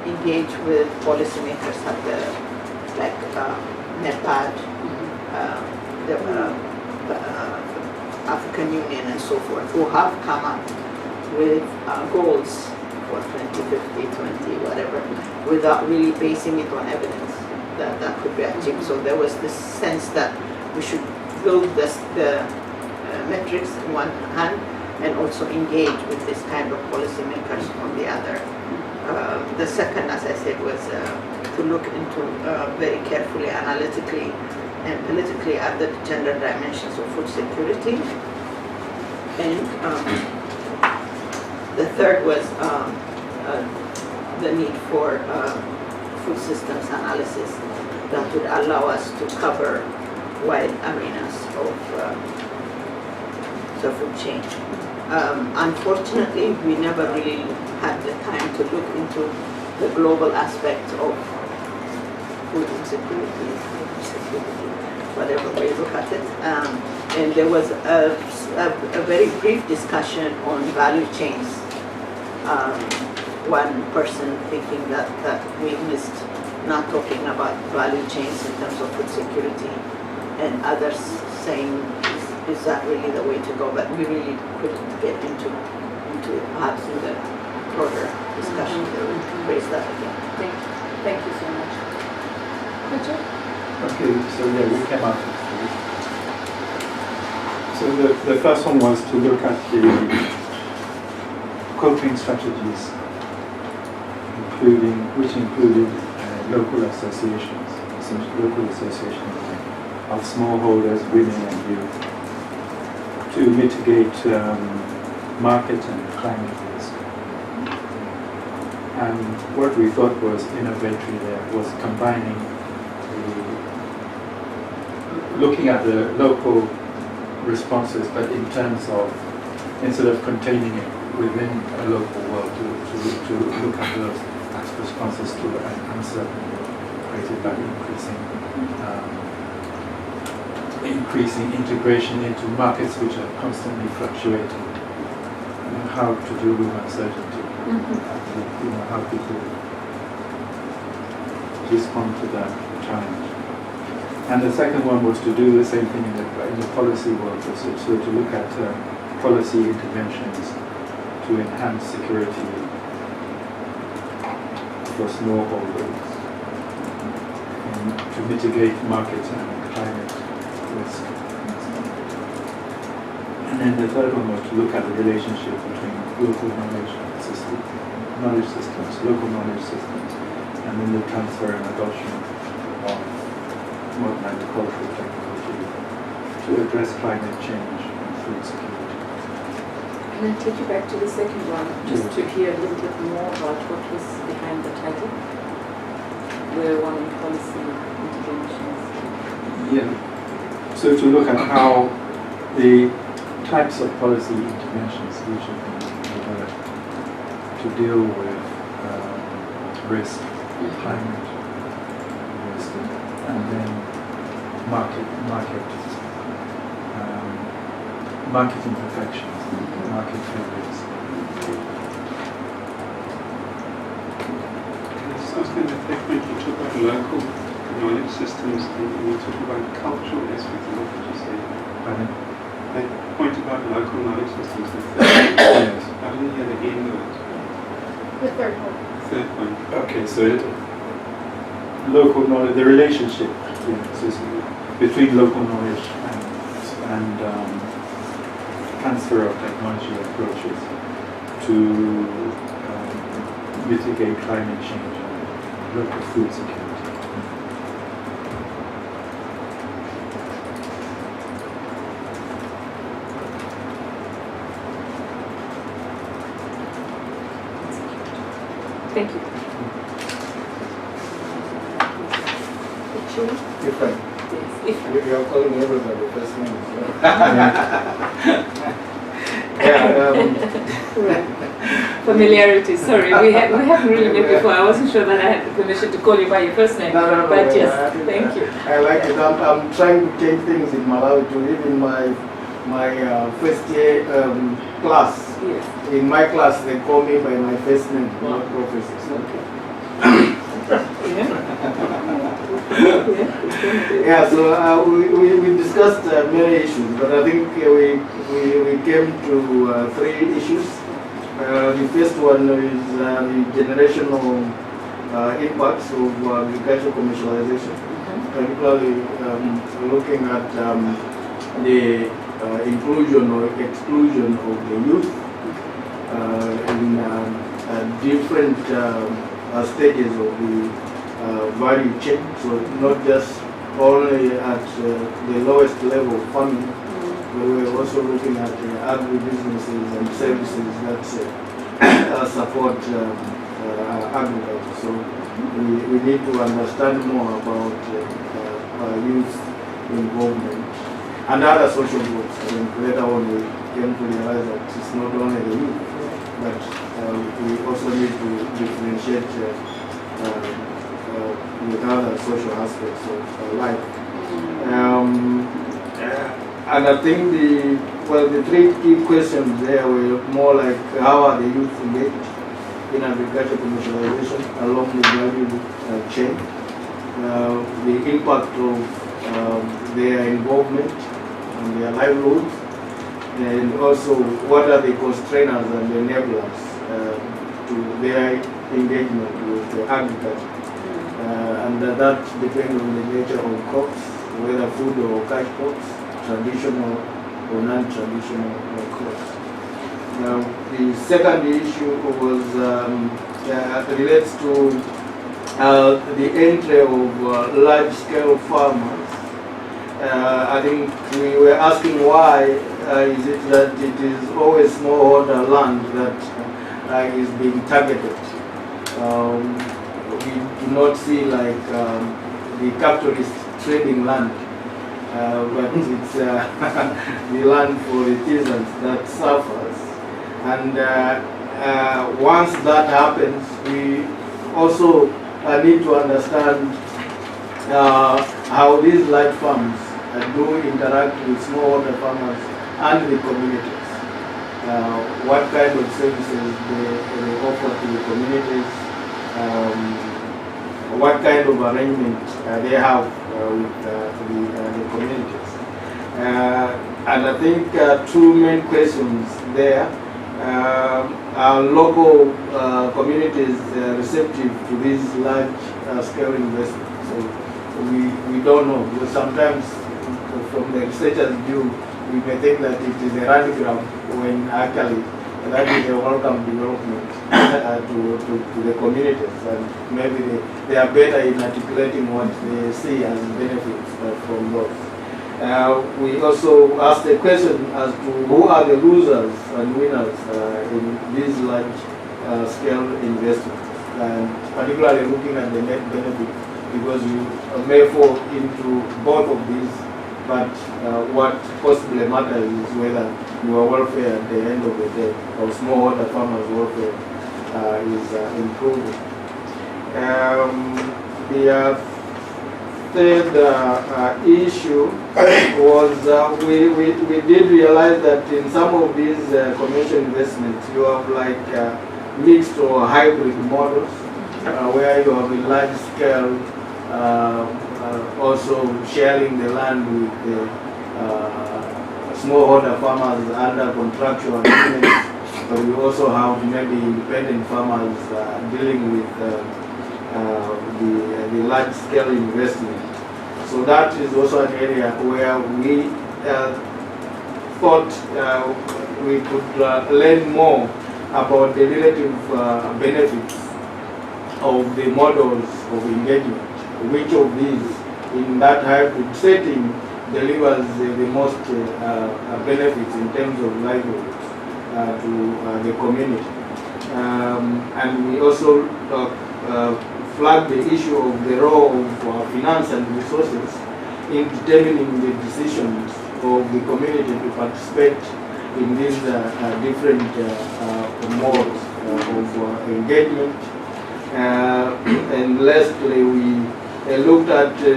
engage with policymakers at the NEPAD, the African Union and so forth, who have come up with goals for 2050, 20, whatever, without really basing it on evidence that could be achieved. So there was this sense that we should build the metrics on one hand and also engage with this kind of policymakers on the other. The second, as I said, was to look into very carefully, analytically, and politically at the gender dimensions of food security. And the third was the need for food systems analysis that would allow us to cover wide arenas of the food chain. Unfortunately, we never really had the time to look into the global aspect of food insecurity, whatever way you look at it. And there was a very brief discussion on value chains. One person thinking that we missed not talking about value chains in terms of food security, and others saying, is that really the way to go? But we really couldn't get into it, perhaps in the broader discussion. We'll raise that again. Thank you so much. Richard? Okay, so yeah, we came up with this. So the first one was to look at the coping strategies, which included local associations of smallholders, women and youth, to mitigate market and climate risk. And what we thought was innovatory there was combining looking at the local responses, but in terms of, instead of containing it within a local world, to look at those as responses to an uncertainty created by increasing integration into markets which are constantly fluctuating. How to deal with uncertainty, how people respond to that challenge. And the second one was to do the same thing in the policy world, so to look at policy interventions to enhance security for smallholders and to mitigate market and climate risk. And then the third one was to look at the relationship between local knowledge systems, local knowledge systems, and then the transfer and adoption of modern agricultural technology to address climate change and food security. Can I take you back to the second one, just to hear a little bit more about what was behind the title? The one in policy interventions. Yeah. So to look at how the types of policy interventions which have been developed to deal with risk, climate risk, and then market imperfections, market failures. I was going to think when you talk about local knowledge systems and you talk about cultural aspects of what you say. Pardon? The point about local knowledge systems. Yes. I didn't hear the end of it. The third one. Third one. Okay, so local knowledge, the relationship between local knowledge and transfer of technology approaches to mitigate climate change and local food security. Thank you. If I, you are calling everybody first name. Familiarity, sorry. We haven't really met before. I wasn't sure that I had the permission to call you by your first name. No, but yes, thank you. I like it. I'm trying to change things in Malawi to live in my first year class. Yes. In my class, they call me by my first name, not professor. Yeah, so we discussed many issues, but I think we came to three issues. The first one is the generational impacts of agricultural commercialization, particularly looking at the inclusion or exclusion of the youth in different stages of the value chain. So not just only at the lowest level of farming, but we're also looking at agribusinesses and services that support agriculture. So we need to understand more about youth involvement and other social groups. I mean, later on we came to realize that it's not only the youth, but we also need to differentiate with other social aspects of life. And I think the three key questions there were more like how are the youth engaged in agriculture commercialization along the value chain, the impact of their involvement on their livelihoods, and also what are the constrainers and enablers to their engagement with agriculture. And that depends on the nature of crops, whether food or cash crops, traditional or non-traditional crops. Now, the second issue was relates to the entry of large-scale farmers. I think we were asking why is it that it is always smallholder land that is being targeted. We do not see like the capitalist trading land, but it's the land for artisans that suffers. And once that happens, we also need to understand how these large farms do interact with smallholder farmers and the communities. What kind of services they offer to the communities, what kind of arrangement they have with the communities. And I think two main questions there. Are local communities receptive to these large-scale investments? So we don't know, because sometimes from the researchers' view, we may think that it is a rally ground when actually that is a welcome development to the communities, and maybe they are better in articulating what they see as benefits from those. We also asked the question as to who are the losers and winners in these large-scale investments, and particularly looking at the net benefit, because you may fall into both of these, but what possibly matters is whether your welfare at the end of the day, or smallholder farmers' welfare, is improving. The third issue was we did realize that in some of these commercial investments you have like mixed or hybrid models where you have a large scale also sharing the land with the smallholder farmers under contractual agreements, but we also have maybe independent farmers dealing with the large-scale investment. So that is also an area where we thought we could learn more about the relative benefits of the models of engagement. Which of these in that hybrid setting delivers the most benefits in terms of livelihoods to the community. And we also flag the issue of the role of finance and resources in determining the decisions of the community to participate in these different modes of engagement. And lastly, we looked at the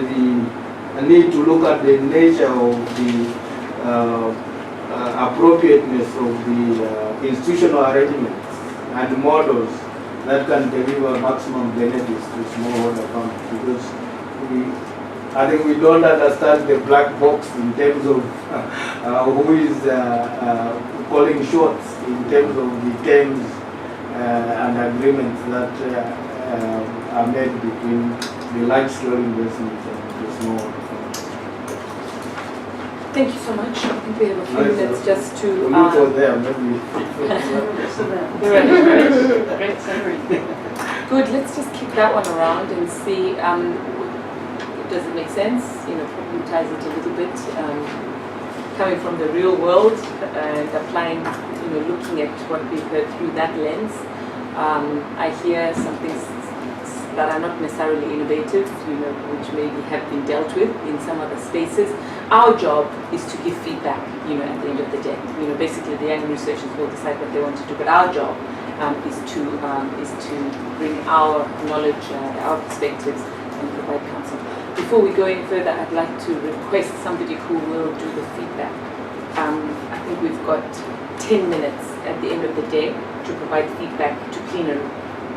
need to look at the nature of the appropriateness of the institutional arrangements and models that can deliver maximum benefits to smallholder farmers, because I think we don't understand the black box in terms of who is calling shots in terms of the terms and agreements that are made between the large-scale investments and the small. Thank you so much. I think we have a few minutes just to... We'll look for there, maybe. Great summary. Good, let's just keep that one around and see. does it make sense? Problematize it a little bit. Coming from the real world and applying, looking at what we've heard through that lens. I hear some things that are not necessarily innovative, which maybe have been dealt with in some other spaces. Our job is to give feedback, at the end of the day. Basically the young researchers will decide what they want to do, but our job is to bring our knowledge, our perspectives, and provide counsel. Before we go any further, I'd like to request somebody who will do the feedback. I think we've got 10 minutes at the end of the day to provide feedback to plenary.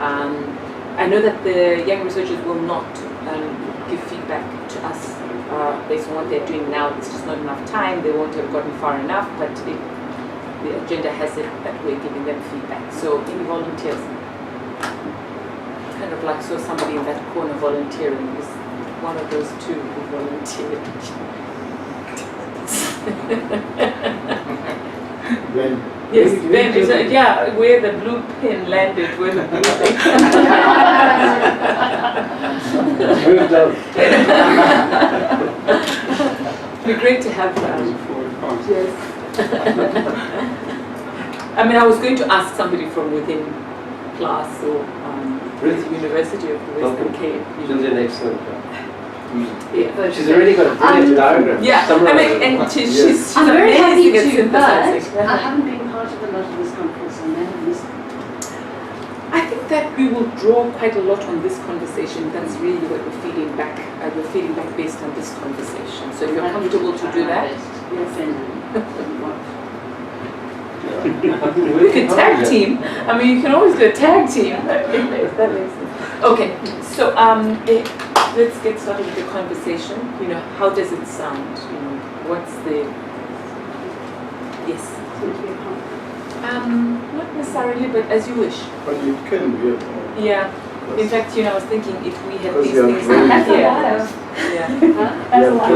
I know that the young researchers will not give feedback to us based on what they're doing now. It's just not enough time. They won't have gotten far enough, but the agenda has it that we're giving them feedback. So any volunteers? Kind of like saw somebody in that corner volunteering. It was one of those two who volunteered. Yes, Ben, yeah, where the blue pin landed, where the blue pin. Moved up. It'd be great to have that. Yes. I mean, I was going to ask somebody from within class or the University of the Western Cape. She's an excellent job. Yeah, she's already got a brilliant diagram. Yeah, I mean, and she's I'm very happy to, but synthesizing. I haven't been part of a lot of this conference on that. I think that we will draw quite a lot on this conversation. That's really what we're feeding back. We're feeding back based on this conversation. So if you're comfortable to do that, yes. We could tag team. I mean, you can always do a tag team. If that makes sense. Okay, so let's get started with the conversation. How does it sound? What's the yes? Not necessarily, but as you wish. But you can do it. Yeah. In fact, I was thinking if we had these Because things you're here. very That's a lot.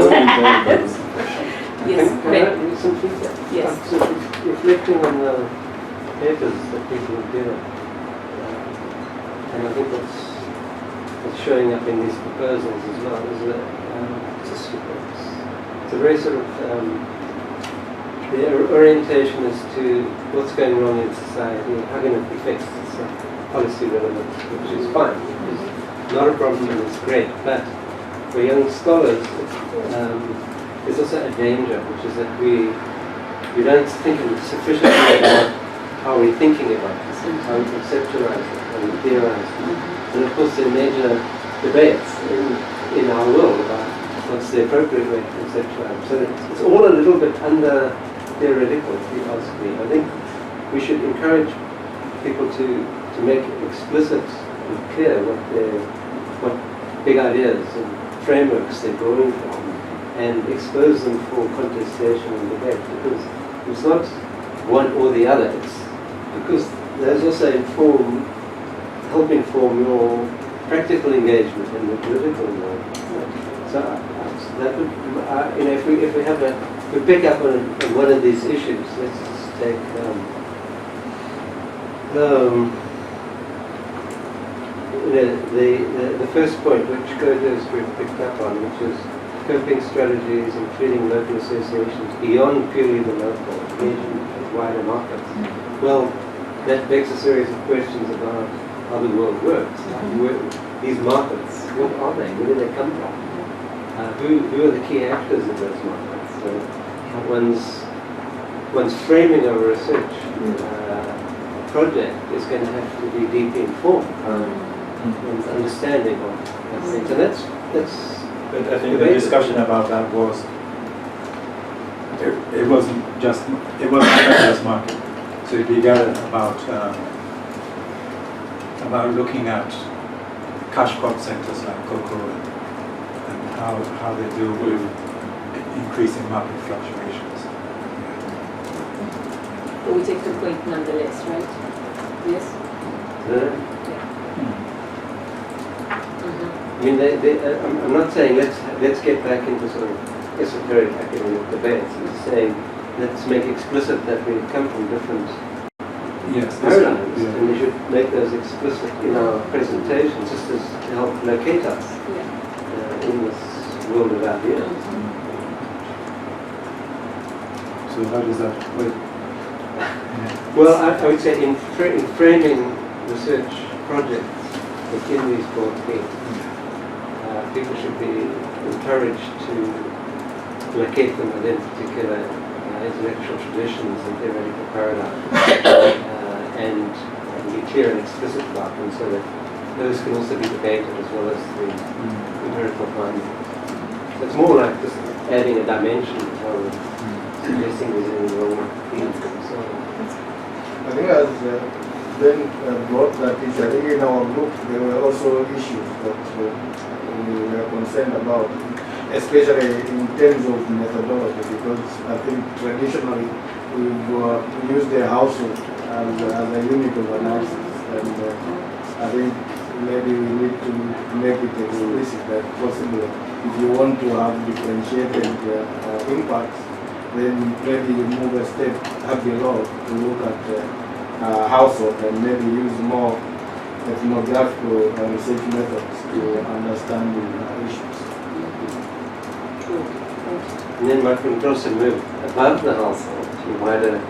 Yes. Can I read some feedback? Yes. So reflecting on the papers that people have given, and I think what's showing up in these proposals as well is that it's a very sort of the orientation as to what's going wrong in society, how can it be fixed. It's policy relevant, which is fine. It's not a problem and it's great, but for young scholars, there's also a danger, which is that we don't think sufficiently about how we're thinking about this, how we conceptualize it, how we theorize it. And of course there are major debates in our world about what's the appropriate way to conceptualize. So it's all a little bit under theoretical, if you ask me. I think we should encourage people to make explicit and clear what big ideas and frameworks they're drawing from, and expose them for contestation and debate, because it's not one or the other. It's because those also help inform your practical engagement and the political engagement. So that would, if we pick up on one of these issues, let's just take the first point, which Goethe picked up on, which is coping strategies, including local associations beyond purely the local, engagement of wider markets. Well, that begs a series of questions about how the world works. These markets, what are they? Where do they come from? Who are the key actors in those markets? So one's framing of a research project is going to have to be deeply informed and understanding of things. And that's But I think the discussion about that was, it wasn't a just market. So it began about looking at cash crop sectors like cocoa and how they deal with increasing market fluctuations. But we take the point nonetheless, right? Yes? I mean, I'm not saying let's get back into sort of esoteric academic debates. I'm saying let's make explicit that we come from different paradigms, and we should make those explicit in our presentations, just as to help locate us in this world of ideas. So how does that work? Well, I would say in framing research projects within these broad themes, people should be encouraged to locate them within particular intellectual traditions and theoretical paradigms, and be clear and explicit about them, so that those can also be debated as well as the empirical findings. So it's more like just adding a dimension rather than suggesting there's any wrong fields themselves. I think as Ben brought that issue, I think in our group there were also issues that we were concerned about, especially in terms of methodology, because I think traditionally we've used the household as a unit of analysis, and I think maybe we need to make it explicit that possibly if you want to have differentiated impacts, then maybe you move a step up below to look at household and maybe use more ethnographical research methods to understand the issues. And then one can also move above the household to wider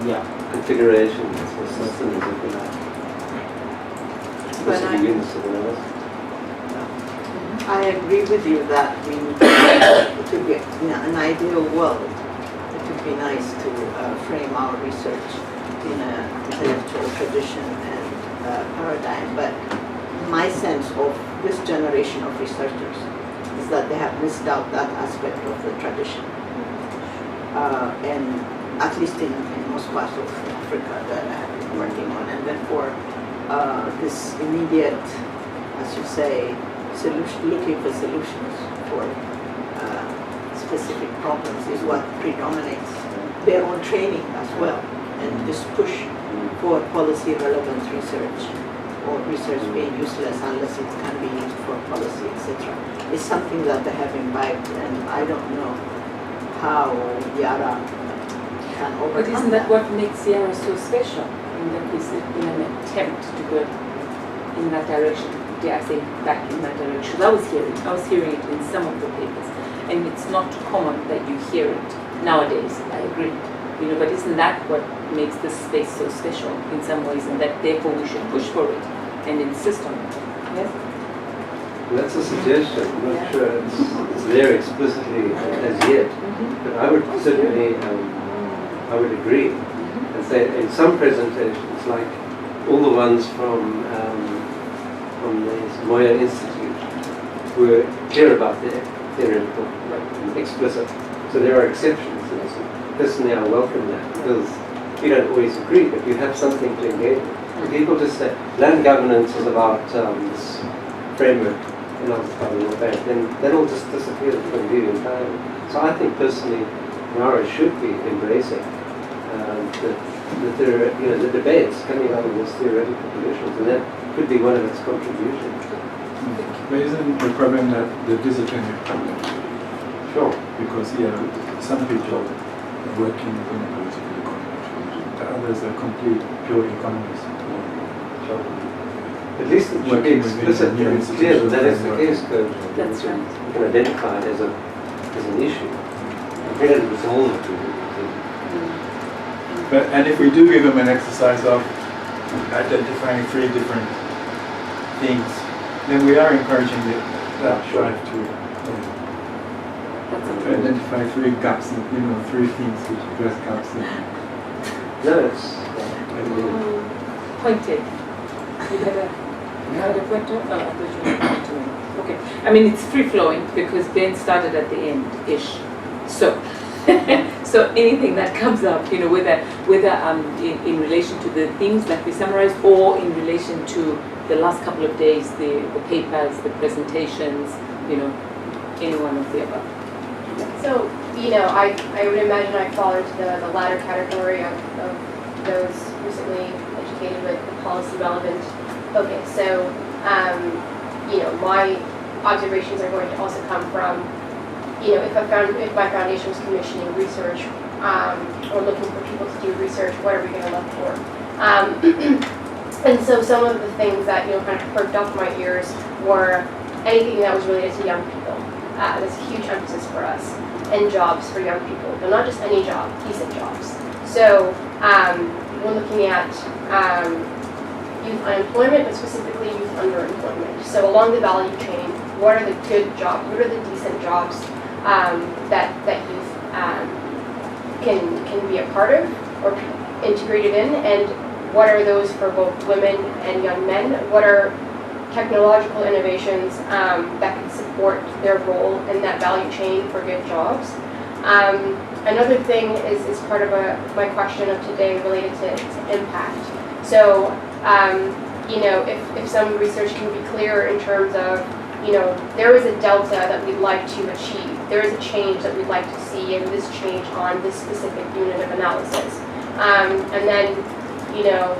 configurations or systems, if you like. Possibly units of analysis. I agree with you that we need to get in an ideal world. It would be nice to frame our research in an intellectual tradition and paradigm, but my sense of this generation of researchers is that they have missed out that aspect of the tradition. And at least in most parts of Africa that I have been working on, and therefore this immediate, as you say, looking for solutions for specific problems is what predominates their own training as well, and this push for policy relevant research or research being useless unless it can be used for policy, etc. is something that they have imbibed, and I don't know how Yara can overcome. But isn't that what makes Yara so special? In that is in an attempt to go in that direction. Dare I say back in that direction? I was hearing it in some of the papers, and it's not common that you hear it nowadays. I agree. But isn't that what makes this space so special in some ways, and that therefore we should push for it and insist on it? Yes? That's a suggestion. I'm not sure it's there explicitly as yet, but I would certainly, I would agree and say in some presentations, like all the ones from the Moya Institute, were clear about their theoretical, explicit. So there are exceptions to this. Personally, I welcome that because you don't always agree, but you have something to engage with. If people just say land governance is about this framework, and I'll cover all that, then that'll just disappear from view entirely. So I think personally, Yara should be embracing the debates coming out of these theoretical traditions, and that could be one of its contributions. But isn't the problem that the disciplinary problem? Sure. Because some people are working within a political economy, the others are complete pure economists. Sure. At least it should be explicit and clear that that is the case, because that's right. You can identify it as an issue. We don't resolve it. And if we do give them an exercise of identifying 3 different things, then we are encouraging that drive to identify 3 gaps, 3 things which address gaps. No, it's pointed. You had a pointer? Oh, I thought you were pointing to me. Okay. I mean, it's free flowing because Ben started at the end-ish. So, so anything that comes up, whether in relation to the things that we summarized or in relation to the last couple of days, the papers, the presentations, any one of the above. So, I would imagine I fall into the latter category of those recently educated with the policy relevant. Okay, so, my observations are going to also come from, if my foundation was commissioning research or looking for people to do research, what are we going to look for? And so some of the things that, kind of perked up my ears were anything that was related to young people. That's a huge emphasis for us. And jobs for young people, but not just any job, decent jobs. So we're looking at youth unemployment, but specifically youth underemployment. So along the value chain, what are the good jobs, what are the decent jobs that youth can be a part of or integrated in, and what are those for both women and young men? What are technological innovations that can support their role in that value chain for good jobs? Another thing is part of my question of today related to impact. So, you know, if some research can be clearer in terms of, you know, there is a delta that we'd like to achieve. There is a change that we'd like to see in this change on this specific unit of analysis. And then, you know,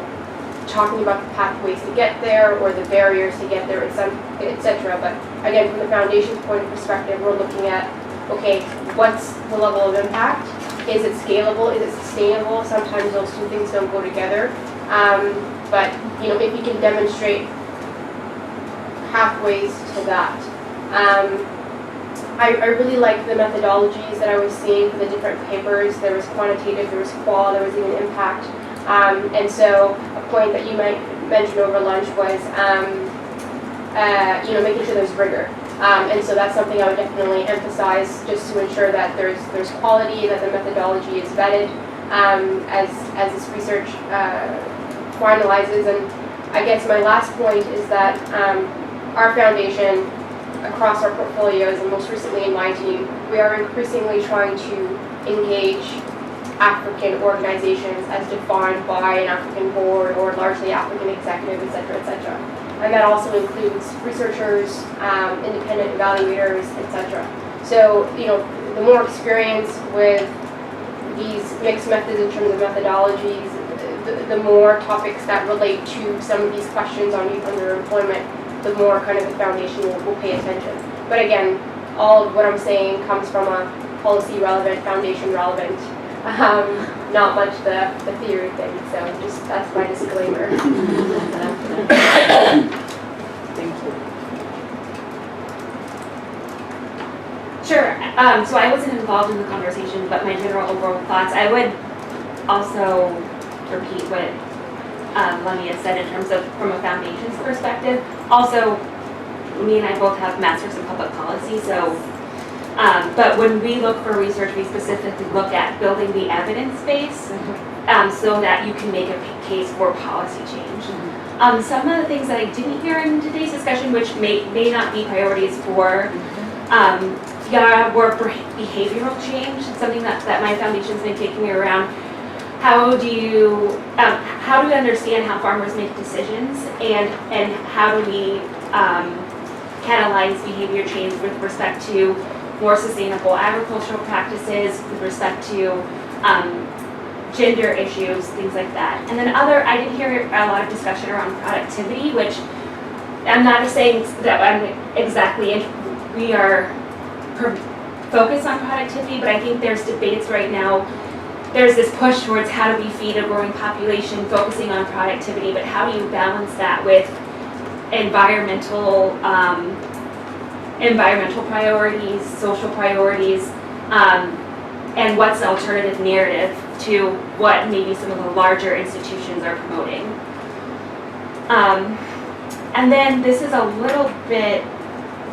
talking about the pathways to get there or the barriers to get there, etc. But again, from the foundation's point of perspective, we're looking at, okay, what's the level of impact? Is it scalable? Is it sustainable? Sometimes those two things don't go together. But you know, if you can demonstrate pathways to that. I really like the methodologies that I was seeing for the different papers. There was quantitative, there was qual, there was even impact. And so a point that you mentioned over lunch was, you know, making sure there's rigor. And so that's something I would definitely emphasize, just to ensure that there's quality, that the methodology is vetted as this research finalizes. And I guess my last point is that our foundation, across our portfolios, and most recently in my team, we are increasingly trying to engage African organizations as defined by an African board or largely African executive, et cetera, and that also includes researchers, independent evaluators, etc. So, you know, the more experience with these mixed methods in terms of methodologies, the more topics that relate to some of these questions on youth underemployment, the more kind of the foundation will pay attention. But again, all of what I'm saying comes from a policy relevant, foundation relevant, not much the theory thing. So just that's my disclaimer. Thank you. Sure. So I wasn't involved in the conversation, but my general overall thoughts, I would also repeat what Lamia said in terms of from a foundation's perspective. Also, me and I both have masters in public policy, so but when we look for research, we specifically look at building the evidence base so that you can make a case for policy change. Some of the things that I didn't hear in today's discussion, which may not be priorities for Yara, were behavioral change, something that my foundation's been kicking me around. How do we understand how farmers make decisions, and how do we catalyze behavior change with respect to more sustainable agricultural practices, with respect to gender issues, things like that. And then I did hear a lot of discussion around productivity, which I'm not saying that we are focused on productivity, but I think there's debates right now. There's this push towards how do we feed a growing population, focusing on productivity, but how do you balance that with environmental priorities, social priorities, and what's the alternative narrative to what maybe some of the larger institutions are promoting. And then this is a little bit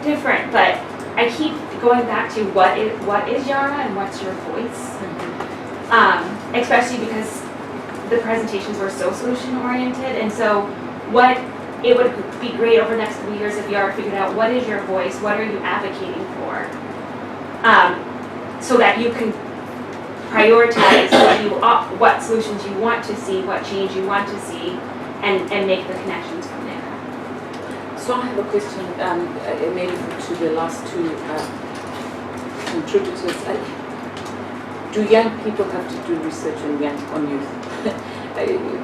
different, but I keep going back to what is Yara and what's your voice? Especially because the presentations were so solution oriented, and so it would be great over the next 3 years if Yara figured out what is your voice, what are you advocating for, so that you can prioritize what solutions you want to see, what change you want to see, and make the connections from there. So I have a question, maybe to the last two contributors. Do young people have to do research on youth?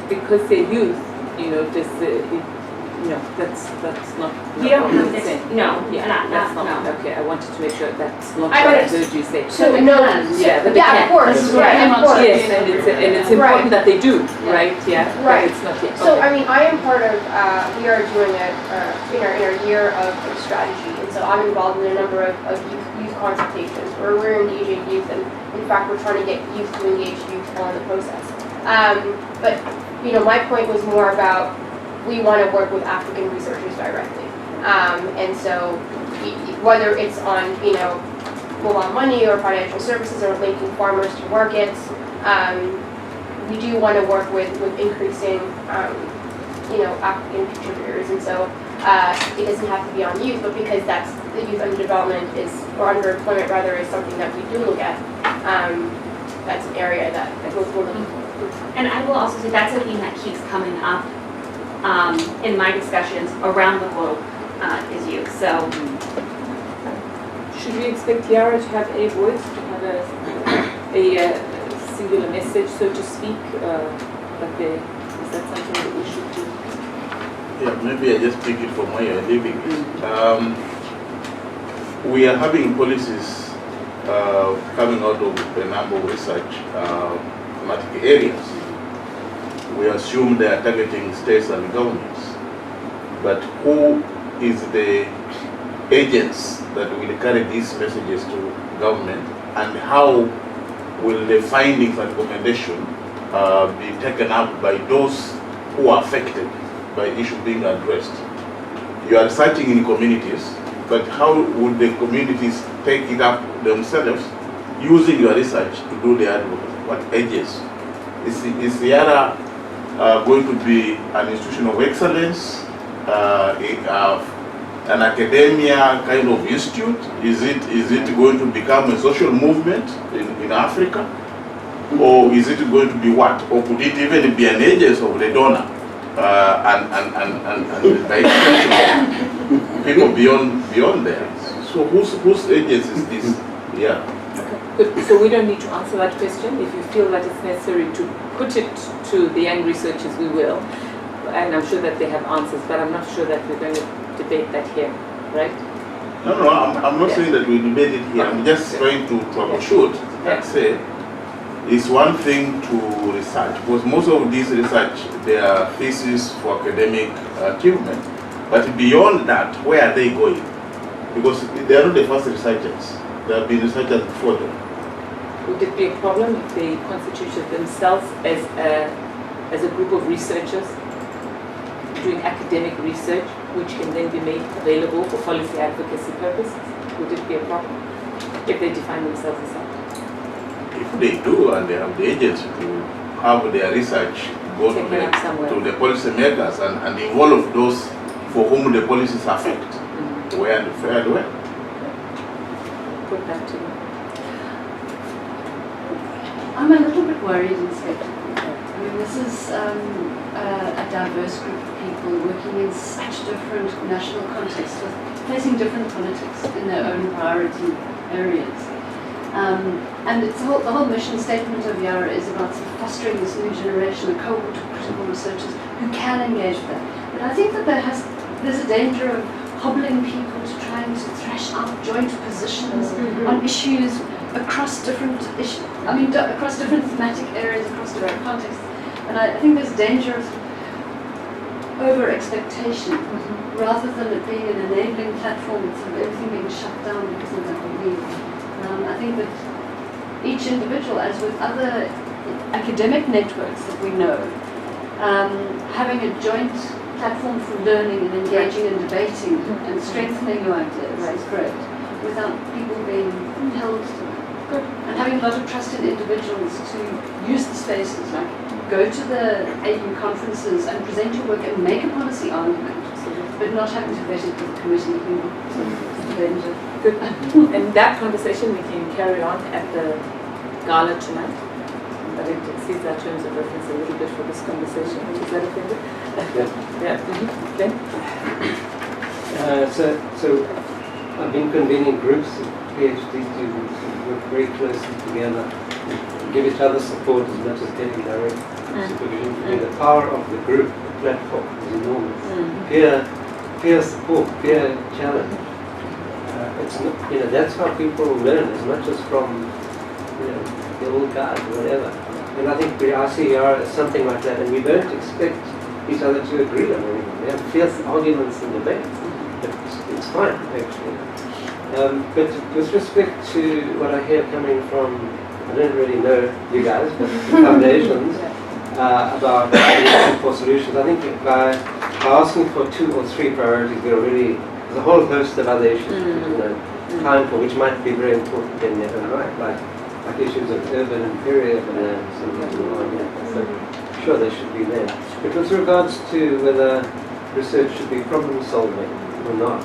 Because they're youth, you know, that's not. You don't have to. No, that's not. No. Okay, I wanted to make sure that's not what I heard you say. So no, of course, right, of course. Yes, and it's important that they do, right? Yeah, right. But it's not yet. So okay. I mean, I am part of. We are doing in our year of strategy And so I'm involved in a number of youth consultations where we're engaging youth, and in fact we're trying to get youth to engage youth in the process. But my point was more about we want to work with African researchers directly. And so whether it's on mobile money or financial services or linking farmers to markets, we do want to work with increasing African contributors. And so it doesn't have to be on youth, but because that's the youth under development or underemployment rather, is something that we do look at. That's an area that we're looking for. And I will also say that's a theme that keeps coming up in my discussions around the globe is youth. So should we expect Yara to have a voice, to have a singular message, so to speak? Is that something that we should do? Yeah, maybe I just pick it from where you're living. We are having policies coming out of a number of research thematic areas. We assume they are targeting states and governments. But who is the agents that will carry these messages to government, and how will the findings and recommendation be taken up by those who are affected by issue being addressed? You are researching in communities, but how would the communities take it up themselves using your research to do their advocacy? What edges? Is Yara going to be an institution of excellence, an academia kind of institute? Is it going to become a social movement in Africa? Or is it going to be what? Or could it even be an agency of the donor and by extension people beyond there? So whose agency is this? Yeah. Good. So we don't need to answer that question. If you feel that it's necessary to put it to the young researchers, we will. And I'm sure that they have answers, but I'm not sure that we're going to debate that here, right? No, I'm not saying that we debate it here. I'm just trying to troubleshoot and say it's one thing to research, because most of these research, they are theses for academic achievement. But beyond that, where are they going? Because they are not the first researchers. There have been researchers before them. Would it be a problem if they constituted themselves as a group of researchers doing academic research, which can then be made available for policy advocacy purposes? Would it be a problem if they define themselves as that? If they do, and they have the agency to have their research go to the policy makers and involve those for whom the policies affect, where and fair and where. Put that to me. I'm a little bit worried and skeptical. I mean, this is a diverse group of people working in such different national contexts, facing different politics in their own priority areas. And it's the whole mission statement of Yara is about sort of fostering this new generation, a cohort of critical researchers who can engage with that. But I think that there's a danger of hobbling people to trying to thrash out joint positions on issues across different issues. I mean, across different thematic areas, across different contexts. And I think there's danger of over-expectation rather than it being an enabling platform for everything being shut down because of that belief. I think that each individual, as with other academic networks that we know, having a joint platform for learning and engaging and debating and strengthening your ideas is great, without people being held to it. And having a lot of trust in individuals to use the spaces, like go to the AU conferences and present your work and make a policy argument, but not having to vet it with the committee who Good. And that conversation we can carry on at the gala tonight. But it exceeds our terms of reference a little bit for this conversation. Is that okay? Yeah. So I've been convening groups of PhD students who work very closely together, give each other support as much as getting direct supervision. And the power of the group, the platform, is enormous. Peer support, peer challenge. It's not, that's how people learn as much as from the old guys or whatever. And I think I see Yara as something like that, and we don't expect each other to agree on anything. We have fierce arguments and debates, but it's fine, actually. But with respect to what I hear coming from, I don't really know you guys, but foundations, about looking for solutions, I think by asking for 2 or 3 priorities, there's a whole host of other issues, time for which might be very important in their own right, like issues of urban and peri-urban lands and so sure they should be there. But with regards to whether research should be problem solving or not,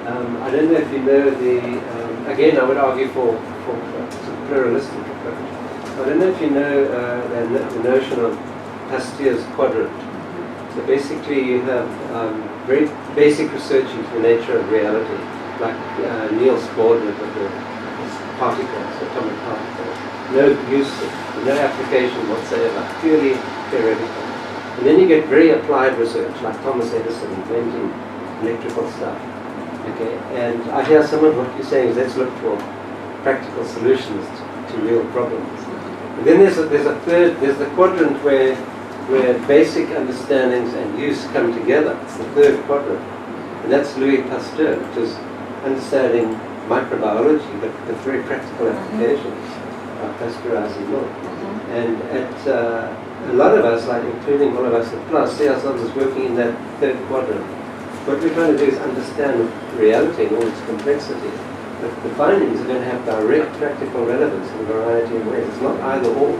I don't know if you know again I would argue for a pluralistic approach. I don't know if you know the notion of Pasteur's quadrant. So basically you have very basic research into the nature of reality, like Niels Bohr with the particles, atomic particles. No use, no application whatsoever, purely theoretical. And then you get very applied research, like Thomas Edison inventing electrical stuff. Okay, and I hear some of what you're saying is let's look for practical solutions to real problems. And then there's the quadrant where basic understandings and use come together. It's the third quadrant. And that's Louis Pasteur, which is understanding microbiology, but with very practical applications of pasteurizing milk. And a lot of us, like including all of us at PLUS, see ourselves as working in that third quadrant. What we're trying to do is understand reality in all its complexity. But the findings are going to have direct practical relevance in a variety of ways. It's not either or.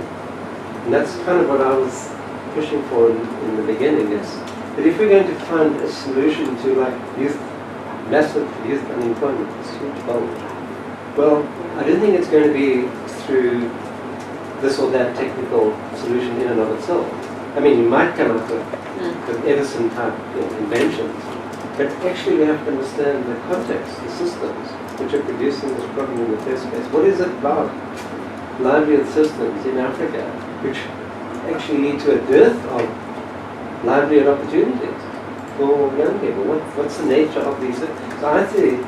And that's kind of what I was pushing for in the beginning, is that if we're going to find a solution to like massive youth unemployment, this huge bulge, well, I don't think it's going to be through this or that technical solution in and of itself. I mean, you might come up with Edison type inventions, but actually we have to understand the context, the systems which are producing this problem in the first place. What is it about livelihood systems in Africa which actually lead to a dearth of livelihood opportunities for young people? What's the nature of these? So I think,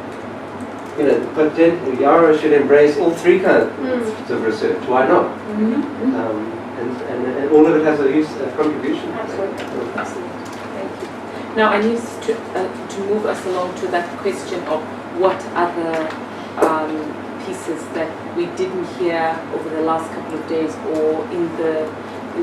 Yara should embrace all 3 kinds of research. Why not? And all of it has a contribution. Absolutely. Thank you. Now I need to move us along to that question of what other pieces that we didn't hear over the last couple of days or in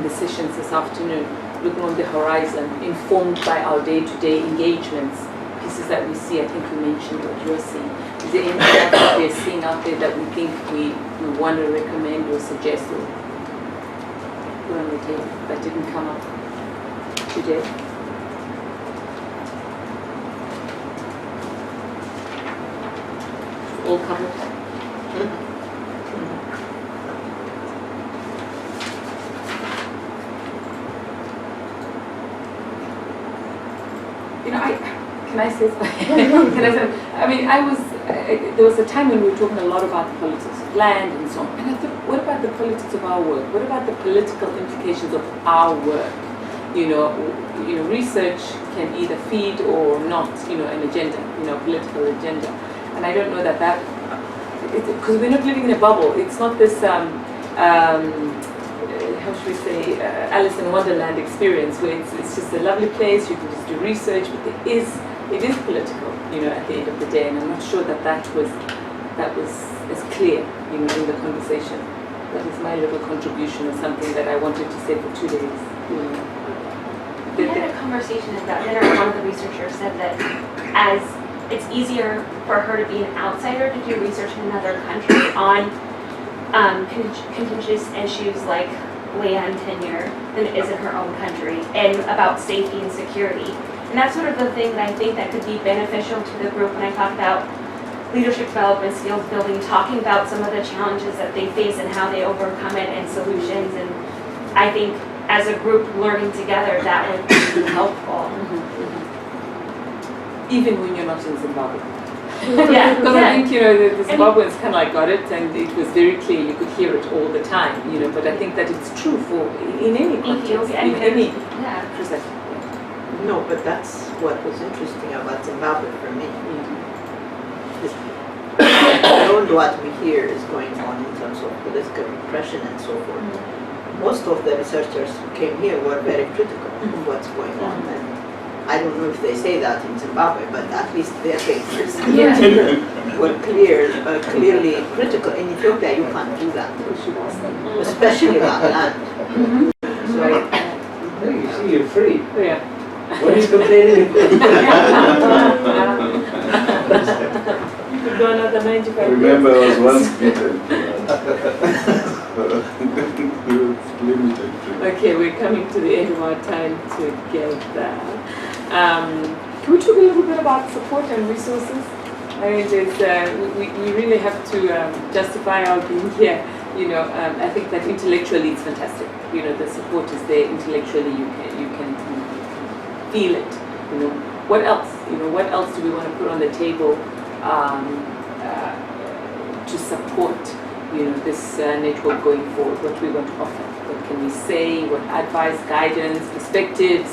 the sessions this afternoon, looking on the horizon, informed by our day-to-day engagements, pieces that we see. I think you mentioned what you're seeing. Is there anything else that we're seeing out there that we think we want to recommend or suggest or put on the table that didn't come up today? All covered? Can I say something? I mean, there was a time when we were talking a lot about the politics of land and so on. And I thought, what about the politics of our work? What about the political implications of our work? Research can either feed or not, an agenda, political agenda. And I don't know that because we're not living in a bubble. It's not this, how should we say, Alice in Wonderland experience where it's just a lovely place, you can just do research, but it is political, at the end of the day, and I'm not sure that was as clear, in the conversation. That is my little contribution of something that I wanted to say for 2 days. We had a conversation about dinner, and one of the researchers said that as it's easier for her to be an outsider to do research in another country on contentious issues like land tenure than it is in her own country, and about safety and security. And that's sort of the thing that I think that could be beneficial to the group when I talk about leadership development, skills building, talking about some of the challenges that they face and how they overcome it and solutions. And I think as a group learning together, that would be helpful. Even when you're not in Zimbabwe. Because I think, the Zimbabweans kind of like got it, and it was very clear, you could hear it all the time, but I think that it's true in any context, in any perspective. No, but that's what was interesting about Zimbabwe for me. Beyond what we hear is going on in terms of political repression and so forth, most of the researchers who came here were very critical of what's going on. And I don't know if they say that in Zimbabwe, but at least their papers Yeah. were clearly critical. In Ethiopia, you can't do that, especially about land. So, you see, you're free. Yeah. What are you complaining about? You could go another 95 years. Remember, I was once beaten. Limited. Okay, we're coming to the end of our time together. Can we talk a little bit about support and resources? I mean, we really have to justify our being here. You know, I think that intellectually it's fantastic. You know, the support is there. Intellectually, you can feel it. You know, what else? You know, what else do we want to put on the table to support? You know, this network going forward. What do we want to offer? What can we say? What advice, guidance, perspectives?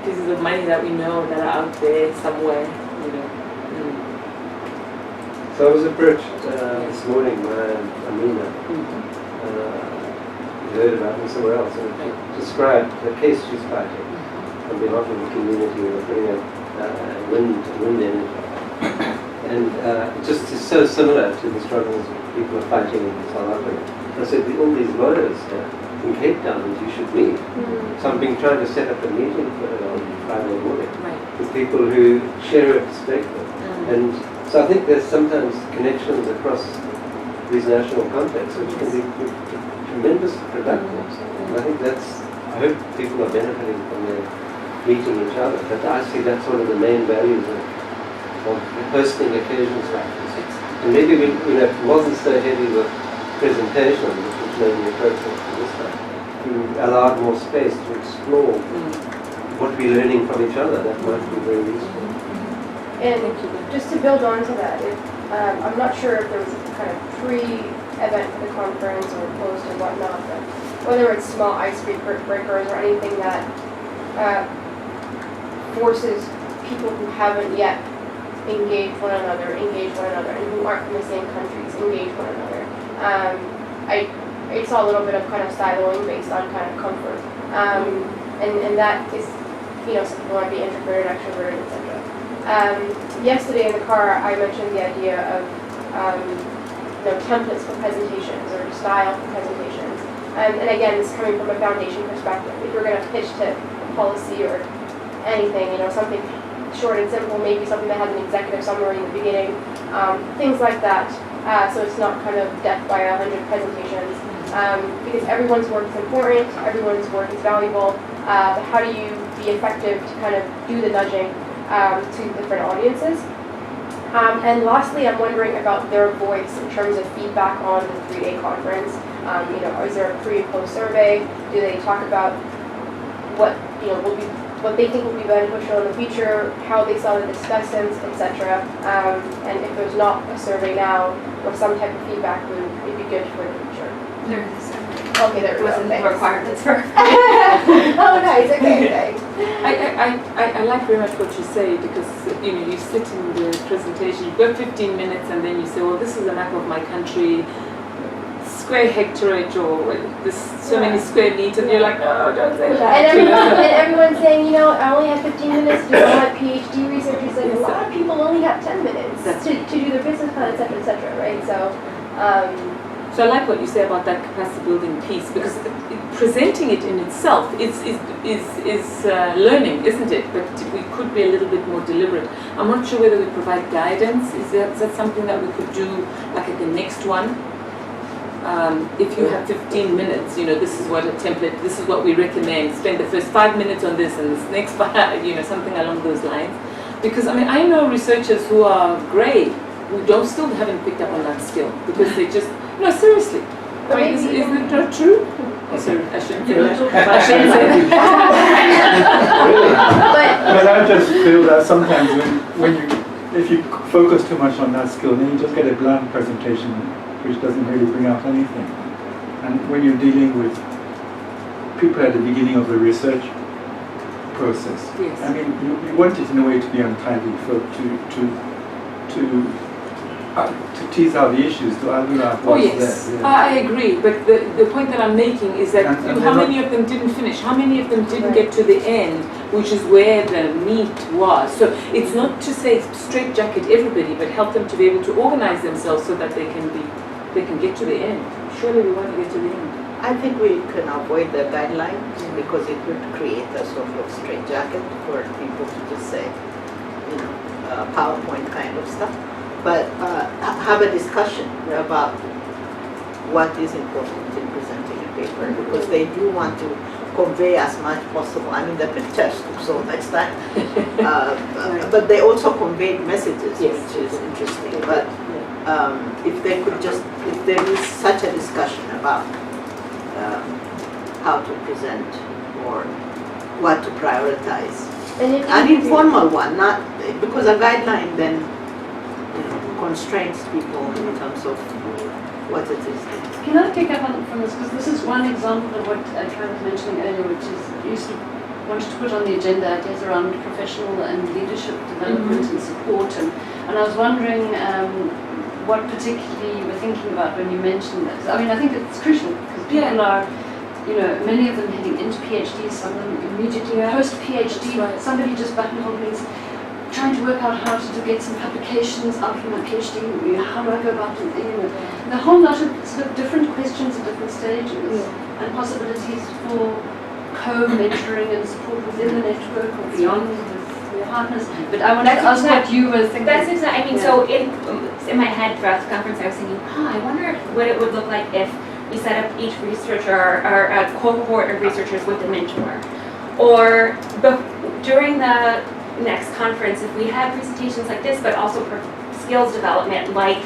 Pieces of money that we know that are out there somewhere. You know. So I was approached this morning by Amina. You heard about me somewhere else, and she described the case she's fighting on behalf of the community of bringing up wind energy. And it just is so similar to the struggles people are fighting in South Africa. I said, all these lawyers in Cape Town that you should meet. So I've been trying to set up a meeting for her on Friday morning with people who share a perspective. And so I think there's sometimes connections across these national contexts which can be tremendously productive. And I think I hope people are benefiting from their meeting each other. But I see that's one of the main values of hosting occasions like this. And maybe it wasn't so heavy with presentation, which was maybe appropriate for this time. We allowed more space to explore what we're learning from each other. That might be very useful. And just to build on to that, I'm not sure if there was a kind of pre-event for the conference or post or whatnot, but whether it's small icebreakers or anything that forces people who haven't yet engage one another, and who aren't from the same countries, engage one another. I saw a little bit of kind of siloing based on kind of comfort. And that is, some people want to be introverted, extroverted, etc. Yesterday in the car, I mentioned the idea of templates for presentations or style for presentations. And again, this is coming from a foundation perspective. If you're going to pitch to policy or anything, something short and simple, maybe something that has an executive summary in the beginning, things like that. So it's not kind of death by 100 presentations. Because everyone's work is important, everyone's work is valuable, but how do you be effective to kind of do the nudging to different audiences? And lastly, I'm wondering about their voice in terms of feedback on the 3-day conference. Is there a pre and post survey? Do they talk about what what they think will be beneficial in the future, how they saw the discussants, etc. And if there's not a survey now or some type of feedback would be good for the future. There is a survey. Okay, there wasn't requirements for. Oh, nice. Okay, thanks. I like very much what you say, because you sit in the presentation, you've got 15 minutes, and then you say, well, this is a map of my country, square hectareage, or this so many square meters, and you're like, no, don't say that. And everyone's saying, I only have 15 minutes to do all my PhD research. It's like, a lot of people only have 10 minutes to do their business plan, etc., right? So I like what you say about that capacity building piece, because presenting it in itself is learning, isn't it? But we could be a little bit more deliberate. I'm not sure whether we provide guidance. Is that something that we could do, like at the next one? If you have 15 minutes, this is what a template, this is what we recommend. Spend the first 5 minutes on this, and this next 5, something along those lines. Because I know researchers who are great, who still haven't picked up on that skill, because they just, no, seriously. Isn't it not true? Oh, sorry, I shouldn't say that. I shouldn't say that. But I just feel that sometimes if you focus too much on that skill, then you just get a bland presentation which doesn't really bring out anything. And when you're dealing with people at the beginning of the research process, you want it in a way to be untidy, to to tease out the issues, to argue out Oh what's yes, there. Yeah. I agree, but the point that I'm making is that And how they're many of them didn't finish? How many of them didn't get to the end, which is where the meat was? So it's not to say straitjacket everybody, but help them to be able to organize themselves so that they can get to the end. Surely we want to get to the end. I think we can avoid the guidelines because it would create a sort of straitjacket for people to just say, you know, PowerPoint kind of stuff. But have a discussion about what is important in presenting a paper because they do want to convey as much possible. I mean, the pictures took so much time, but they also conveyed messages, which is interesting. But if they could just, if there is such a discussion about how to present or what to prioritize. An informal one, not because a guideline then constrains people in terms of what it is. Can I pick up on from this? Because this is one example of what Karen was mentioning earlier, which is used to wanted to put on the agenda ideas around professional and leadership development and support. And I was wondering what particularly you were thinking about when you mentioned this. I mean, I think it's crucial because people are, you know, many of them heading into PhDs, some of them immediately post-PhD. Somebody just buttonholed me trying to work out how to get some publications out from my PhD. How do I go about it? You know, and a whole lot of sort of different questions at different stages and possibilities for co-mentoring and support within the network or beyond with partners. But I wanted to ask what you were thinking. That's exactly, I mean, so in my head throughout the conference I was thinking, I wonder what it would look like if we set up each researcher or a cohort of researchers with a mentor. Or during the next conference, if we had presentations like this, but also skills development like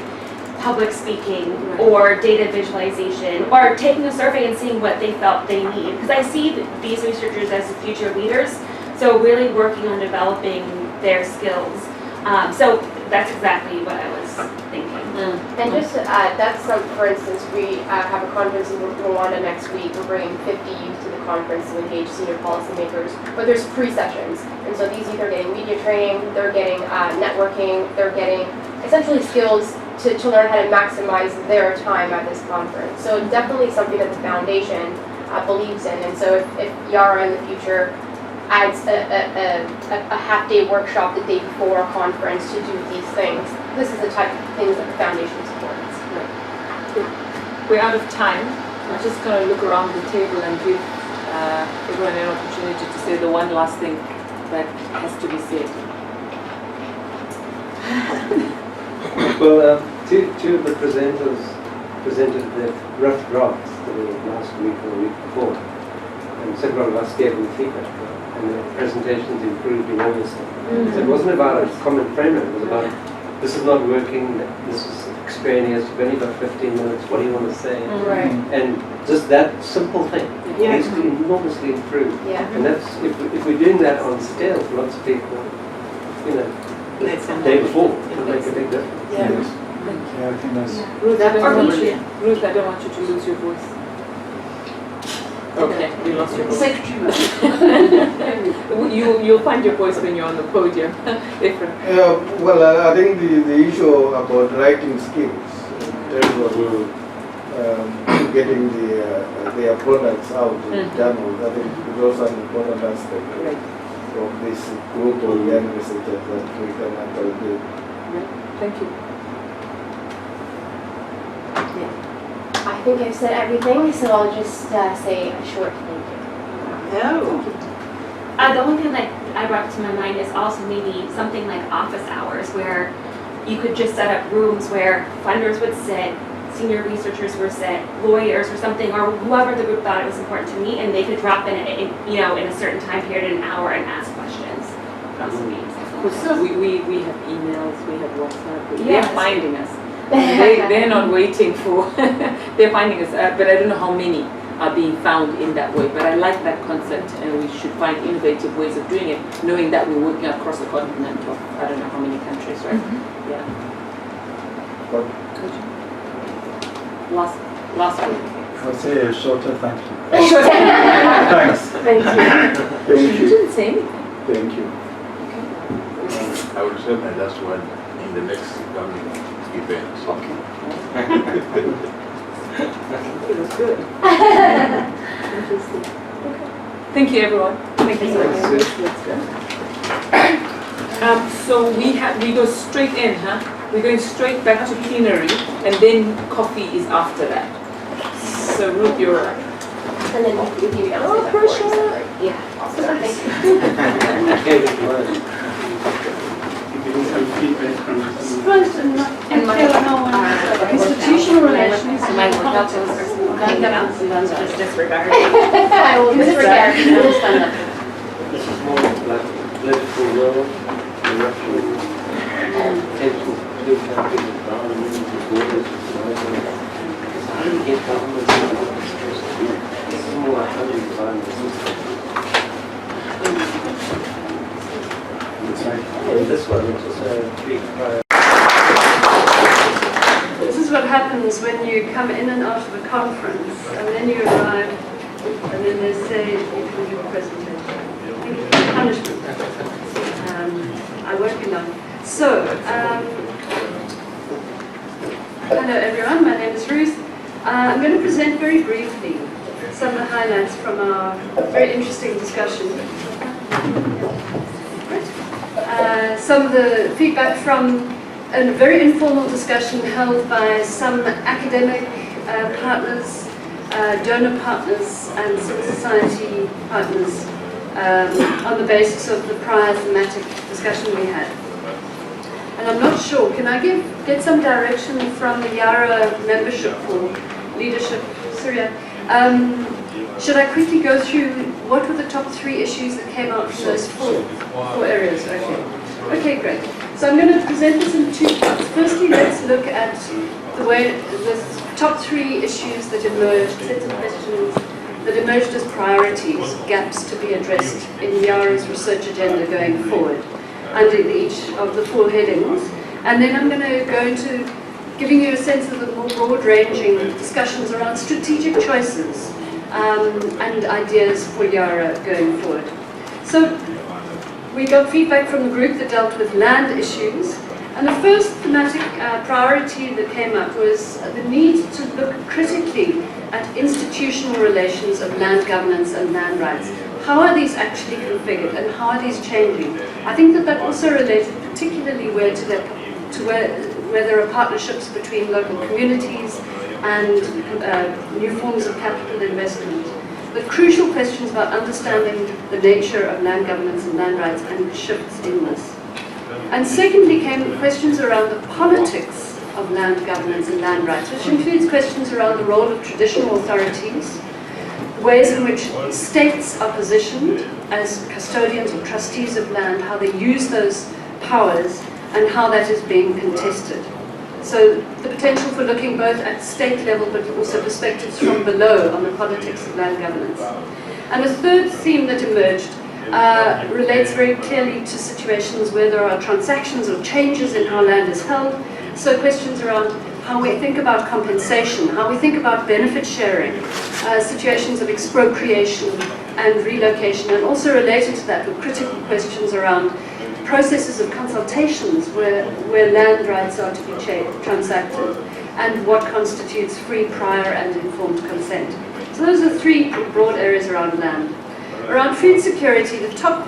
public speaking or data visualization or taking a survey and seeing what they felt they need. Because I see these researchers as the future leaders, so really working on developing their skills. So that's exactly what I was thinking. And just to add, that's for instance, we have a conference in Rwanda next week. We're bringing 50 youth to the conference to engage senior policymakers, but there's pre-sessions. And so these youth are getting media training, they're getting networking, they're getting essentially skills to learn how to maximize their time at this conference. So definitely something that the foundation believes in. And so if Yara in the future adds a half-day workshop the day before a conference to do these things, this is the type of things that the foundation supports. We're out of time. I'm just going to look around the table and give everyone an opportunity to say the one last thing that has to be said. Well, two of the presenters presented their rough drafts last week or the week before, and several of us gave them feedback, and the presentations improved enormously. So it wasn't about a common framework, it was about this is not working, this is extraneous, you've only got 15 minutes, what do you want to say? Right. And just that simple thing needs to enormously improve. And that's, if we're doing that on scale for lots of people, you know, the day before, it'll make a big difference. Yeah, I think that's... Ruth, I don't want you to lose your voice. Okay, you lost your voice. You'll find your voice when you're on the podium. Well, I think the issue about writing skills in terms of getting their products out in journals, I think is also an important aspect of this group of young researchers that we can actually do. Thank you. I think I've said everything, so I'll just say a short thank you. The only thing that I brought to my mind is also maybe something like office hours where you could just set up rooms where funders would sit, senior researchers were sit, lawyers or something, or whoever the group thought it was important to meet, and they could drop in a certain time period, an hour, and ask questions. We have emails, we have WhatsApp, they're finding us. They're not waiting for, they're finding us, but I don't know how many are being found in that way. But I like that concept, and we should find innovative ways of doing it, knowing that we're working across a continent of I don't know how many countries, right? Yeah. Last one. I'll say a shorter thank you. Thanks. Thank you. You didn't say anything. Thank you. I will say my last one in the next coming events. Okay. Interesting. Thank you, everyone. Thank you so much. So we go straight in, huh? We're going straight back to plenary, and then coffee is after that. So Ruth, you're up. And then you give me Oh, pressure! Yeah. Institutional relations. My workout was disregard. I will disregard. This is more like political will, direction, potential to do something with government, with borders, how do you get governments involved? This is more like how do you design the system? In this one, it's just a big This is what happens when you come in and out of a conference, and then you arrive, and then they say you can do a presentation. I think it's punishment. I won't be long. So, hello everyone, my name is Ruth. I'm going to present very briefly some of the highlights from our very interesting discussion. Some of the feedback from a very informal discussion held by some academic partners, donor partners and civil society partners on the basis of the prior thematic discussion we had. And I'm not sure, can I get some direction from the Yara membership for leadership, Syria? Should I quickly go through what were the top 3 issues that came out from those four areas? Okay, great. So I'm going to present this in 2 parts. Firstly, let's look at the top 3 issues that emerged, sets of questions that emerged as priorities, gaps to be addressed in Yara's research agenda going forward, under each of the 4 headings. And then I'm going to go into giving you a sense of the more broad-ranging discussions around strategic choices and ideas for Yara going forward. So we got feedback from the group that dealt with land issues, and the first thematic priority that came up was the need to look critically at institutional relations of land governance and land rights. How are these actually configured, and how are these changing? I think that also related particularly where there are partnerships between local communities and new forms of capital investment. But crucial questions about understanding the nature of land governance and land rights and shifts in this. And secondly came questions around the politics of land governance and land rights, which includes questions around the role of traditional authorities, ways in which states are positioned as custodians or trustees of land, how they use those powers, and how that is being contested. So the potential for looking both at state level but also perspectives from below on the politics of land governance. And a third theme that emerged relates very clearly to situations where there are transactions or changes in how land is held. So questions around how we think about compensation, how we think about benefit sharing, situations of expropriation and relocation, and also related to that were critical questions around processes of consultations where land rights are to be transacted, and what constitutes free, prior and informed consent. So those are 3 broad areas around land. Around food security, the top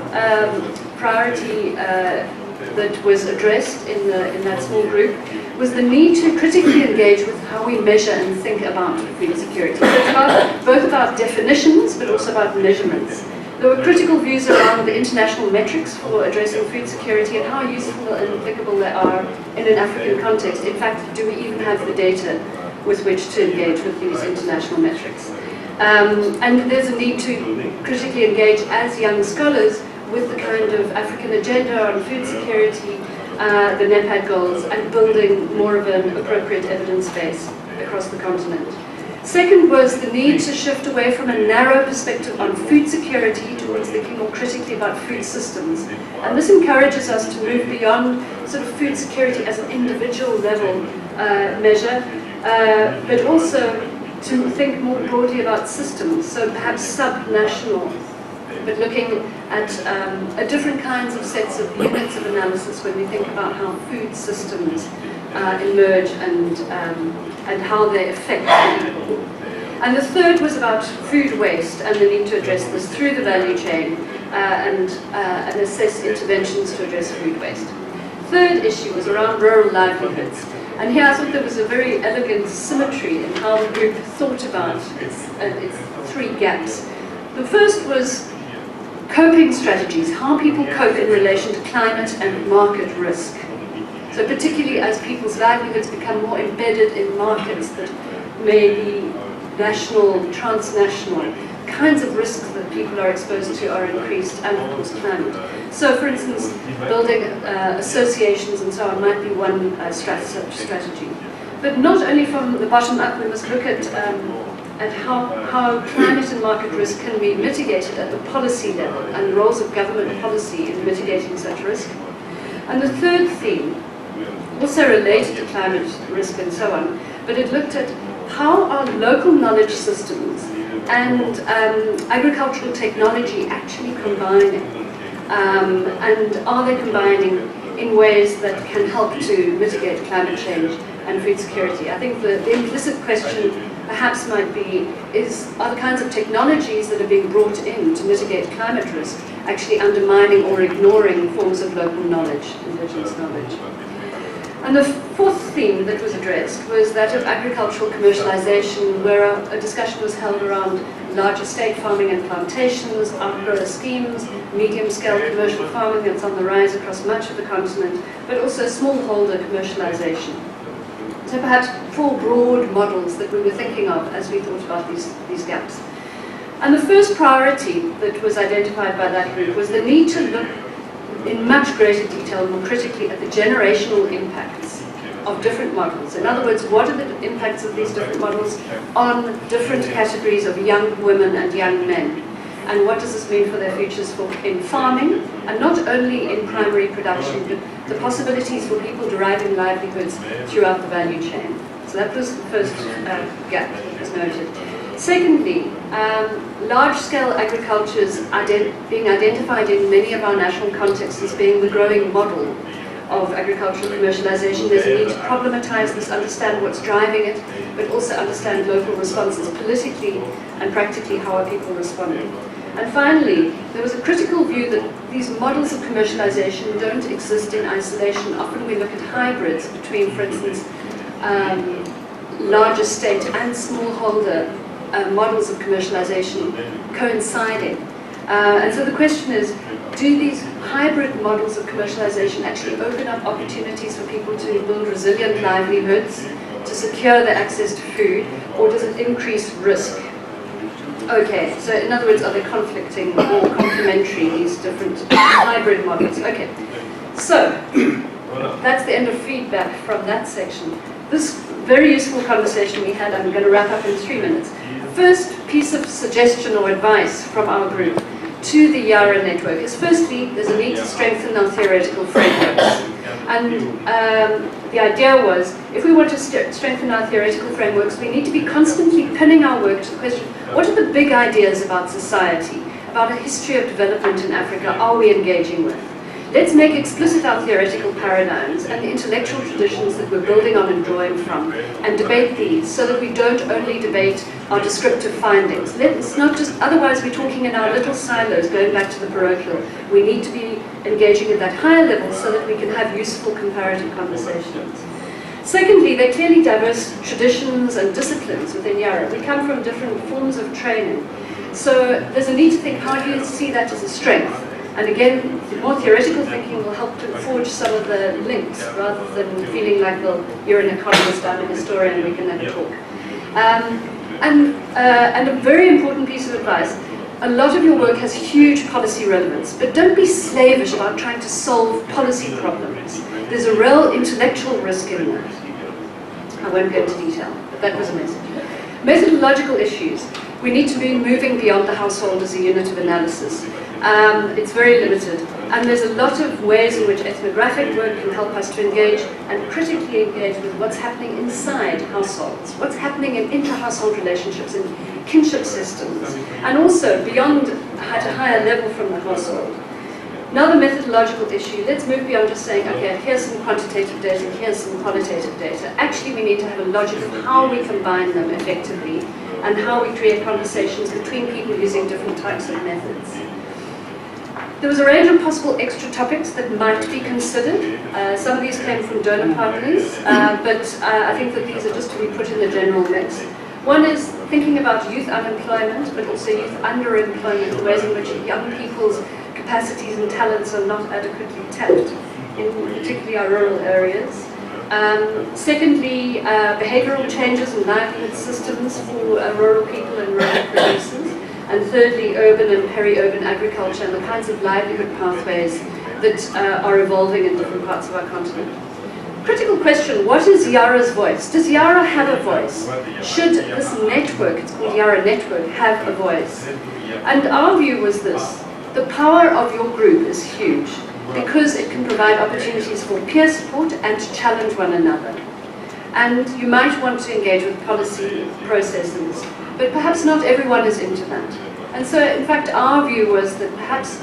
priority that was addressed in that small group was the need to critically engage with how we measure and think about food security. So it's both about definitions but also about measurements. There were critical views around the international metrics for addressing food security and how useful and applicable they are in an African context. In fact, do we even have the data with which to engage with these international metrics? And there's a need to critically engage as young scholars with the kind of African agenda on food security, the NEPAD goals, and building more of an appropriate evidence base across the continent. Second was the need to shift away from a narrow perspective on food security towards thinking more critically about food systems. And this encourages us to move beyond sort of food security as an individual level measure, but also to think more broadly about systems, so perhaps sub-national, but looking at different kinds of sets of units of analysis when we think about how food systems emerge and how they affect people. And the third was about food waste and the need to address this through the value chain and assess interventions to address food waste. Third issue was around rural livelihoods. And here I thought there was a very elegant symmetry in how the group thought about its three gaps. The first was coping strategies, how people cope in relation to climate and market risk. So particularly as people's livelihoods become more embedded in markets that may be national, transnational, kinds of risks that people are exposed to are increased, and of course climate. So for instance, building associations and so on might be one strategy. But not only from the bottom up, we must look at how climate and market risk can be mitigated at the policy level and the roles of government policy in mitigating such risk. And the third theme, also related to climate risk and so on, but it looked at how are local knowledge systems and agricultural technology actually combining, and are they combining in ways that can help to mitigate climate change and food security. I think the implicit question perhaps might be, are the kinds of technologies that are being brought in to mitigate climate risk actually undermining or ignoring forms of local knowledge, indigenous knowledge? And the fourth theme that was addressed was that of agricultural commercialization, where a discussion was held around large estate farming and plantations, outgrower schemes, medium-scale commercial farming that's on the rise across much of the continent, but also smallholder commercialization. So perhaps four broad models that we were thinking of as we thought about these gaps. And the first priority that was identified by that group was the need to look in much greater detail, more critically, at the generational impacts of different models. In other words, what are the impacts of these different models on different categories of young women and young men? And what does this mean for their futures in farming, and not only in primary production, but the possibilities for people deriving livelihoods throughout the value chain. So that was the first gap that was noted. Secondly, large-scale agriculture is being identified in many of our national contexts as being the growing model of agricultural commercialization. There's a need to problematize this, understand what's driving it, but also understand local responses politically and practically. How are people responding? And finally, there was a critical view that these models of commercialization don't exist in isolation. Often we look at hybrids between, for instance, large estate and smallholder models of commercialization coinciding. And so the question is, do these hybrid models of commercialization actually open up opportunities for people to build resilient livelihoods, to secure their access to food, or does it increase risk? Okay, so in other words, are they conflicting or complementary, these different hybrid models? Okay, so that's the end of feedback from that section. This very useful conversation we had, I'm going to wrap up in 3 minutes. First piece of suggestion or advice from our group to the Yara network is, firstly, there's a need to strengthen our theoretical frameworks. And the idea was, if we want to strengthen our theoretical frameworks, we need to be constantly pinning our work to the question, what are the big ideas about society, about a history of development in Africa are we engaging with? Let's make explicit our theoretical paradigms and the intellectual traditions that we're building on and drawing from, and debate these so that we don't only debate our descriptive findings. Let's not just, otherwise we're talking in our little silos, going back to the parochial. We need to be engaging at that higher level so that we can have useful comparative conversations. Secondly, there are clearly diverse traditions and disciplines within Yara. We come from different forms of training. So there's a need to think, how do you see that as a strength? And again, more theoretical thinking will help to forge some of the links rather than feeling like, well, you're an economist, I'm a historian, we can have a talk. And a very important piece of advice, a lot of your work has huge policy relevance, but don't be slavish about trying to solve policy problems. There's a real intellectual risk in that. I won't go into detail, but that was a message. Methodological issues. We need to be moving beyond the household as a unit of analysis. It's very limited, and there's a lot of ways in which ethnographic work can help us to engage and critically engage with what's happening inside households, what's happening in intra-household relationships, in kinship systems, and also beyond at a higher level from the household. Now the methodological issue, let's move beyond just saying, okay, here's some quantitative data, here's some qualitative data. Actually, we need to have a logic of how we combine them effectively and how we create conversations between people using different types of methods. There was a range of possible extra topics that might be considered. Some of these came from donor partners, but I think that these are just to be put in the general mix. One is thinking about youth unemployment, but also youth underemployment, the ways in which young people's capacities and talents are not adequately tapped, in particularly our rural areas. Secondly, behavioural changes in livelihood systems for rural people and rural producers. And thirdly, urban and peri-urban agriculture and the kinds of livelihood pathways that are evolving in different parts of our continent. Critical question, what is Yara's voice? Does Yara have a voice? Should this network, it's called Yara Network, have a voice? And our view was this: the power of your group is huge because it can provide opportunities for peer support and to challenge one another. And you might want to engage with policy processes, but perhaps not everyone is into that. And so, in fact, our view was that perhaps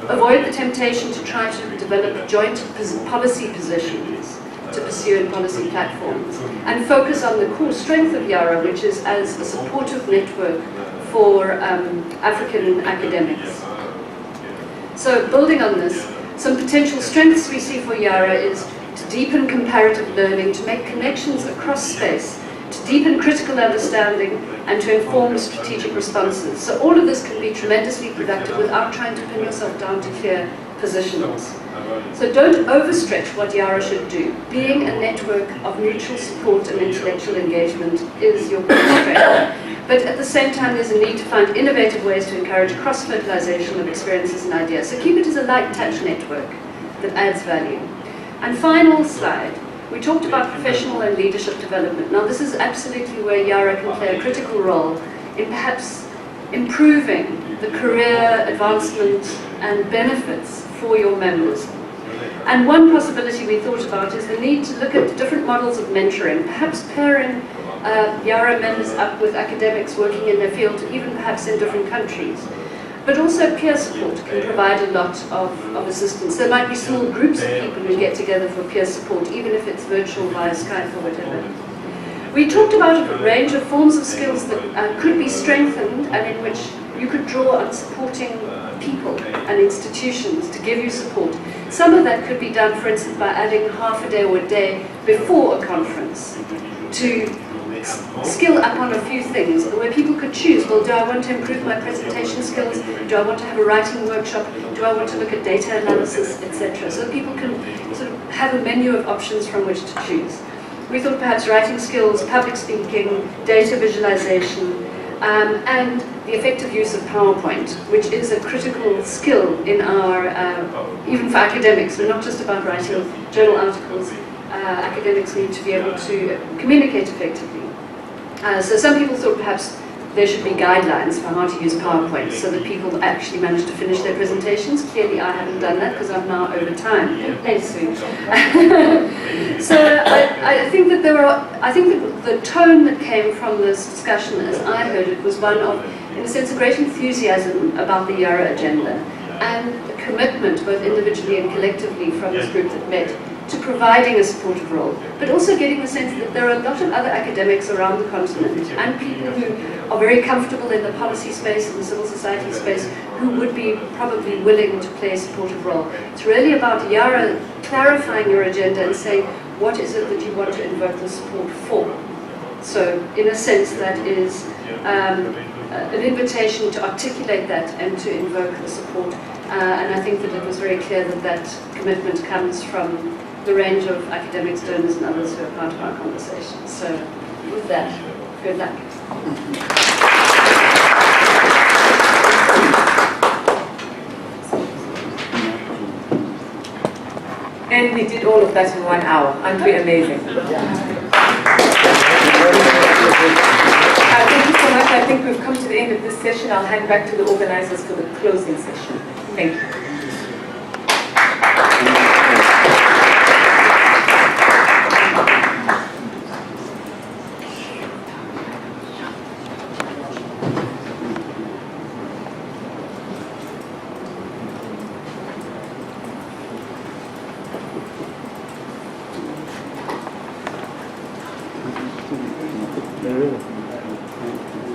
avoid the temptation to try to develop joint policy positions to pursue in policy platforms, and focus on the core strength of Yara, which is as a supportive network for African academics. So building on this, some potential strengths we see for Yara is to deepen comparative learning, to make connections across space, to deepen critical understanding, and to inform strategic responses. So all of this can be tremendously productive without trying to pin yourself down to clear positions. So don't overstretch what Yara should do. Being a network of mutual support and intellectual engagement is your core strength. But at the same time, there's a need to find innovative ways to encourage cross-fertilization of experiences and ideas. So keep it as a light-touch network that adds value. And final slide. We talked about professional and leadership development. Now, this is absolutely where Yara can play a critical role in perhaps improving the career advancement and benefits for your members. And one possibility we thought about is the need to look at different models of mentoring, perhaps pairing Yara members up with academics working in their field, even perhaps in different countries. But also peer support can provide a lot of assistance. There might be small groups of people who get together for peer support, even if it's virtual via Skype or whatever. We talked about a range of forms of skills that could be strengthened and in which you could draw on supporting people and institutions to give you support. Some of that could be done, for instance, by adding half a day or a day before a conference to skill up on a few things where people could choose, well, do I want to improve my presentation skills? Do I want to have a writing workshop? Do I want to look at data analysis, etc.? So people can sort of have a menu of options from which to choose. We thought perhaps writing skills, public speaking, data visualization, and the effective use of PowerPoint, which is a critical skill in our, even for academics. We're not just about writing journal articles. Academics need to be able to communicate effectively. So some people thought perhaps there should be guidelines for how to use PowerPoint so that people actually manage to finish their presentations. Clearly I haven't done that because I'm now over time. Thanks, Sue. So I think that the tone that came from this discussion, as I heard it, was one of, in a sense, a great enthusiasm about the Yara agenda and a commitment, both individually and collectively, from this group that met to providing a supportive role, but also getting the sense that there are a lot of other academics around the continent and people who are very comfortable in the policy space and the civil society space who would be probably willing to play a supportive role. It's really about Yara clarifying your agenda and saying, what is it that you want to invoke the support for? So, in a sense, that is an invitation to articulate that and to invoke the support. And I think that it was very clear that that commitment comes from the range of academics, donors, and others who are part of our conversation. So, with that, good luck. And we did all of that in 1 hour. Aren't we amazing? Thank you so much. I think we've come to the end of this session. I'll hand back to the organizers for the closing session. Thank you.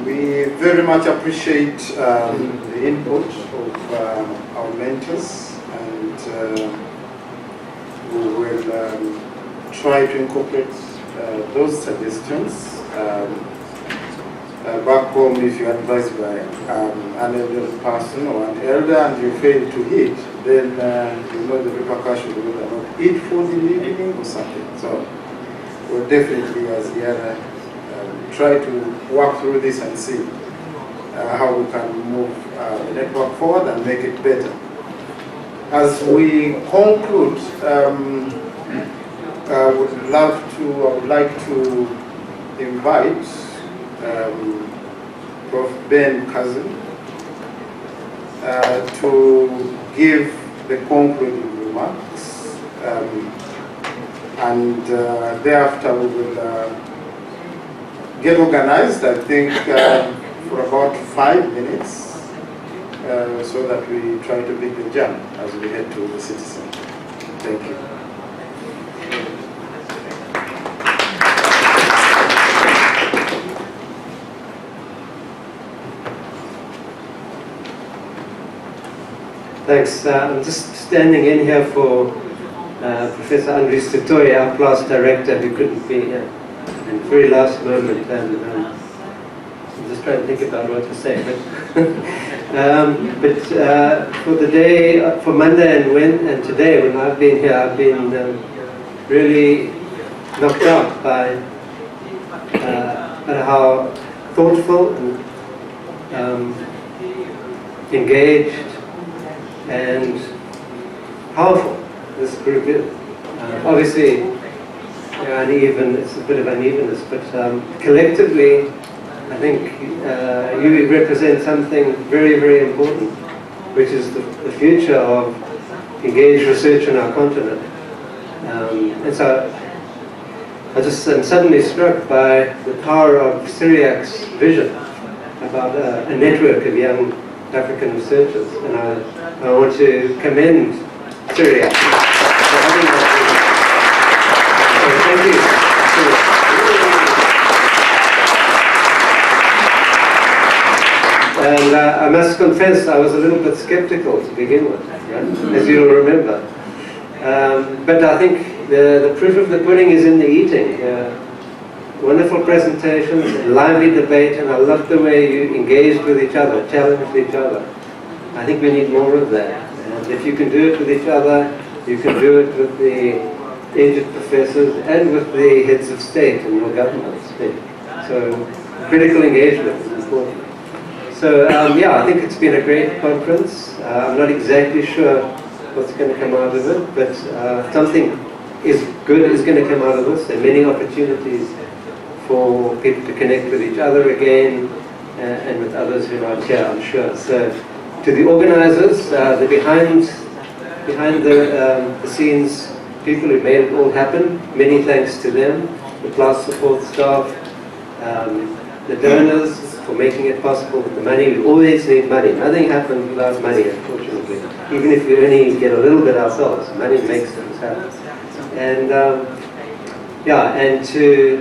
We very much appreciate the input of our mentors, and we will try to incorporate those suggestions. Back home, if you're advised by an elderly person or an elder and you fail to eat, then you know the repercussion will not eat food in the evening or something. So we'll definitely, as Yara, try to work through this and see how we can move the network forward and make it better. As we conclude, I would like to invite Prof. Ben Cousin to give the concluding remarks, and thereafter we will get organized, I think, for about 5 minutes, so that we try to beat the jam as we head to the city center. Thank you. Thanks. I'm just standing in here for Professor Andries Tutoy, our class director, who couldn't be here in the very last moment, and I'm just trying to think about what to say. But for the day, for Monday and today, when I've been here, I've been really knocked out by how thoughtful and engaged and powerful this group is. Obviously, uneven, it's a bit of unevenness, but collectively, I think you represent something very, very important, which is the future of engaged research on our continent. And so I just am suddenly struck by the power of Syriac's vision about a network of young African researchers, and I want to commend Syriac for having that vision. So thank you. And I must confess, I was a little bit skeptical to begin with, right? As you'll remember. But I think the proof of the pudding is in the eating. Wonderful presentations, lively debate, and I love the way you engaged with each other, challenged each other. I think we need more of that. And if you can do it with each other, you can do it with the aged professors and with the heads of state and your governments. So critical engagement is important. So yeah, I think it's been a great conference. I'm not exactly sure what's going to come out of it, but something good is going to come out of this. There are many opportunities for people to connect with each other again and with others who are not here, I'm sure. So to the organizers, the behind the scenes people who made it all happen, many thanks to them, the class support staff, the donors for making it possible with the money. We always need money. Nothing happens without money, unfortunately. Even if we only get a little bit ourselves, money makes things happen. And yeah, and to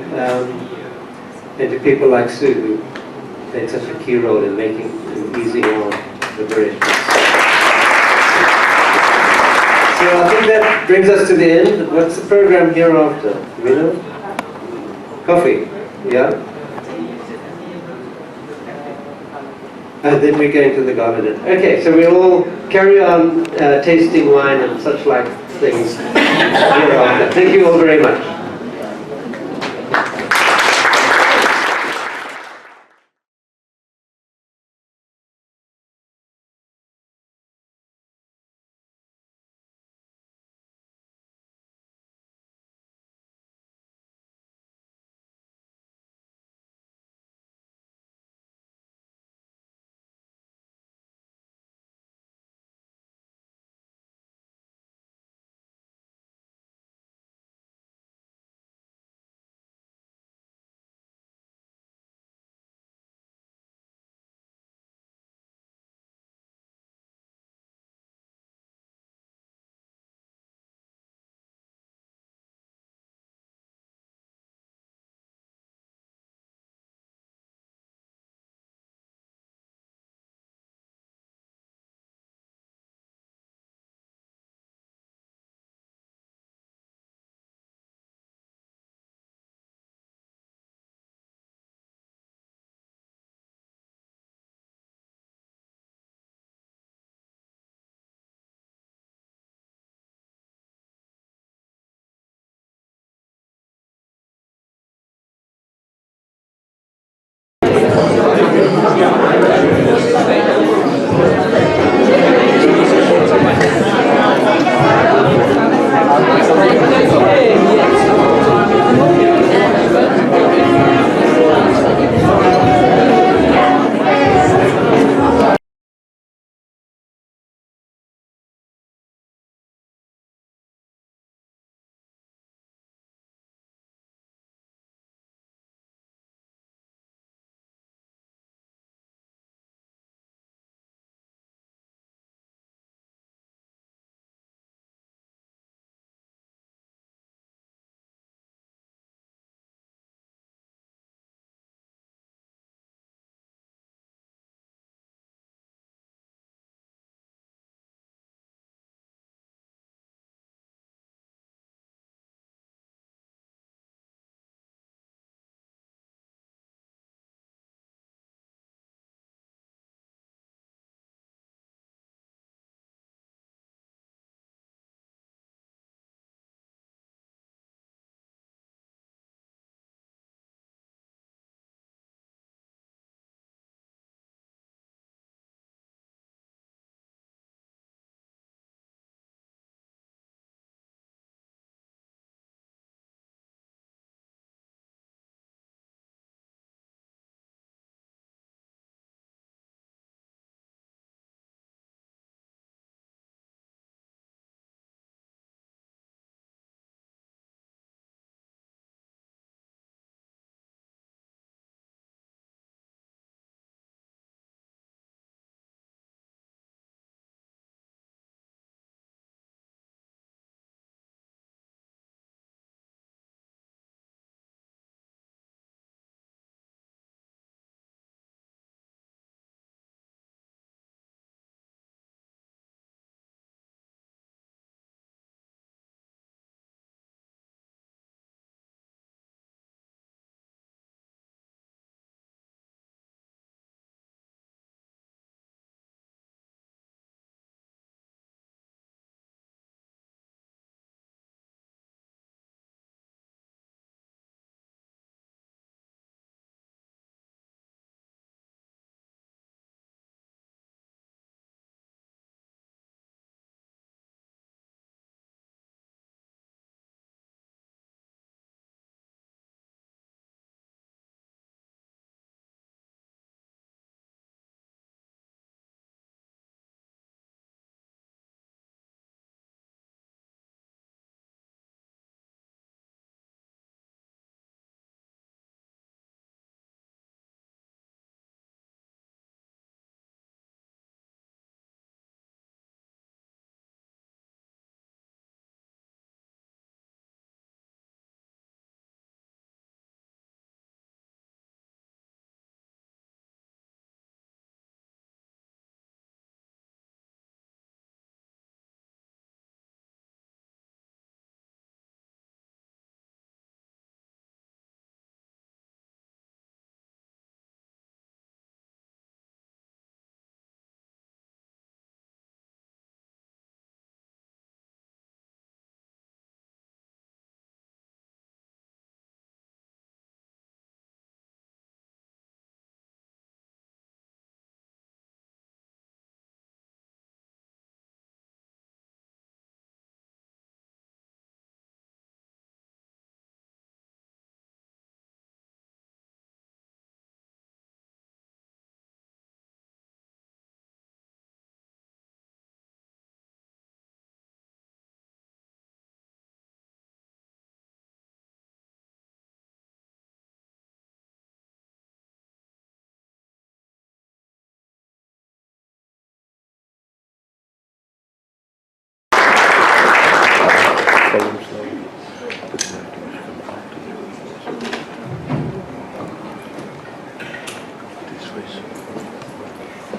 people like Sue, who played such a key role in making it easy on liberation. So I think that brings us to the end. What's the program here after? Do we know? Coffee, yeah? And then we're going to the garden. Okay, so we'll all carry on tasting wine and such like things here after. Thank you all very much.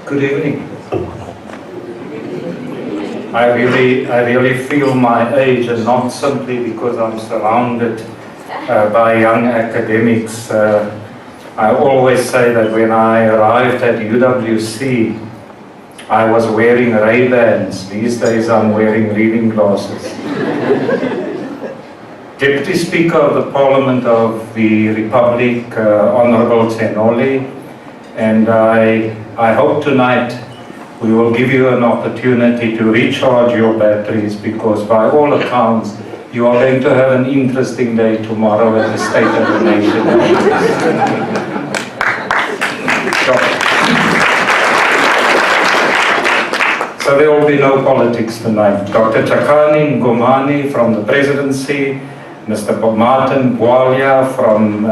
Good evening. I really feel my age, and not simply because I'm surrounded by young academics. I always say that when I arrived at UWC, I was wearing Ray-Bans. These days I'm wearing reading glasses. Deputy Speaker of the Parliament of the Republic, Honourable Tsenoli, and I hope tonight we will give you an opportunity to recharge your batteries, because by all accounts you are going to have an interesting day tomorrow at the State of the Nation. So there will be no politics tonight. Dr. Chakani Ngomani from the Presidency, Mr. Martin Bwalia from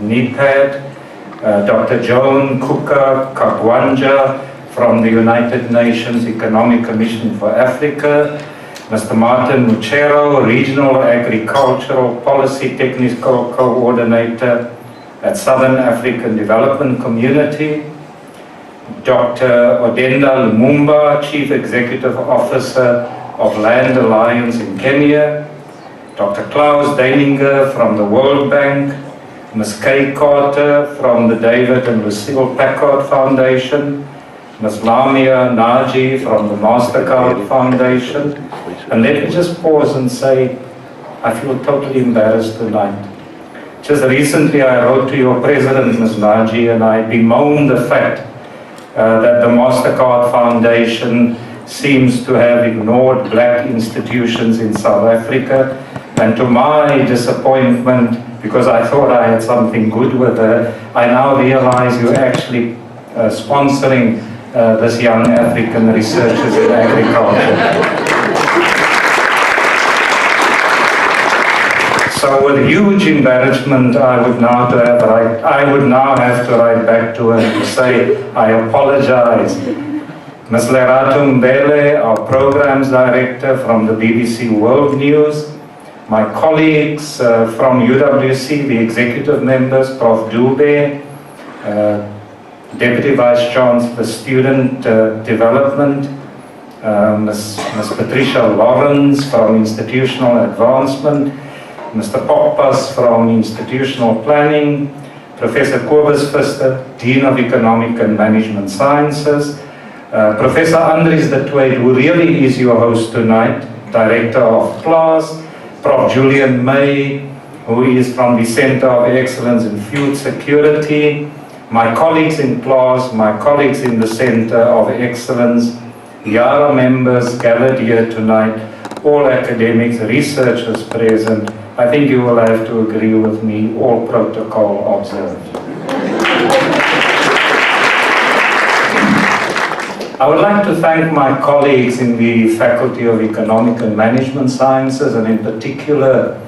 NEPAD, Dr. Joan Kuka Kakwanja from the United Nations Economic Commission for Africa, Mr. Martin Muchero, Regional Agricultural Policy Technical Coordinator at Southern African Development Community, Dr. Odenda Lumumba, Chief Executive Officer of Land Alliance in Kenya, Dr. Klaus Deininger from the World Bank, Ms. Kay Carter from the David and Lucille Packard Foundation, Ms. Lamia Naji from the MasterCard Foundation. And let me just pause and say, I feel totally embarrassed tonight. Just recently I wrote to your president, Ms. Naji, and I bemoaned the fact that the MasterCard Foundation seems to have ignored black institutions in South Africa. And to my disappointment, because I thought I had something good with her, I now realize you're actually sponsoring this young African researchers in agriculture. So with huge embarrassment, I would now have to write back to her to say, I apologize. Ms. Lerato Mbele, our Programs Director from the BBC World News, my colleagues from UWC, the executive members, Prof. Dube, Deputy Vice Chancellor, Student Development, Ms. Patricia Lawrence from Institutional Advancement, Mr. Poppas from Institutional Planning, Professor Kobus Pfister, Dean of Economic and Management Sciences, Professor Andries de Tweede, who really is your host tonight, Director of PLAS, Prof. Julian May, who is from the Center of Excellence in Food Security, my colleagues in PLAS, my colleagues in the Center of Excellence, Yara members gathered here tonight, all academics, researchers present. I think you will have to agree with me, all protocol observed. I would like to thank my colleagues in the Faculty of Economic and Management Sciences, and in particular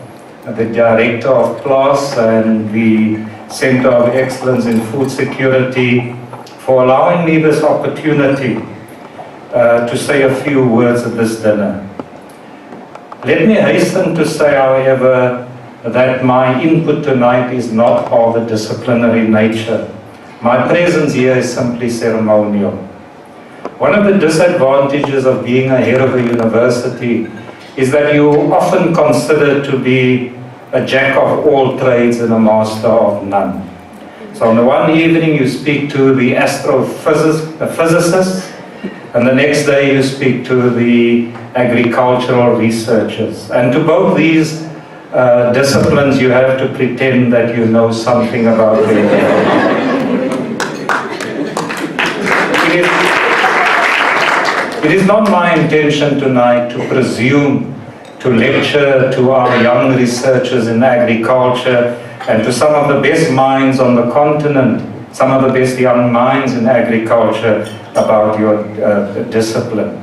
the Director of PLAS and the Center of Excellence in Food Security, for allowing me this opportunity to say a few words at this dinner. Let me hasten to say, however, that my input tonight is not of a disciplinary nature. My presence here is simply ceremonial. One of the disadvantages of being a head of a university is that you're often considered to be a jack of all trades and a master of none. So on the one evening you speak to the astrophysicists, and the next day you speak to the agricultural researchers. And to both these disciplines you have to pretend that you know something about them. It is not my intention tonight to presume to lecture to our young researchers in agriculture and to some of the best minds on the continent, some of the best young minds in agriculture about your discipline.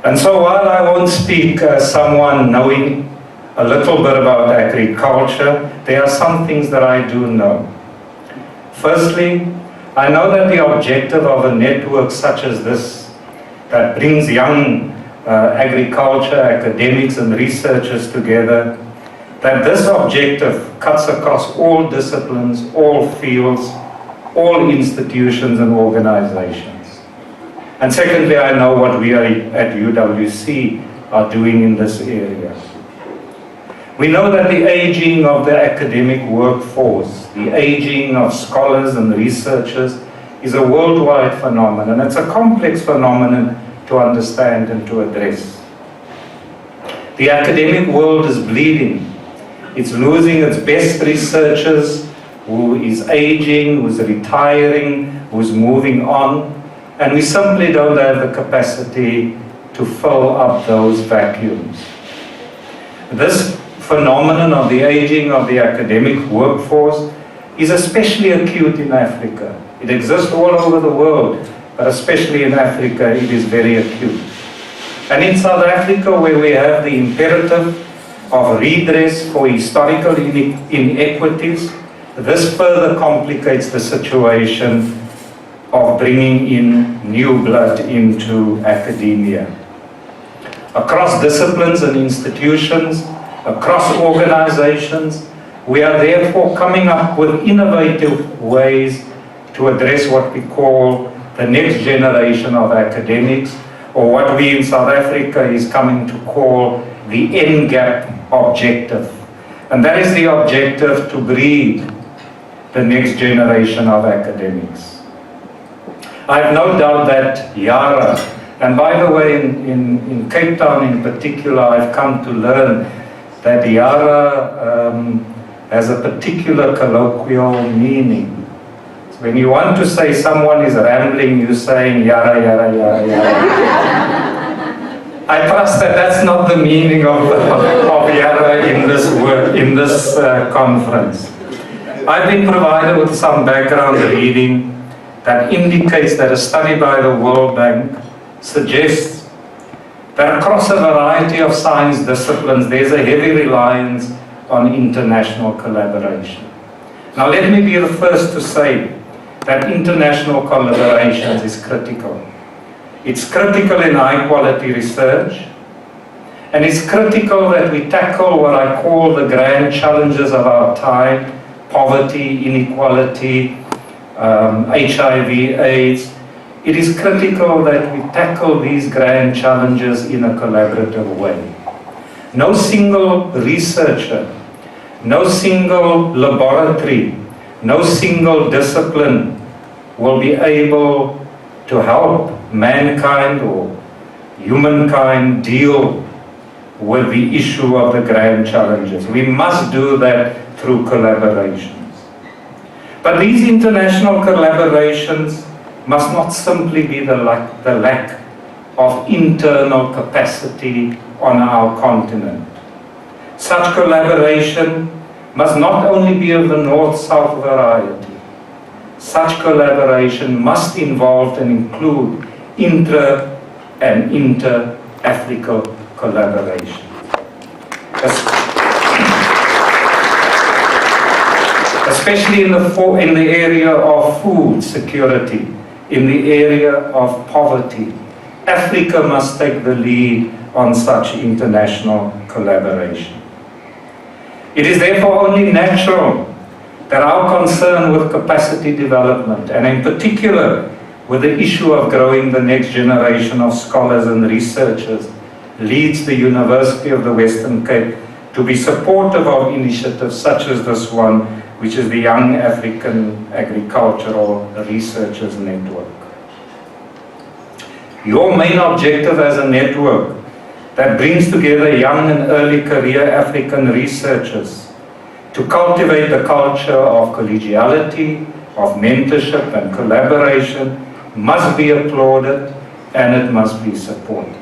And so while I won't speak as someone knowing a little bit about agriculture, there are some things that I do know. Firstly, I know that the objective of a network such as this, that brings young agriculture academics and researchers together, that this objective cuts across all disciplines, all fields, all institutions and organizations. And secondly, I know what we at UWC are doing in this area. We know that the aging of the academic workforce, the aging of scholars and researchers is a worldwide phenomenon. It's a complex phenomenon to understand and to address. The academic world is bleeding. It's losing its best researchers, who is aging, who's retiring, who's moving on, and we simply don't have the capacity to fill up those vacuums. This phenomenon of the aging of the academic workforce is especially acute in Africa. It exists all over the world, but especially in Africa it is very acute. And in South Africa, where we have the imperative of redress for historical inequities, this further complicates the situation of bringing in new blood into academia. Across disciplines and institutions, across organizations, we are therefore coming up with innovative ways to address what we call the next generation of academics, or what we in South Africa is coming to call the NGAP objective. And that is the objective to breed the next generation of academics. I have no doubt that Yara, and by the way, in Cape Town in particular, I've come to learn that Yara has a particular colloquial meaning. So when you want to say someone is rambling, you're saying Yara, Yara, Yara, Yara. I trust that that's not the meaning of Yara in this conference. I've been provided with some background reading that indicates that a study by the World Bank suggests that across a variety of science disciplines, there's a heavy reliance on international collaboration. Now, let me be the first to say that international collaboration is critical. It's critical in high-quality research, and it's critical that we tackle what I call the grand challenges of our time: poverty, inequality, HIV, AIDS. It is critical that we tackle these grand challenges in a collaborative way. No single researcher, no single laboratory, no single discipline will be able to help mankind or humankind deal with the issue of the grand challenges. We must do that through collaborations. But these international collaborations must not simply be the lack of internal capacity on our continent. Such collaboration must not only be of the north-south variety. Such collaboration must involve and include intra- and inter-African collaboration. Especially in the area of food security, in the area of poverty, Africa must take the lead on such international collaboration. It is therefore only natural that our concern with capacity development, and in particular with the issue of growing the next generation of scholars and researchers, leads the University of the Western Cape to be supportive of initiatives such as this one, which is the Young African Agricultural Researchers Network. Your main objective as a network that brings together young and early career African researchers to cultivate the culture of collegiality, of mentorship and collaboration must be applauded and it must be supported.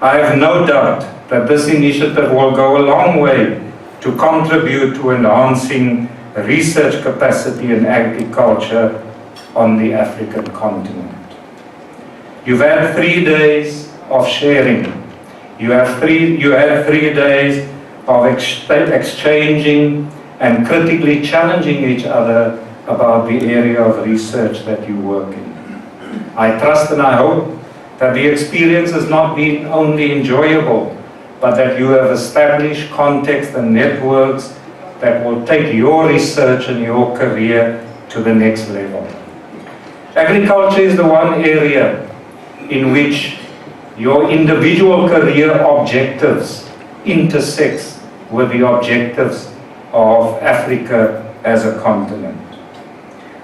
I have no doubt that this initiative will go a long way to contribute to enhancing research capacity in agriculture on the African continent. You've had 3 days of sharing. You had 3 days of exchanging and critically challenging each other about the area of research that you work in. I trust and I hope that the experience has not been only enjoyable, but that you have established context and networks that will take your research and your career to the next level. Agriculture is the one area in which your individual career objectives intersect with the objectives of Africa as a continent.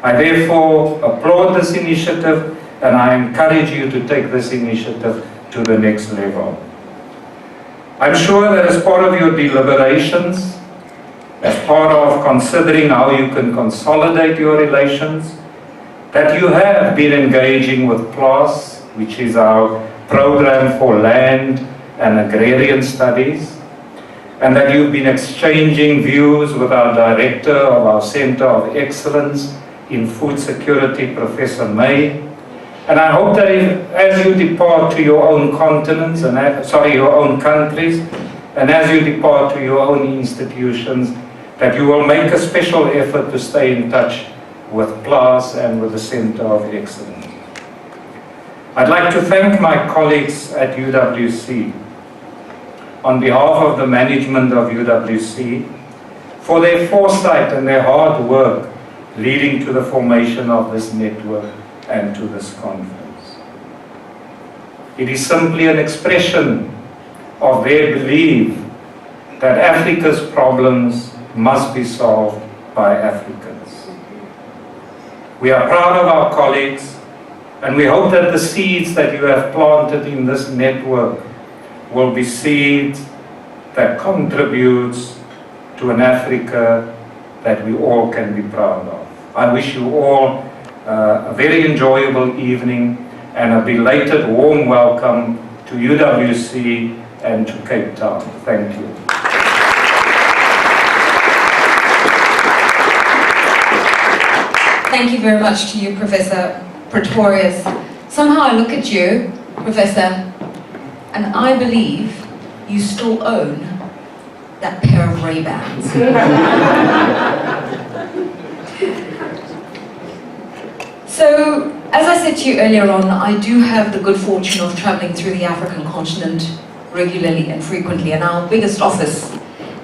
I therefore applaud this initiative, and I encourage you to take this initiative to the next level. I'm sure that as part of your deliberations, as part of considering how you can consolidate your relations, that you have been engaging with PLAS, which is our program for land and agrarian studies, and that you've been exchanging views with our director of our Center of Excellence in Food Security, Professor May. And I hope that as you depart to your own continents, your own countries, and as you depart to your own institutions, that you will make a special effort to stay in touch with PLAS and with the Center of Excellence. I'd like to thank my colleagues at UWC on behalf of the management of UWC for their foresight and their hard work leading to the formation of this network and to this conference. It is simply an expression of their belief that Africa's problems must be solved by Africans. We are proud of our colleagues, and we hope that the seeds that you have planted in this network will be seeds that contributes to an Africa that we all can be proud of. I wish you all a very enjoyable evening and a belated warm welcome to UWC and to Cape Town. Thank you. Thank you very much to you, Professor Pretorius. Somehow I look at you, Professor, and I believe you still own that pair of Ray-Bans. So, as I said to you earlier on, I do have the good fortune of traveling through the African continent regularly and frequently, and our biggest office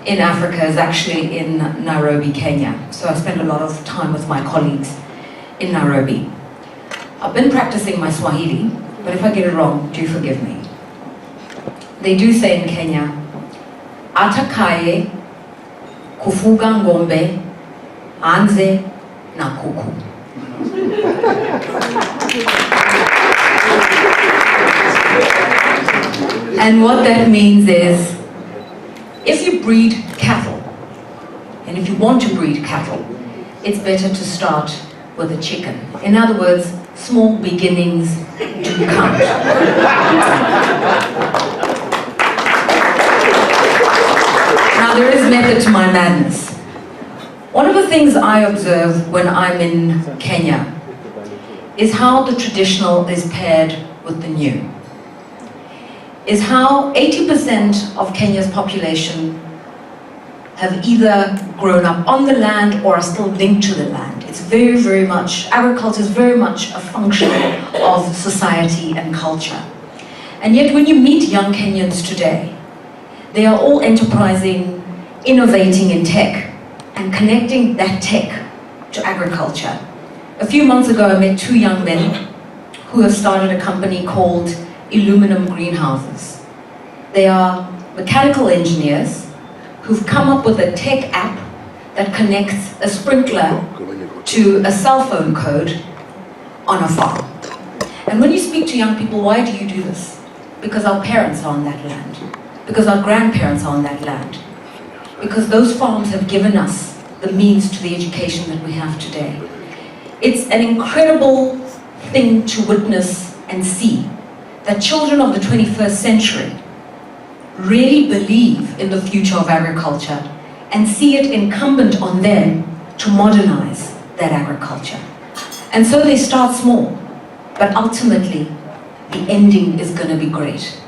in Africa is actually in Nairobi, Kenya. So I spend a lot of time with my colleagues in Nairobi. I've been practicing my Swahili, but if I get it wrong, do forgive me. They do say in Kenya, atakaye kufuga ngombe anze na kuku. And what that means is, if you breed cattle, and if you want to breed cattle, it's better to start with a chicken. In other words, small beginnings do count. Now there is method to my madness. One of the things I observe when I'm in Kenya is how the traditional is paired with the new. Is how 80% of Kenya's population have either grown up on the land or are still linked to the land. It's very, very much, agriculture is very much a function of society and culture. And yet when you meet young Kenyans today, they are all enterprising, innovating in tech, and connecting that tech to agriculture. A few months ago, I met two young men who have started a company called Aluminum Greenhouses. They are mechanical engineers who've come up with a tech app that connects a sprinkler to a cell phone code on a farm. And when you speak to young people, why do you do this? Because our parents are on that land. Because our grandparents are on that land. Because those farms have given us the means to the education that we have today. It's an incredible thing to witness and see that children of the 21st century really believe in the future of agriculture and see it incumbent on them to modernize that agriculture. And so they start small, but ultimately the ending is going to be great.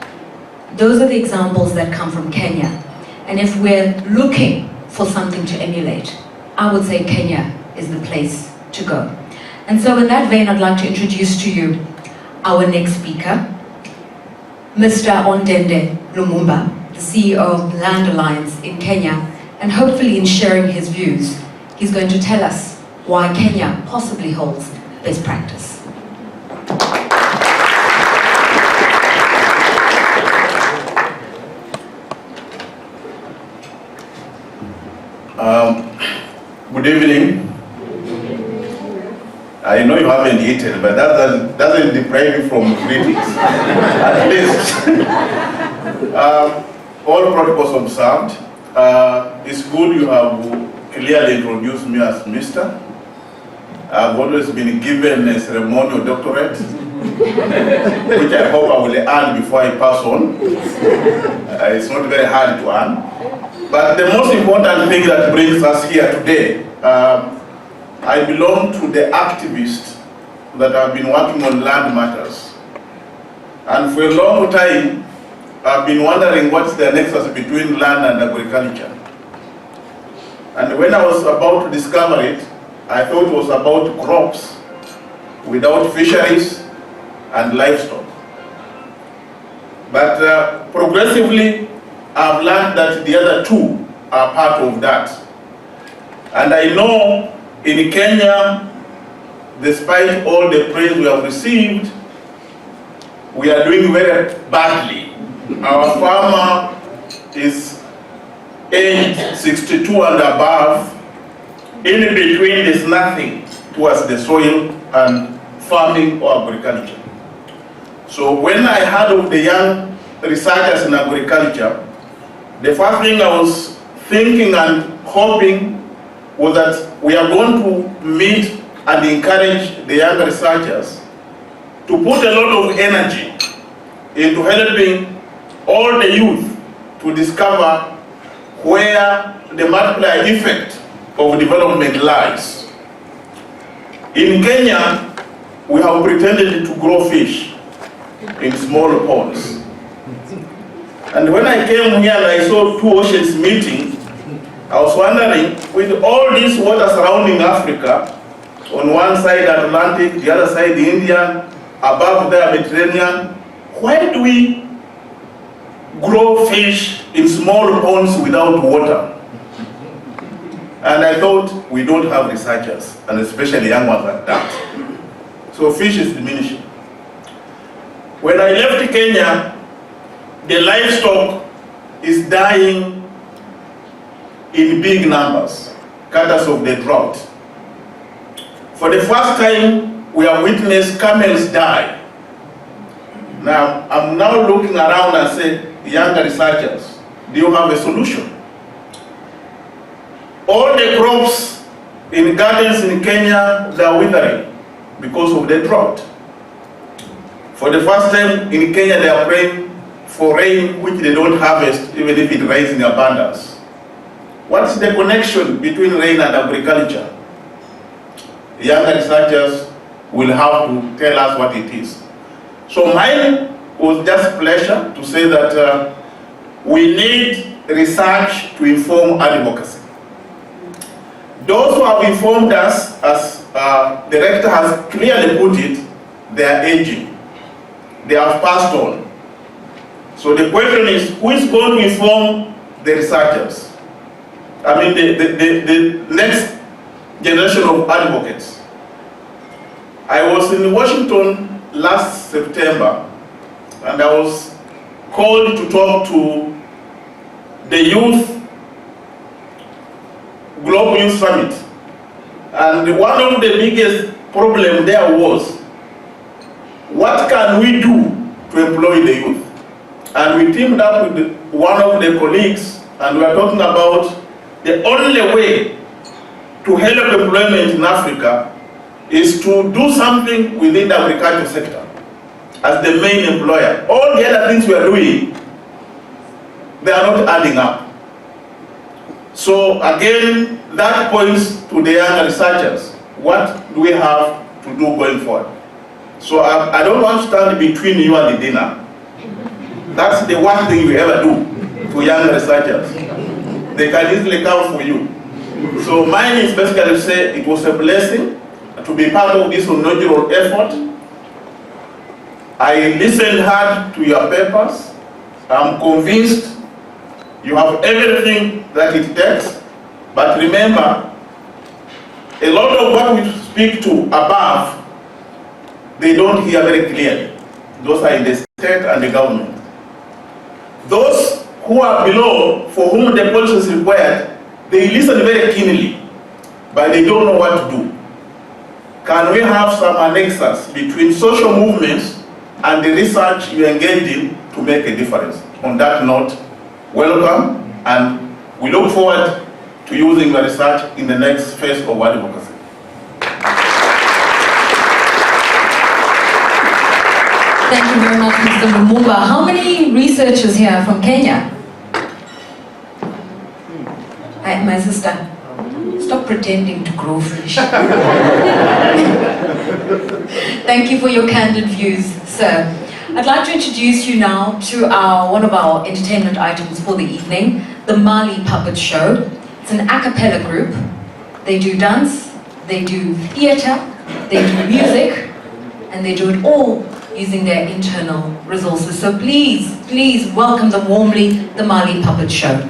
Those are the examples that come from Kenya. And if we're looking for something to emulate, I would say Kenya is the place to go. And so in that vein, I'd like to introduce to you our next speaker, Mr. Ondende Lumumba, the CEO of Land Alliance in Kenya, and hopefully in sharing his views, he's going to tell us why Kenya possibly holds best practice. Good evening. I know you haven't eaten, but that doesn't deprive you from greetings. At least, all protocols observed. It's good you have clearly introduced me as Mr. I've always been given a ceremonial doctorate, which I hope I will earn before I pass on. It's not very hard to earn. But the most important thing that brings us here today, I belong to the activists that have been working on land matters. And for a long time, I've been wondering what's the nexus between land and agriculture. And when I was about to discover it, I thought it was about crops without fisheries and livestock. But progressively, I've learned that the other two are part of that. And I know in Kenya, despite all the praise we have received, we are doing very badly. Our farmer is aged 62 and above. In between, there's nothing towards the soil and farming or agriculture. So when I heard of the young researchers in agriculture, the first thing I was thinking and hoping was that we are going to meet and encourage the young researchers to put a lot of energy into helping all the youth to discover where the multiplier effect of development lies. In Kenya, we have pretended to grow fish in small ponds. And when I came here and I saw two oceans meeting, I was wondering, with all this water surrounding Africa, on one side Atlantic, the other side the Indian, above the Mediterranean, why do we grow fish in small ponds without water? And I thought, we don't have researchers, and especially young ones like that. So fish is diminishing. When I left Kenya, the livestock is dying in big numbers, courtesy of the drought. For the first time, we have witnessed camels die. Now, I'm now looking around and say, younger researchers, do you have a solution? All the crops in gardens in Kenya, they are withering because of the drought. For the first time in Kenya, they are praying for rain, which they don't harvest, even if it rains in abundance. What's the connection between rain and agriculture? Younger researchers will have to tell us what it is. So mine was just pleasure to say that we need research to inform advocacy. Those who have informed us, as the rector has clearly put it, they are aging. They have passed on. So the question is, who is going to inform the researchers? I mean, the next generation of advocates. I was in Washington last September, and I was called to talk to the youth Global Youth Summit. And one of the biggest problems there was, what can we do to employ the youth? And we teamed up with one of the colleagues, and we are talking about the only way to help employment in Africa is to do something within the agriculture sector as the main employer. All the other things we are doing, they are not adding up. So again, that points to the young researchers. What do we have to do going forward? So I don't want to stand between you and the dinner. That's the one thing you ever do to young researchers. They can easily come for you. So mine is basically to say it was a blessing to be part of this inaugural effort. I listened hard to your papers. I'm convinced you have everything that it takes. But remember, a lot of speak to above, they don't hear very clearly. Those are in the state and the government. Those who are below, for whom the policy is required, they listen very keenly, but they don't know what to do. Can we have some nexus between social movements and the research you engage in to make a difference? On that note, welcome, and we look forward to using your research in the next phase of world democracy. Thank you very much, Mr. Lumumba. How many researchers here are from Kenya? Hi, my sister. Stop pretending to grow fish. Thank you for your candid views, sir. I'd like to introduce you now to one of our entertainment items for the evening, the Mali Puppet Show. It's an a cappella group. They do dance, they do theatre, they do music, and they do it all using their internal resources. So please, please welcome them warmly, the Mali Puppet Show.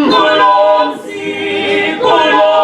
Kulomsi, kulomsi.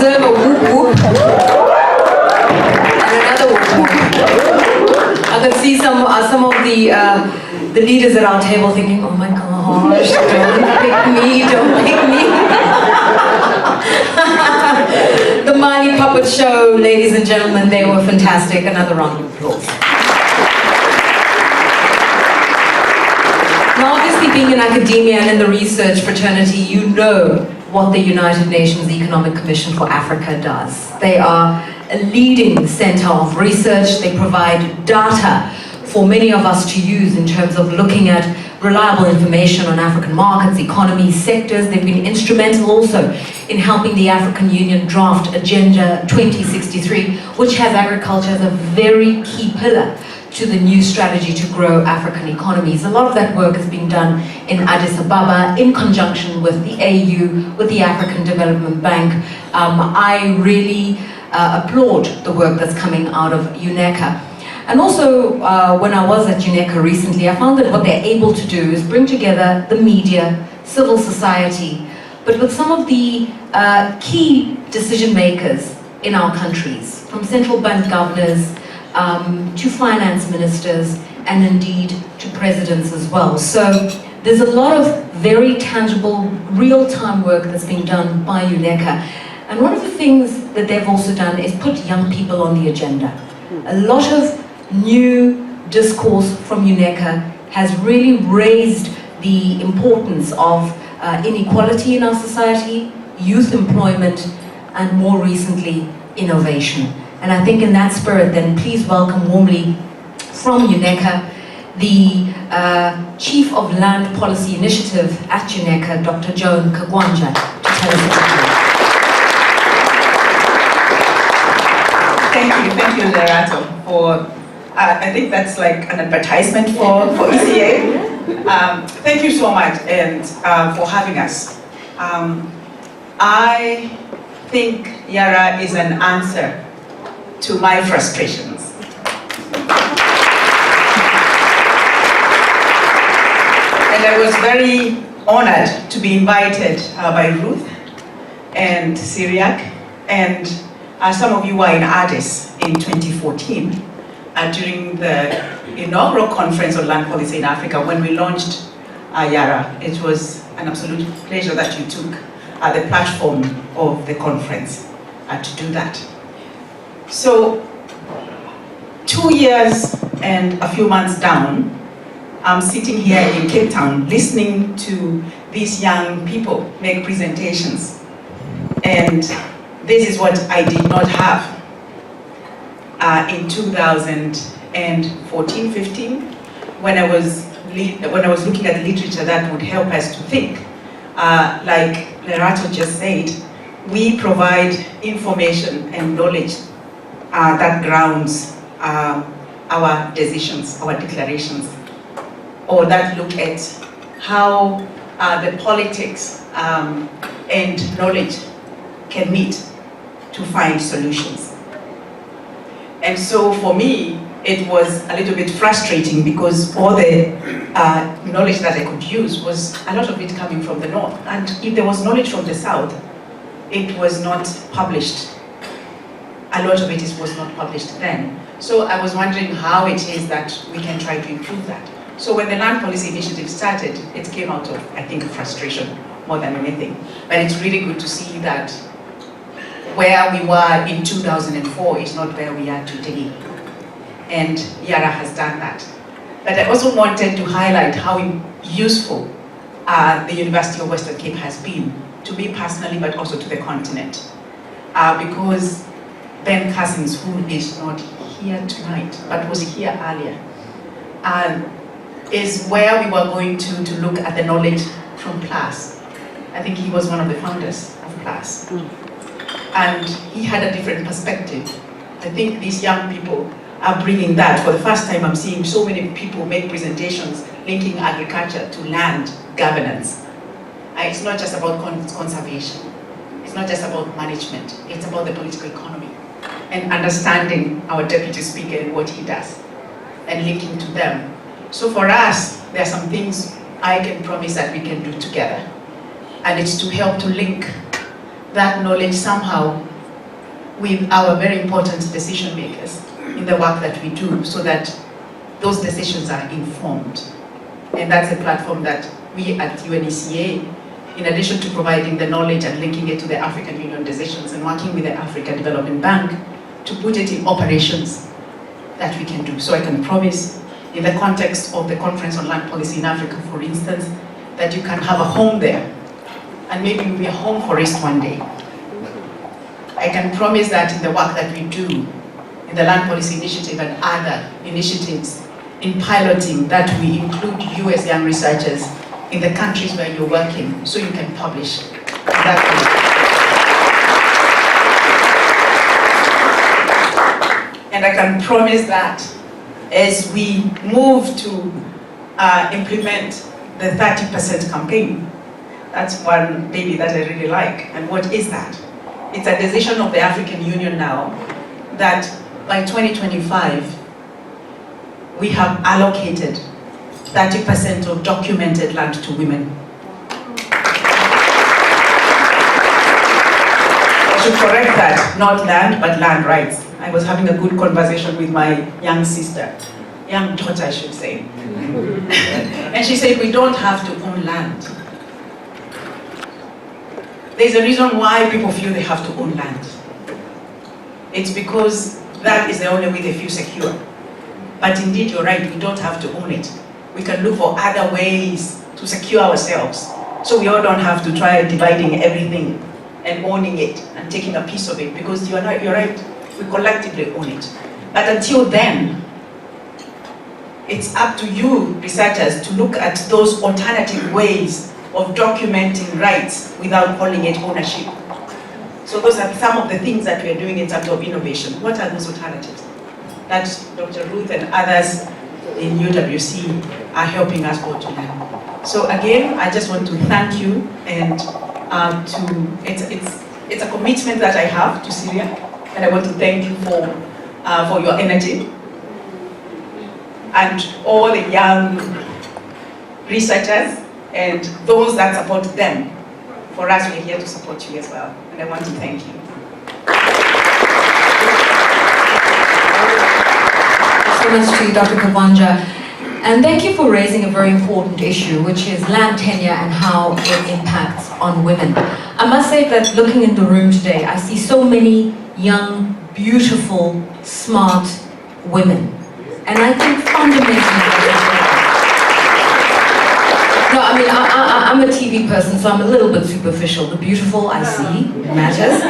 deserve a whoop whoop. And another whoop whoop. I can see some of the leaders at our table thinking, oh my gosh, don't pick me. The Mali Puppet Show, ladies and gentlemen, they were fantastic. Another round of applause. Now, obviously, being in academia and in the research fraternity, you know what the United Nations Economic Commission for Africa does. They are a leading center of research. They provide data for many of us to use in terms of looking at reliable information on African markets, economies, sectors. They've been instrumental also in helping the African Union draft Agenda 2063, which has agriculture as a very key pillar to the new strategy to grow African economies. A lot of that work is being done in Addis Ababa in conjunction with the AU, with the African Development Bank. I really applaud the work that's coming out of UNECA. And also, when I was at UNECA recently, I found that what they're able to do is bring together the media, civil society, but with some of the key decision makers in our countries, from central bank governors to finance ministers, and indeed to presidents as well. So there's a lot of very tangible, real-time work that's being done by UNECA. And one of the things that they've also done is put young people on the agenda. A lot of new discourse from UNECA has really raised the importance of inequality in our society, youth employment, and more recently, innovation. And I think in that spirit, then please welcome warmly from UNECA, the Chief of Land Policy Initiative at UNECA, Dr. Joan Kagwanja, to tell us about it. Thank you, Lerato, for I think that's like an advertisement for ECA. Thank you so much and for having us. I think Yara is an answer to my frustrations. And I was very honored to be invited by Ruth and Syriac, and some of you were in Addis in 2014 during the inaugural conference on land policy in Africa when we launched Yara. It was an absolute pleasure that you took the platform of the conference to do that. So 2 years and a few months down, I'm sitting here in Cape Town listening to these young people make presentations. And this is what I did not have in 2014-15 when I was looking at literature that would help us to think. Like Lerato just said, we provide information and knowledge that grounds our decisions, our declarations, or that look at how the politics and knowledge can meet to find solutions. And so for me, it was a little bit frustrating because all the knowledge that I could use was a lot of it coming from the north. And if there was knowledge from the south, it was not published. A lot of it was not published then. So I was wondering how it is that we can try to improve that. So when the Land Policy Initiative started, it came out of, I think, frustration more than anything. But it's really good to see that where we were in 2004 is not where we are today. And Yara has done that. But I also wanted to highlight how useful the University of Western Cape has been to me personally, but also to the continent. Because Ben Cousins, who is not here tonight, but was here earlier, is where we were going to look at the knowledge from PLAS. I think he was one of the founders of PLAS. And he had a different perspective. I think these young people are bringing that. For the first time, I'm seeing so many people make presentations linking agriculture to land governance. It's not just about conservation. It's not just about management. It's about the political economy and understanding our deputy speaker and what he does and linking to them. So for us, there are some things I can promise that we can do together. And it's to help to link that knowledge somehow with our very important decision makers in the work that we do so that those decisions are informed. And that's a platform that we at UNECA, in addition to providing the knowledge and linking it to the African Union decisions and working with the African Development Bank to put it in operations that we can do. So I can promise, in the context of the Conference on Land Policy in Africa, for instance, that you can have a home there, and maybe you'll be a home forest one day. I can promise that in the work that we do, in the Land Policy Initiative and other initiatives, in piloting, that we include you as young researchers in the countries where you're working, so you can publish that way. And I can promise that as we move to implement the 30% campaign, that's one baby that I really like. And what is that? It's a decision of the African Union now that by 2025, we have allocated 30% of documented land to women. I should correct that, not land, but land rights. I was having a good conversation with my young sister, young daughter, I should say. And she said, we don't have to own land. There's a reason why people feel they have to own land. It's because that is the only way they feel secure. But indeed, you're right, we don't have to own it. We can look for other ways to secure ourselves. So we all don't have to try dividing everything and owning it and taking a piece of it, because you're right, we collectively own it. But until then, it's up to you, researchers, to look at those alternative ways of documenting rights without calling it ownership. So those are some of the things that we are doing in terms of innovation. What are those alternatives? That Dr. Ruth and others in UWC are helping us all to learn. So again, I just want to thank you, and it's a commitment that I have to Syria, and I want to thank you for your energy, and all the young researchers and those that support them. For us, we're here to support you as well, and I want to thank you. So much to you, Dr. Kabanja. And thank you for raising a very important issue, which is land tenure and how it impacts on women. I must say that looking in the room today, I see so many young, beautiful, smart women. And I think fundamentally, no, I mean, I'm a TV person, so I'm a little bit superficial. The beautiful, I see, matters.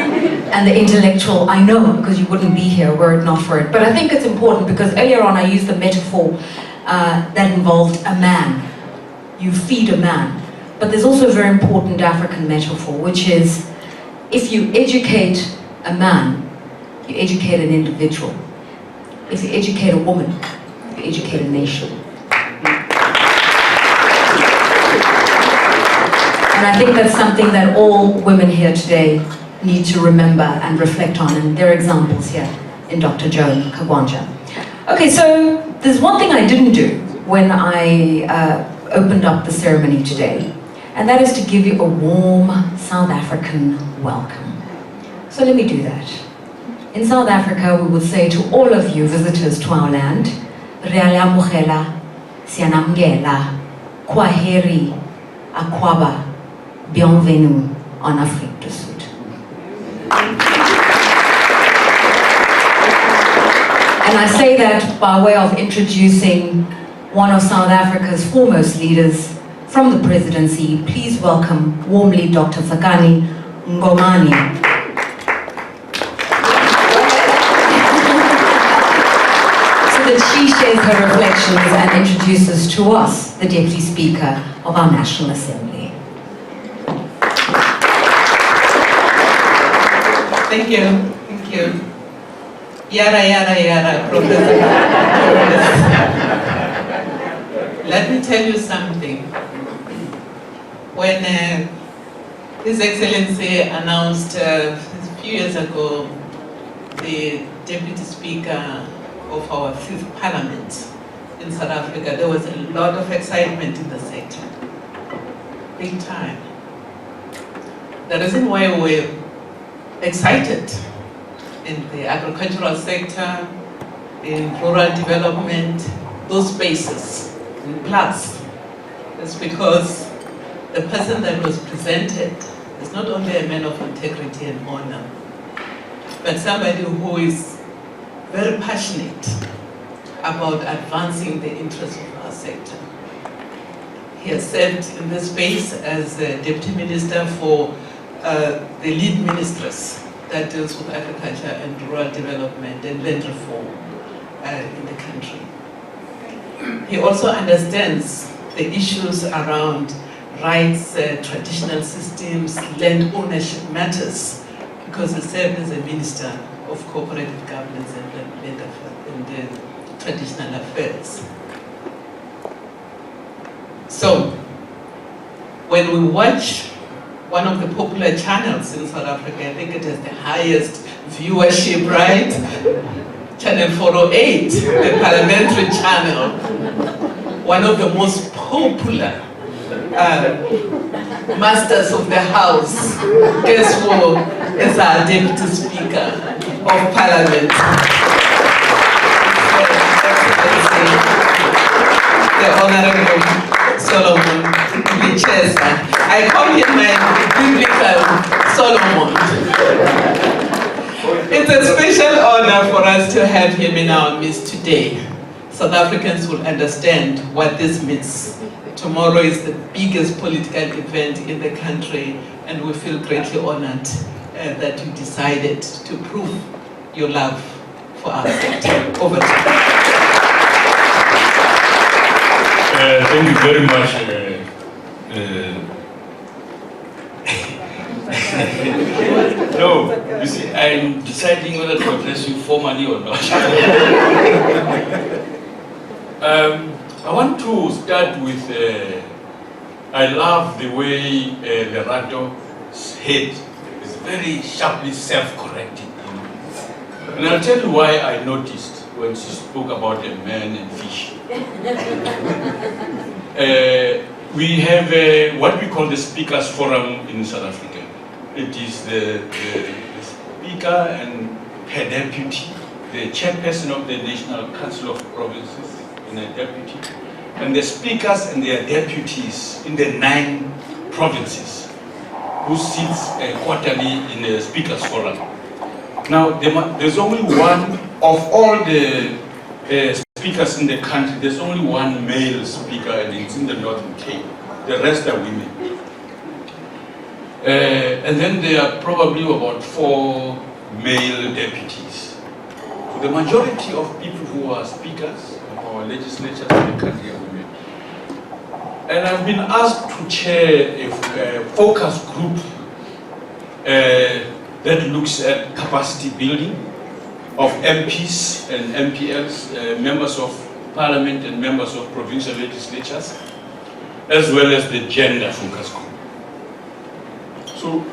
And the intellectual, I know, because you wouldn't be here were it not for it. But I think it's important because earlier on I used the metaphor that involved a man. You feed a man. But there's also a very important African metaphor, which is, if you educate a man, you educate an individual. If you educate a woman, you educate a nation. And I think that's something that all women here today need to remember and reflect on, and there are examples here in Dr. Joan Kagwanja. Okay, so there's one thing I didn't do when I opened up the ceremony today, and that is to give you a warm South African welcome. So let me do that. In South Africa, we would say to all of you visitors to our land, Realamugela, Sianamgela, Kwaheri, Akwaba, Bienvenue en Afrique du Sud. And I say that by way of introducing one of South Africa's foremost leaders from the presidency. Please welcome warmly Dr. Tsakani Ngomani. So that she shares her reflections and introduces to us the Deputy Speaker of our National Assembly. Thank you, thank you. Yara, yara, yara, Professor. Let me tell you something. When His Excellency announced a few years ago the Deputy Speaker of our 5th Parliament in South Africa, there was a lot of excitement in the sector. Big time. The reason why we're excited in the agricultural sector, in rural development, those spaces. And plus, it's because the person that was presented is not only a man of integrity and honor, but somebody who is very passionate about advancing the interests of our sector. He has served in this space as a Deputy Minister for the lead ministress that deals with agriculture and rural development and land reform in the country. He also understands the issues around rights, traditional systems, land ownership matters, because he served as a Minister of Cooperative Governance and Traditional Affairs. So, when we watch one of the popular channels in South Africa, I think it has the highest viewership, right? Channel 408, the parliamentary channel, one of the most popular masters of the house. Guess who is our Deputy Speaker of Parliament? The Honorable Solomon Lichesa. I call him my biblical Solomon. It's a special honor for us to have him in our midst today. South Africans will understand what this means. Tomorrow is the biggest political event in the country, and we feel greatly honored that you decided to prove your love for our sector. Over to you. Thank you very much. No, you see, I'm deciding whether to address you formally or not. I want to start with, I love the way Lerato's head is very sharply self-correcting. And I'll tell you why I noticed when she spoke about a man and fish. We have what we call the Speakers Forum in South Africa. It is the Speaker and her deputy, the chairperson of the National Council of Provinces and a deputy, and the speakers and their deputies in the 9 provinces who sits quarterly in the Speakers Forum. Now, there's only one of all the speakers in the country, there's only one male speaker, and it's in the Northern Cape. The rest are women. And then there are probably about 4 male deputies. So the majority of people who are speakers of our legislatures in the country are women. And I've been asked to chair a focus group that looks at capacity building of MPs and MPLs, members of parliament and members of provincial legislatures, as well as the gender focus group. So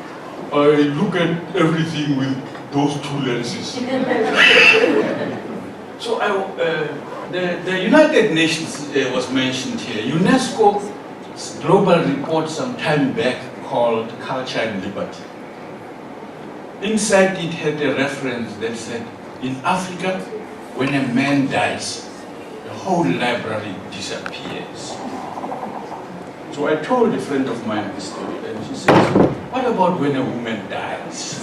I look at everything with those 2 lenses. So the United Nations was mentioned here. UNESCO's global report some time back called Culture and Liberty. Inside it had a reference that said, in Africa, when a man dies, the whole library disappears. So I told a friend of mine this story, and she said, what about when a woman dies?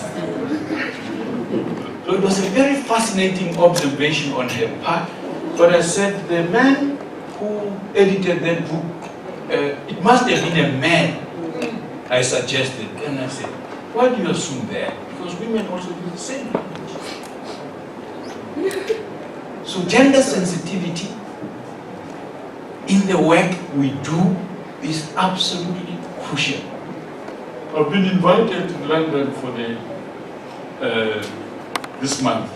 So it was a very fascinating observation on her part, but I said, the man who edited that book, it must have been a man, I suggested. And I said, why do you assume that? Because women also do the same language. So gender sensitivity in the work we do is absolutely crucial. I've been invited to London for this month,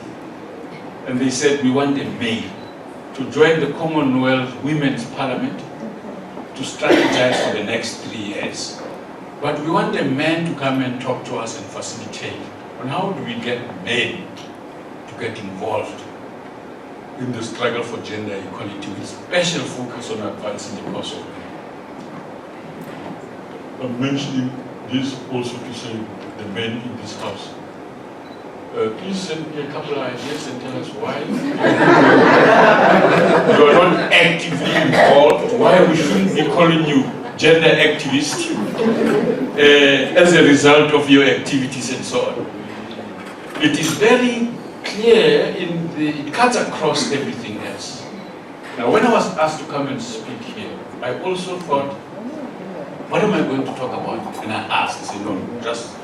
and they said we want a male to join the Commonwealth Women's Parliament to strategize for the next 3 years. But we want a man to come and talk to us and facilitate on how do we get men to get involved in the struggle for gender equality with special focus on advancing the cause of women. I'm mentioning this also to say the men in this house. Please send me a couple of ideas and tell us why you are not actively involved, why we shouldn't be calling you gender activist as a result of your activities and so on. It is very clear, it cuts across everything else. Now, when I was asked to come and speak here, I also thought, what am I going to talk about? And I asked, I said, no, just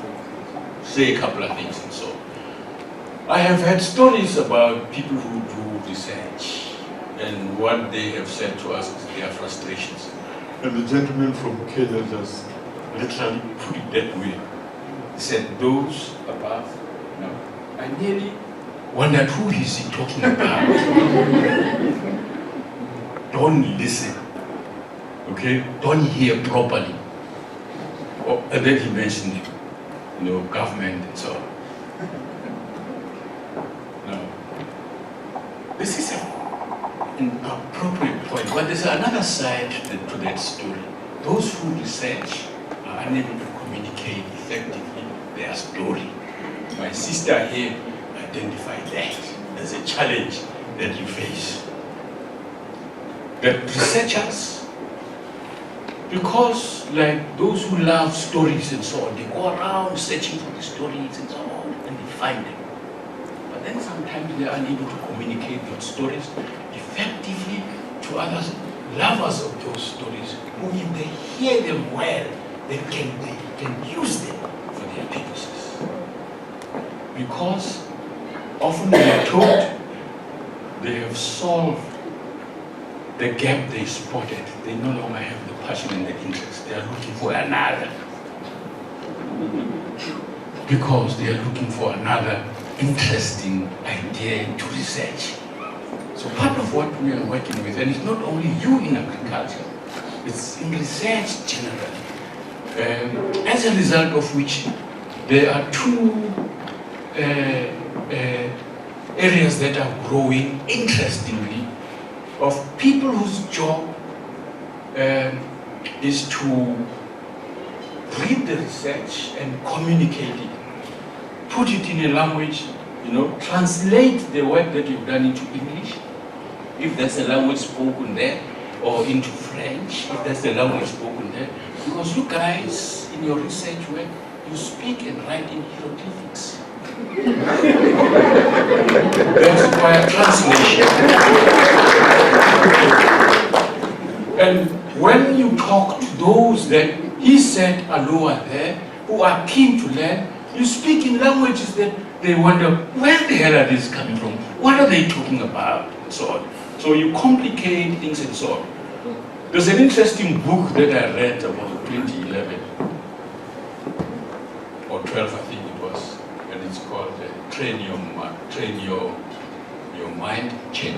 say a couple of things and so on. I have had stories about people who do research and what they have said to us is their frustrations. And the gentleman from Kenya just literally put it that way. He said, those above. No. I nearly wondered, who is he talking about? Don't listen. Okay? Don't hear properly. Oh, and then he mentioned, government and so on. No. This is an appropriate point, but there's another side to that story. Those who research are unable to communicate effectively their story. My sister here identified that as a challenge that you face. That researchers, because like those who love stories and so on, they go around searching for the stories and so on, and they find them. But then sometimes they are unable to communicate those stories effectively to others, lovers of those stories, who if they hear them well, they can use them for their purposes. Because often they are told they have solved the gap they spotted. They no longer have the passion and the interest. They are looking for another. Because they are looking for another interesting idea to research. So part of what we are working with, and it's not only you in agriculture, it's in research generally. As a result of which, there are two areas that are growing interestingly of people whose job is to read the research and communicate it, put it in a language, translate the work that you've done into English, if there's a language spoken there, or into French, if there's a language spoken there. Because you guys, in your research work, you speak and write in hieroglyphics. That requires translation. And when you talk to those that he said are lower there, who are keen to learn, you speak in languages that they wonder, where the hell are these coming from? What are they talking about? And so on. So you complicate things and so on. There's an interesting book that I read about 2011 or 12, I think it was, and it's called Train Your Mind, Change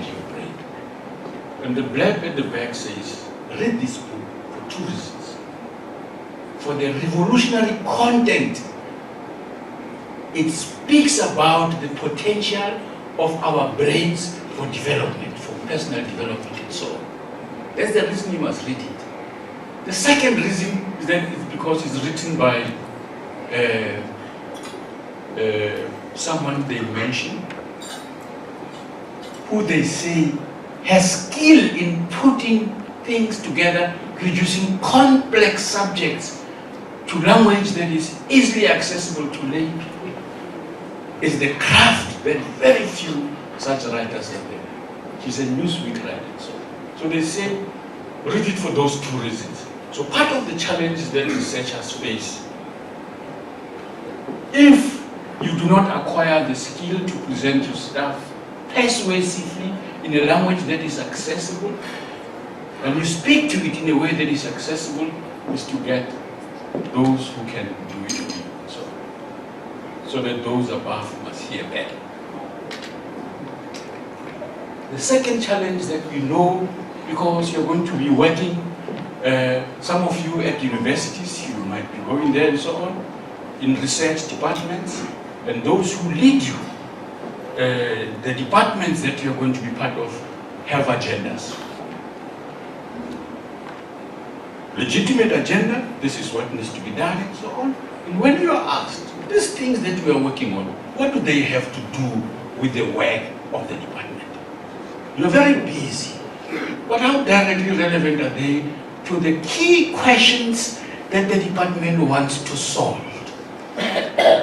Your Brain. And the blurb at the back says, read this book for two reasons. For the revolutionary content, it speaks about the potential of our brains for development, for personal development and so on. That's the reason you must read it. The second reason is that it's because it's written by someone they mention, who they say has skill in putting things together, reducing complex subjects to language that is easily accessible to lay people. It's the craft that very few such writers have there. He's a Newsweek writer. So they say, read it for those two reasons. So part of the challenge that researchers face, if you do not acquire the skill to present your stuff persuasively in a language that is accessible, and you speak to it in a way that is accessible, is to get those who can do it for you. So that those above must hear better. The second challenge that we know, because you're going to be working, some of you at universities, you might be going there and so on, in research departments, and those who lead you, the departments that you're going to be part of, have agendas. Legitimate agenda, this is what needs to be done and so on. And when you are asked, these things that we are working on, what do they have to do with the work of the department? You're very busy, but how directly relevant are they to the key questions that the department wants to solve?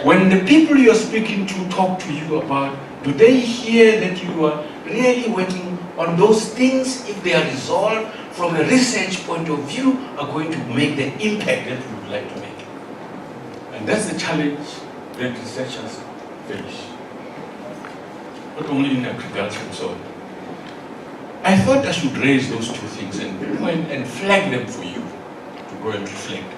When the people you're speaking to talk to you about, do they hear that you are really working on those things, if they are resolved from a research point of view, are going to make the impact that we would like to make? And that's the challenge that researchers face, not only in agriculture and so on. I thought I should raise those two things and point and flag them for you to go and reflect.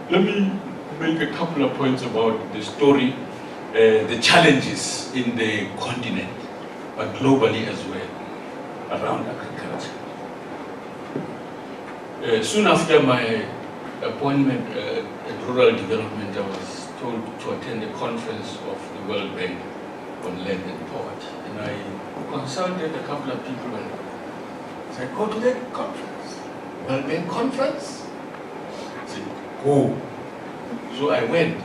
Let me make a couple of points about the story, the challenges in the continent, but globally as well, around agriculture. Soon after my appointment at Rural Development, I was told to attend a conference of the World Bank on land and poverty. And I consulted a couple of people and said, go to that conference, World Bank conference? I said, go. So I went.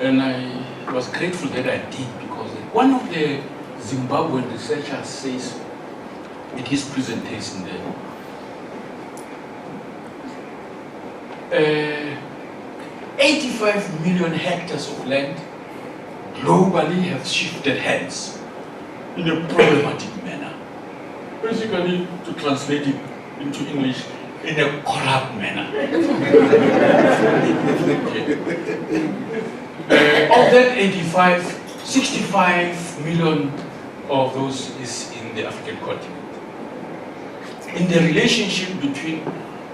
And I was grateful that I did, because one of the Zimbabwean researchers says in his presentation there, 85 million hectares of land globally have shifted hands in a problematic manner. Basically, to translate it into English, in a corrupt manner. Of that 65 million of those is in the African continent. In the relationship between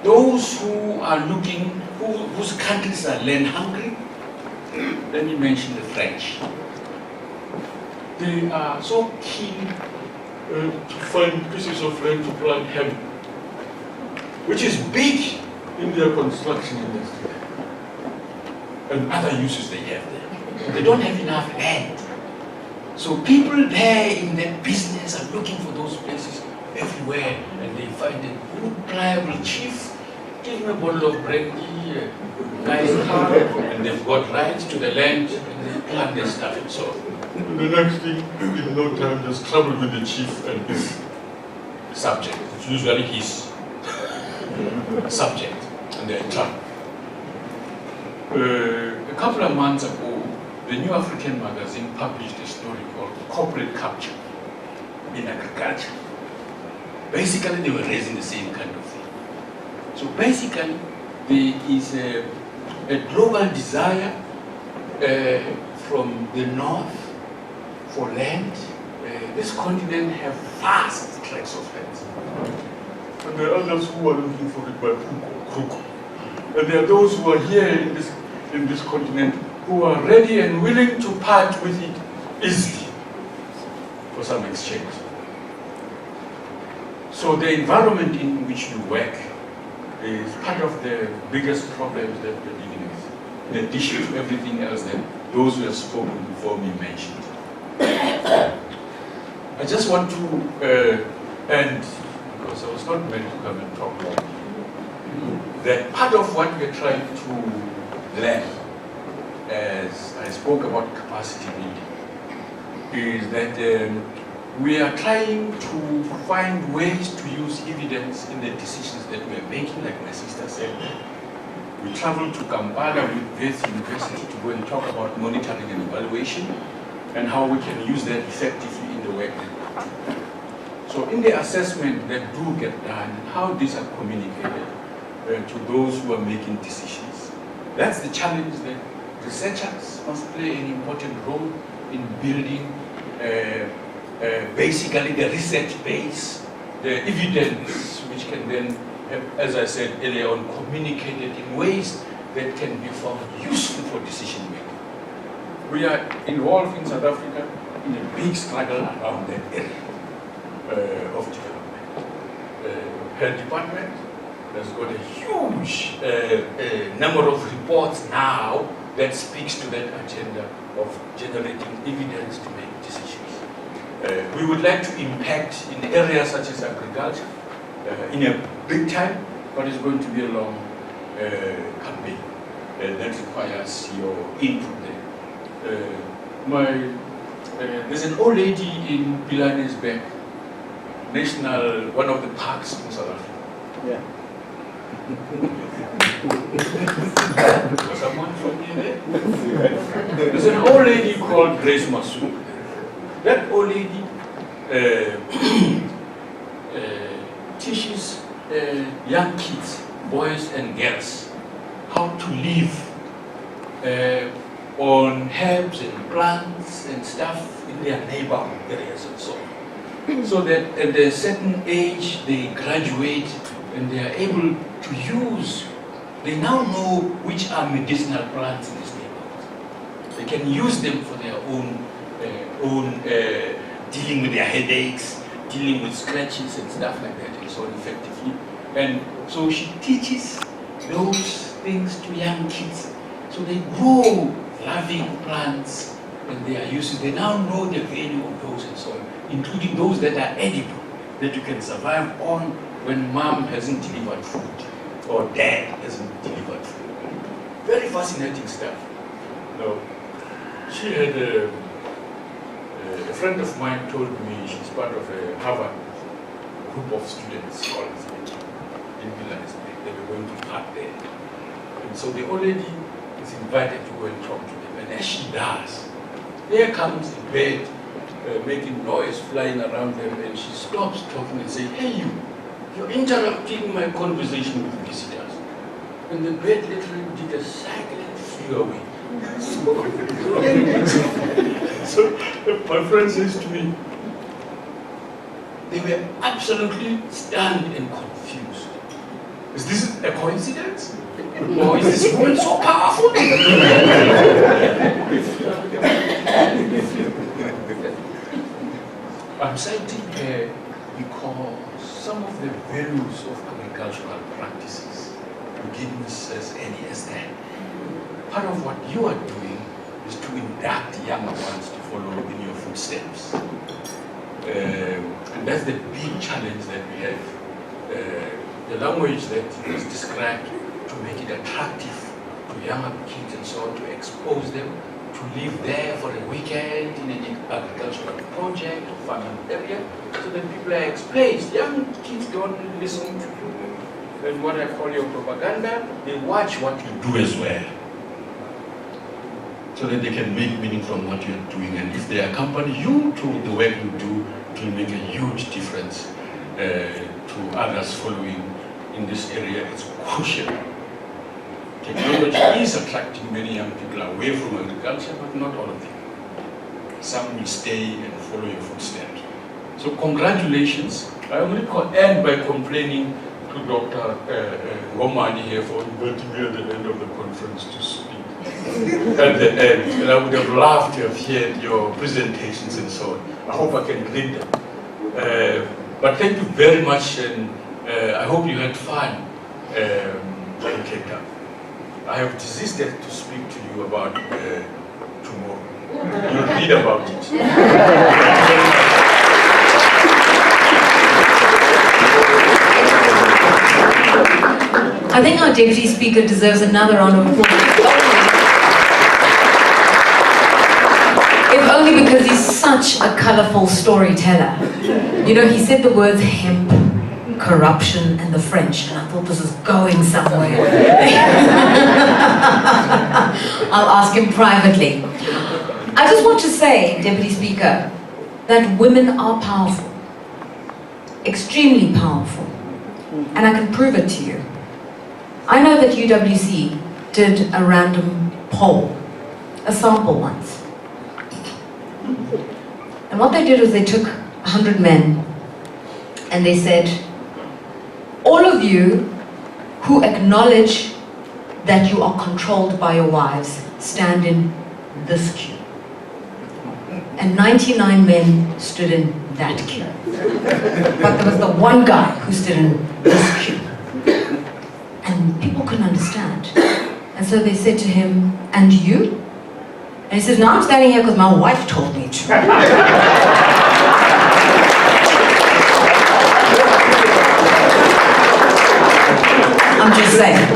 those who are looking, whose countries are land hungry, let me mention the French. They are so keen to find pieces of land to plant hemp, which is big in their construction industry and other uses they have there. They don't have enough land. So people there in that business are looking for those places everywhere, and they find a good, pliable chief, give him a bottle of brandy, a nice car, and they've got rights to the land, and they plant their stuff and so on. The next thing, in no time, just trouble with the chief and his subject. It's usually his subject, and they're in trouble. A couple of months ago, the New African magazine published a story called Corporate Capture in Agriculture. Basically, they were raising the same kind of thing. So basically, there is a global desire from the north for land. This continent have vast tracts of land. And there are others who are looking for it by hook or crook. And there are those who are here in this continent who are ready and willing to part with it easily for some exchange. So the environment in which we work is part of the biggest problems that we're dealing with, in addition to everything else that those who have spoken before me mentioned. I just want to end, because I was not meant to come and talk about it, that part of what we're trying to learn, as I spoke about capacity building, is that we are trying to find ways to use evidence in the decisions that we are making, like my sister said. We traveled to Kampala with Beth University to go and talk about monitoring and evaluation and how we can use that effectively in the work that we do. So in the assessment that do get done, how these are communicated to those who are making decisions. That's the challenge that researchers must play an important role in building basically the research base, the evidence which can then, as I said earlier on, communicated in ways that can be found useful for decision making. We are involved in South Africa in a big struggle around that area of development. Her department has got a huge number of reports now that speaks to that agenda of generating evidence to make decisions. We would like to impact in areas such as agriculture in a big time, but it's going to be a long campaign. that requires your input there. There's an old lady in Pilanesberg, one of the parks in South Africa. Yeah. Someone from here there? There's an old lady called Grace Masu. That old lady teaches young kids, boys and girls, how to live on herbs and plants and stuff in their neighborhood areas and so on. So that at a certain age they graduate and they are able to use, they now know which are medicinal plants in this neighborhood. They can use them for their own dealing with their headaches, dealing with scratches and stuff like that, and so on effectively. And so she teaches those things to young kids. So they grow loving plants and they are using, they now know the value of those and so on, including those that are edible, that you can survive on when mom hasn't delivered food or dad hasn't delivered food. Very fascinating stuff. Now, she had a friend of mine told me she's part of a Harvard group of students, scholars, in Pilanesberg. They were going to park there. And so the old lady is invited to go and talk to them. And as she does, there comes a bird making noise, flying around them, and she stops talking and says, "Hey, you're interrupting my conversation with visitors." And the bird literally did a cycle and flew away. So my friend says to me, they were absolutely stunned and confused. Is this a coincidence? Or is this woman so powerful? I'm citing her because some of the values of agricultural practices begins as early as that. Part of what you are doing is to induct younger ones to follow in your footsteps. And that's the big challenge that we have. The language that is described to make it attractive to younger kids and so on, to expose them, to live there for a weekend in an agricultural project or farming area, so that people are exposed. Young kids don't listen to you and what I call your propaganda, they watch what you do as well, so that they can make meaning from what you're doing. And if they accompany you to the work you do, it will make a huge difference to others following in this area. It's crucial. Technology is attracting many young people away from agriculture, but not all of them. Some will stay and follow your footsteps. So congratulations. I only end by complaining to Dr. Ngomani here for inviting me at the end of the conference to speak. At the end, and I would have loved to have heard your presentations and so on. I hope I can read them. But thank you very much, and I hope you had fun in Cape Town. I have desisted to speak to you about tomorrow. You'll read about it. I think our Deputy Speaker deserves another round of applause. If only because he's such a colourful storyteller. You know, he said the words hemp, corruption, and the French, and I thought this is going somewhere. I'll ask him privately. I just want to say, Deputy Speaker, that women are powerful, extremely powerful, and I can prove it to you. I know that UWC did a random poll, a sample once. And what they did was they took 100 men and they said, all of you who acknowledge that you are controlled by your wives, stand in this queue. And 99 men stood in that queue. But there was the one guy who stood in this queue. And people couldn't understand. And so they said to him, and you? And he says, no, I'm standing here because my wife told me to. I'm just saying.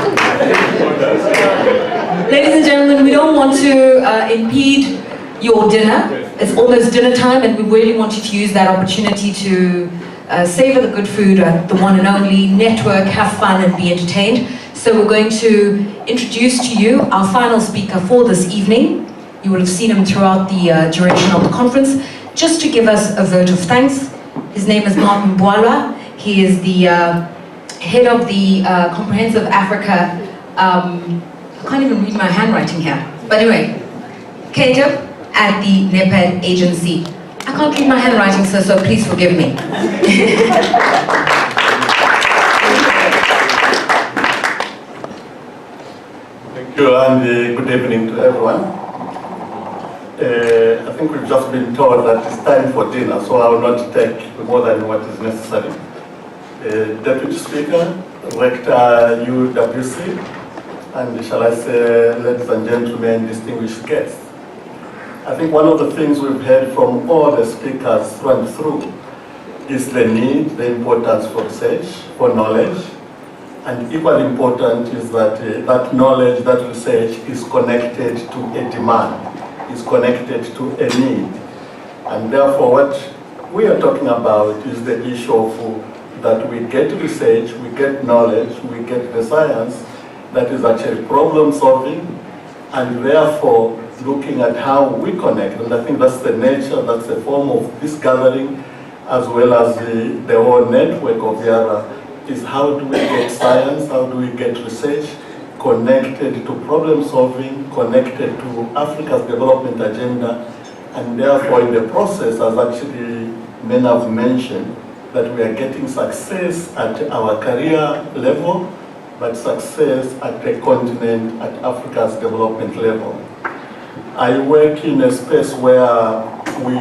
Ladies and gentlemen, we don't want to impede your dinner. It's almost dinner time, and we really want you to use that opportunity to savor the good food at the one and only, network, have fun, and be entertained. So we're going to introduce to you our final speaker for this evening. You will have seen him throughout the duration of the conference. Just to give us a vote of thanks, his name is Martin Bwalwa. He is the head of the Comprehensive Africa, I can't even read my handwriting here. But anyway, Kato at the NEPAD agency. I can't read my handwriting, sir, so please forgive me. Thank you, and good evening to everyone. I think we've just been told that it's time for dinner, so I will not take more than what is necessary. Deputy Speaker, Rector UWC, and shall I say, ladies and gentlemen, distinguished guests. I think one of the things we've heard from all the speakers through and through is the need, the importance for research, for knowledge, and equally important is that that knowledge, that research is connected to a demand, is connected to a need. And therefore what we are talking about is the issue of that we get research, we get knowledge, we get the science that is actually problem solving, and therefore looking at how we connect. And I think that's the nature, that's the form of this gathering, as well as the whole network of Yara, is how do we get science, how do we get research connected to problem solving, connected to Africa's development agenda, and therefore in the process, as actually many have mentioned, that we are getting success at our career level, but success at the continent, at Africa's development level. I work in a space where we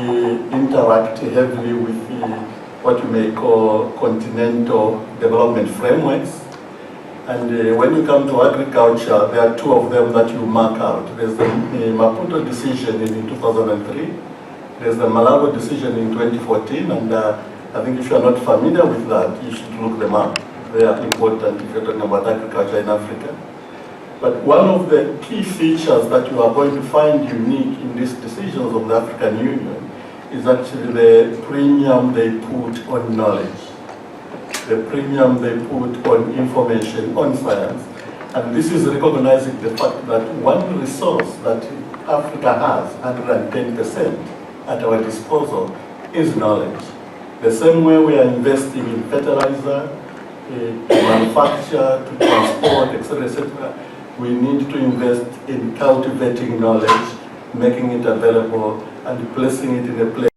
interact heavily with what you may call continental development frameworks. And when you come to agriculture, there are two of them that you mark out. There's the Maputo decision in 2003. There's the Malabo decision in 2014. And I think if you're not familiar with that, you should look them up. They are important if you're talking about agriculture in Africa. But one of the key features that you are going to find unique in these decisions of the African Union is actually the premium they put on knowledge, the premium they put on information, on science. And this is recognizing the fact that one resource that Africa has, 110% at our disposal, is knowledge. The same way we are investing in fertilizer, to manufacture, to transport, etc., etc., we need to invest in cultivating knowledge, making it available, and placing it in a place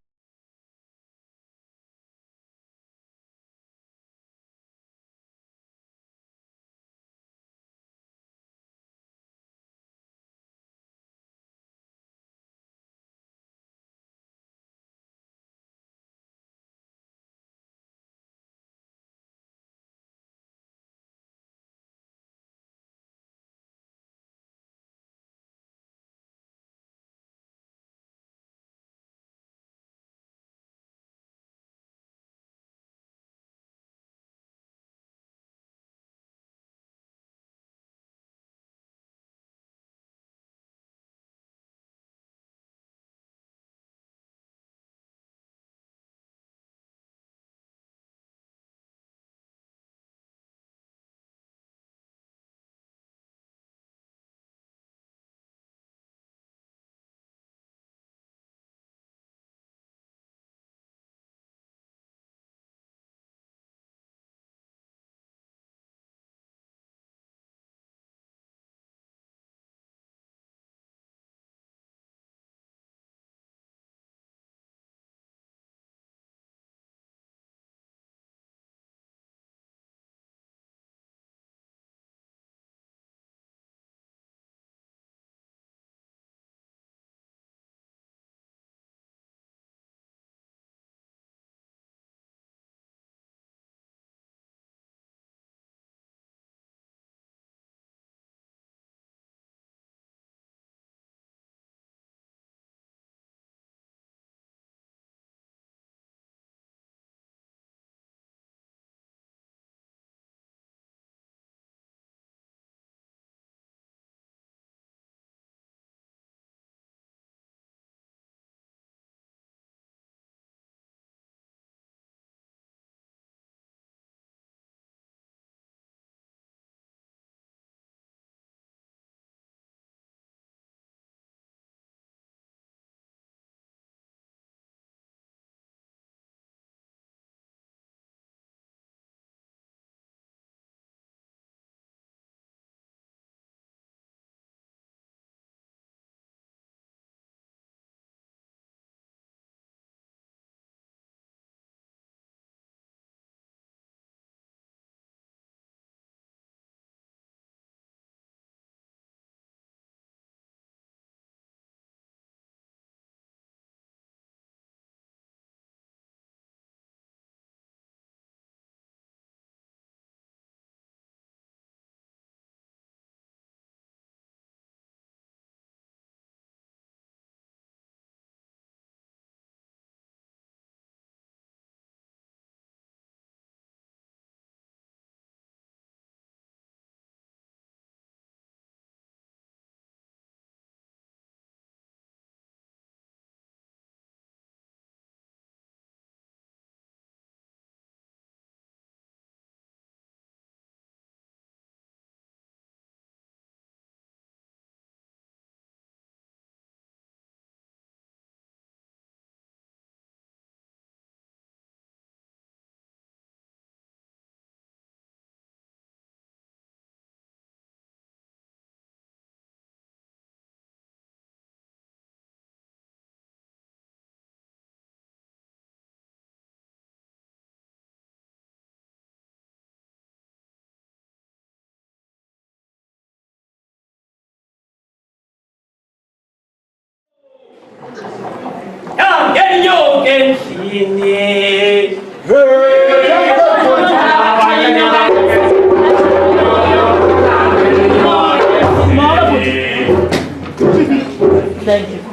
Thank you.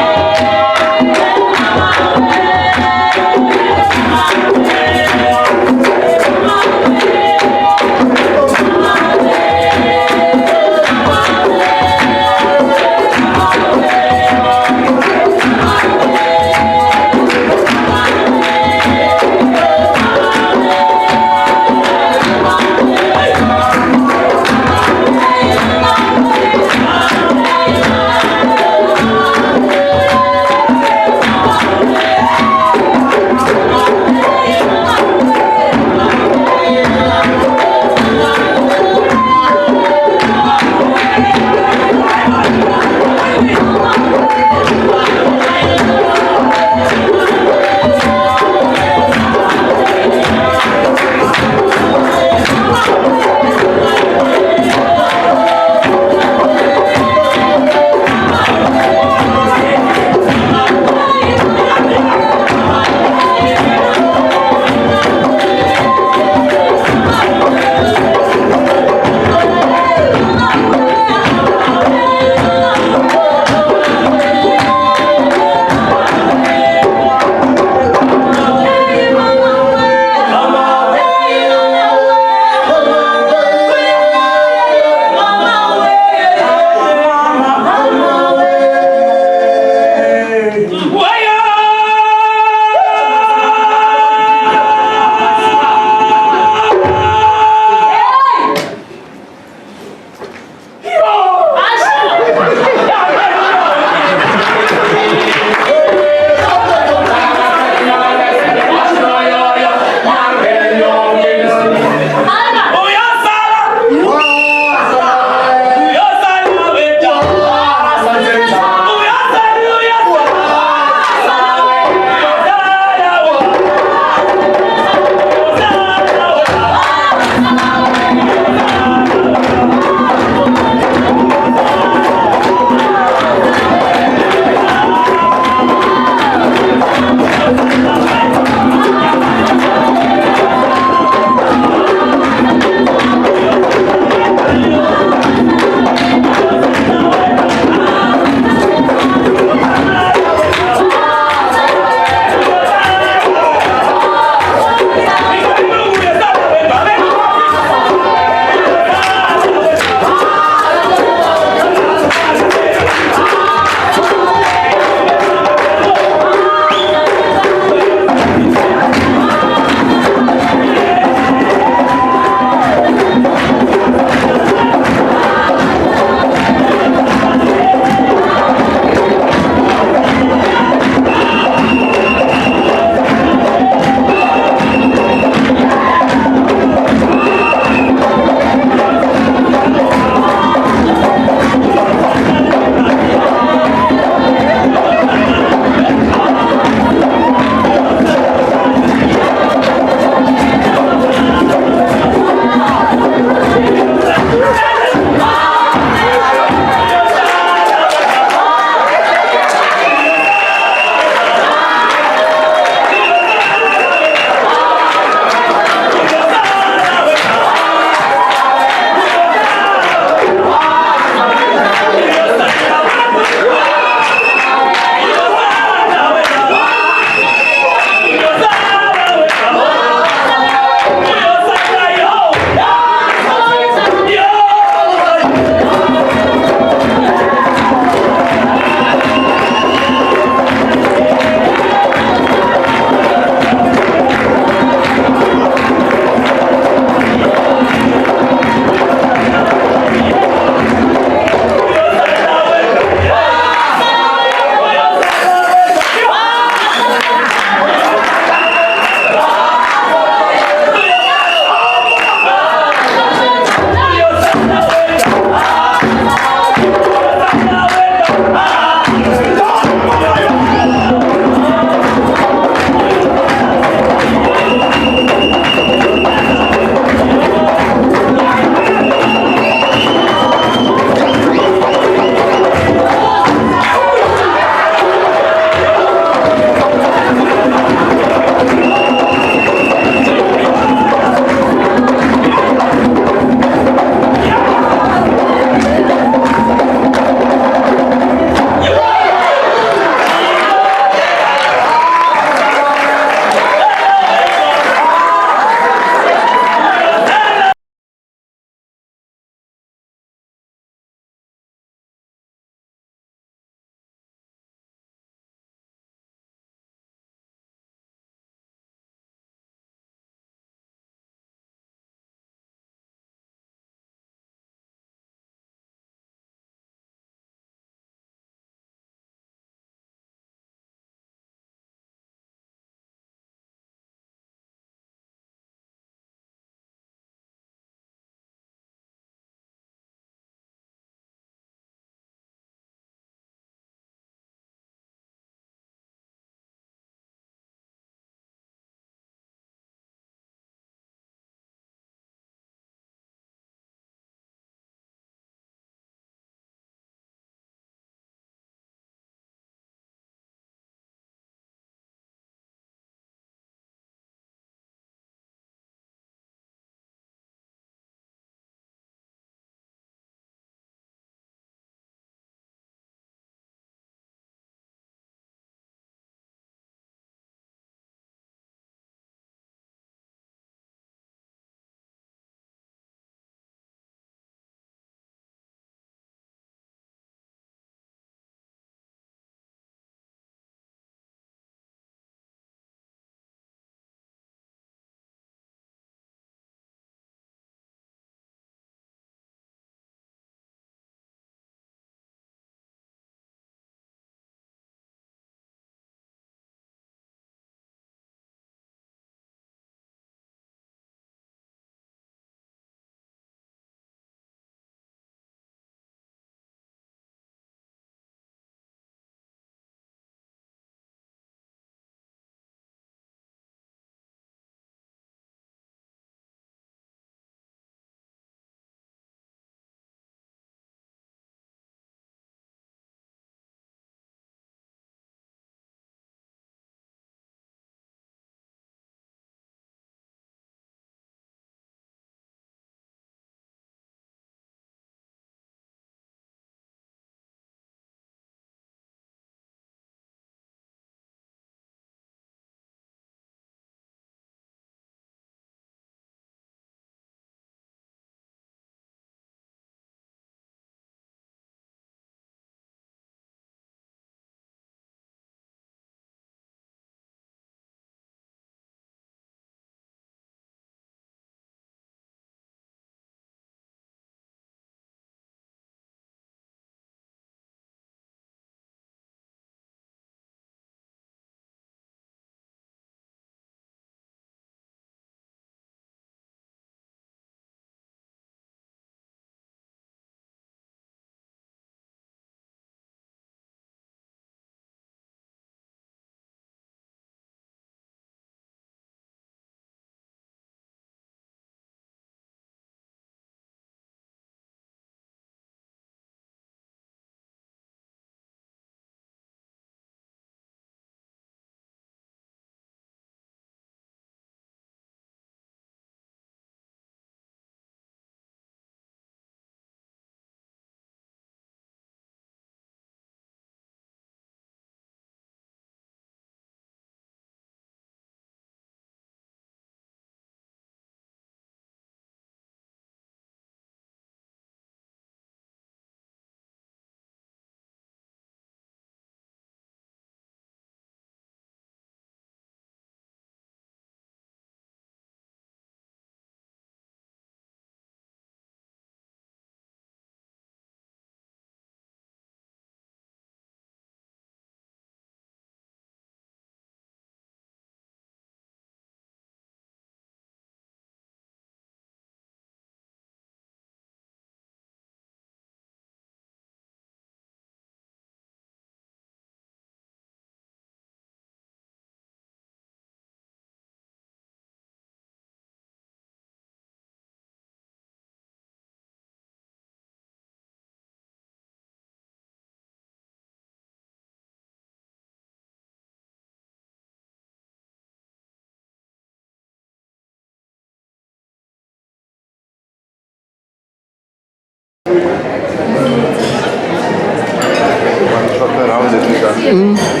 Mm.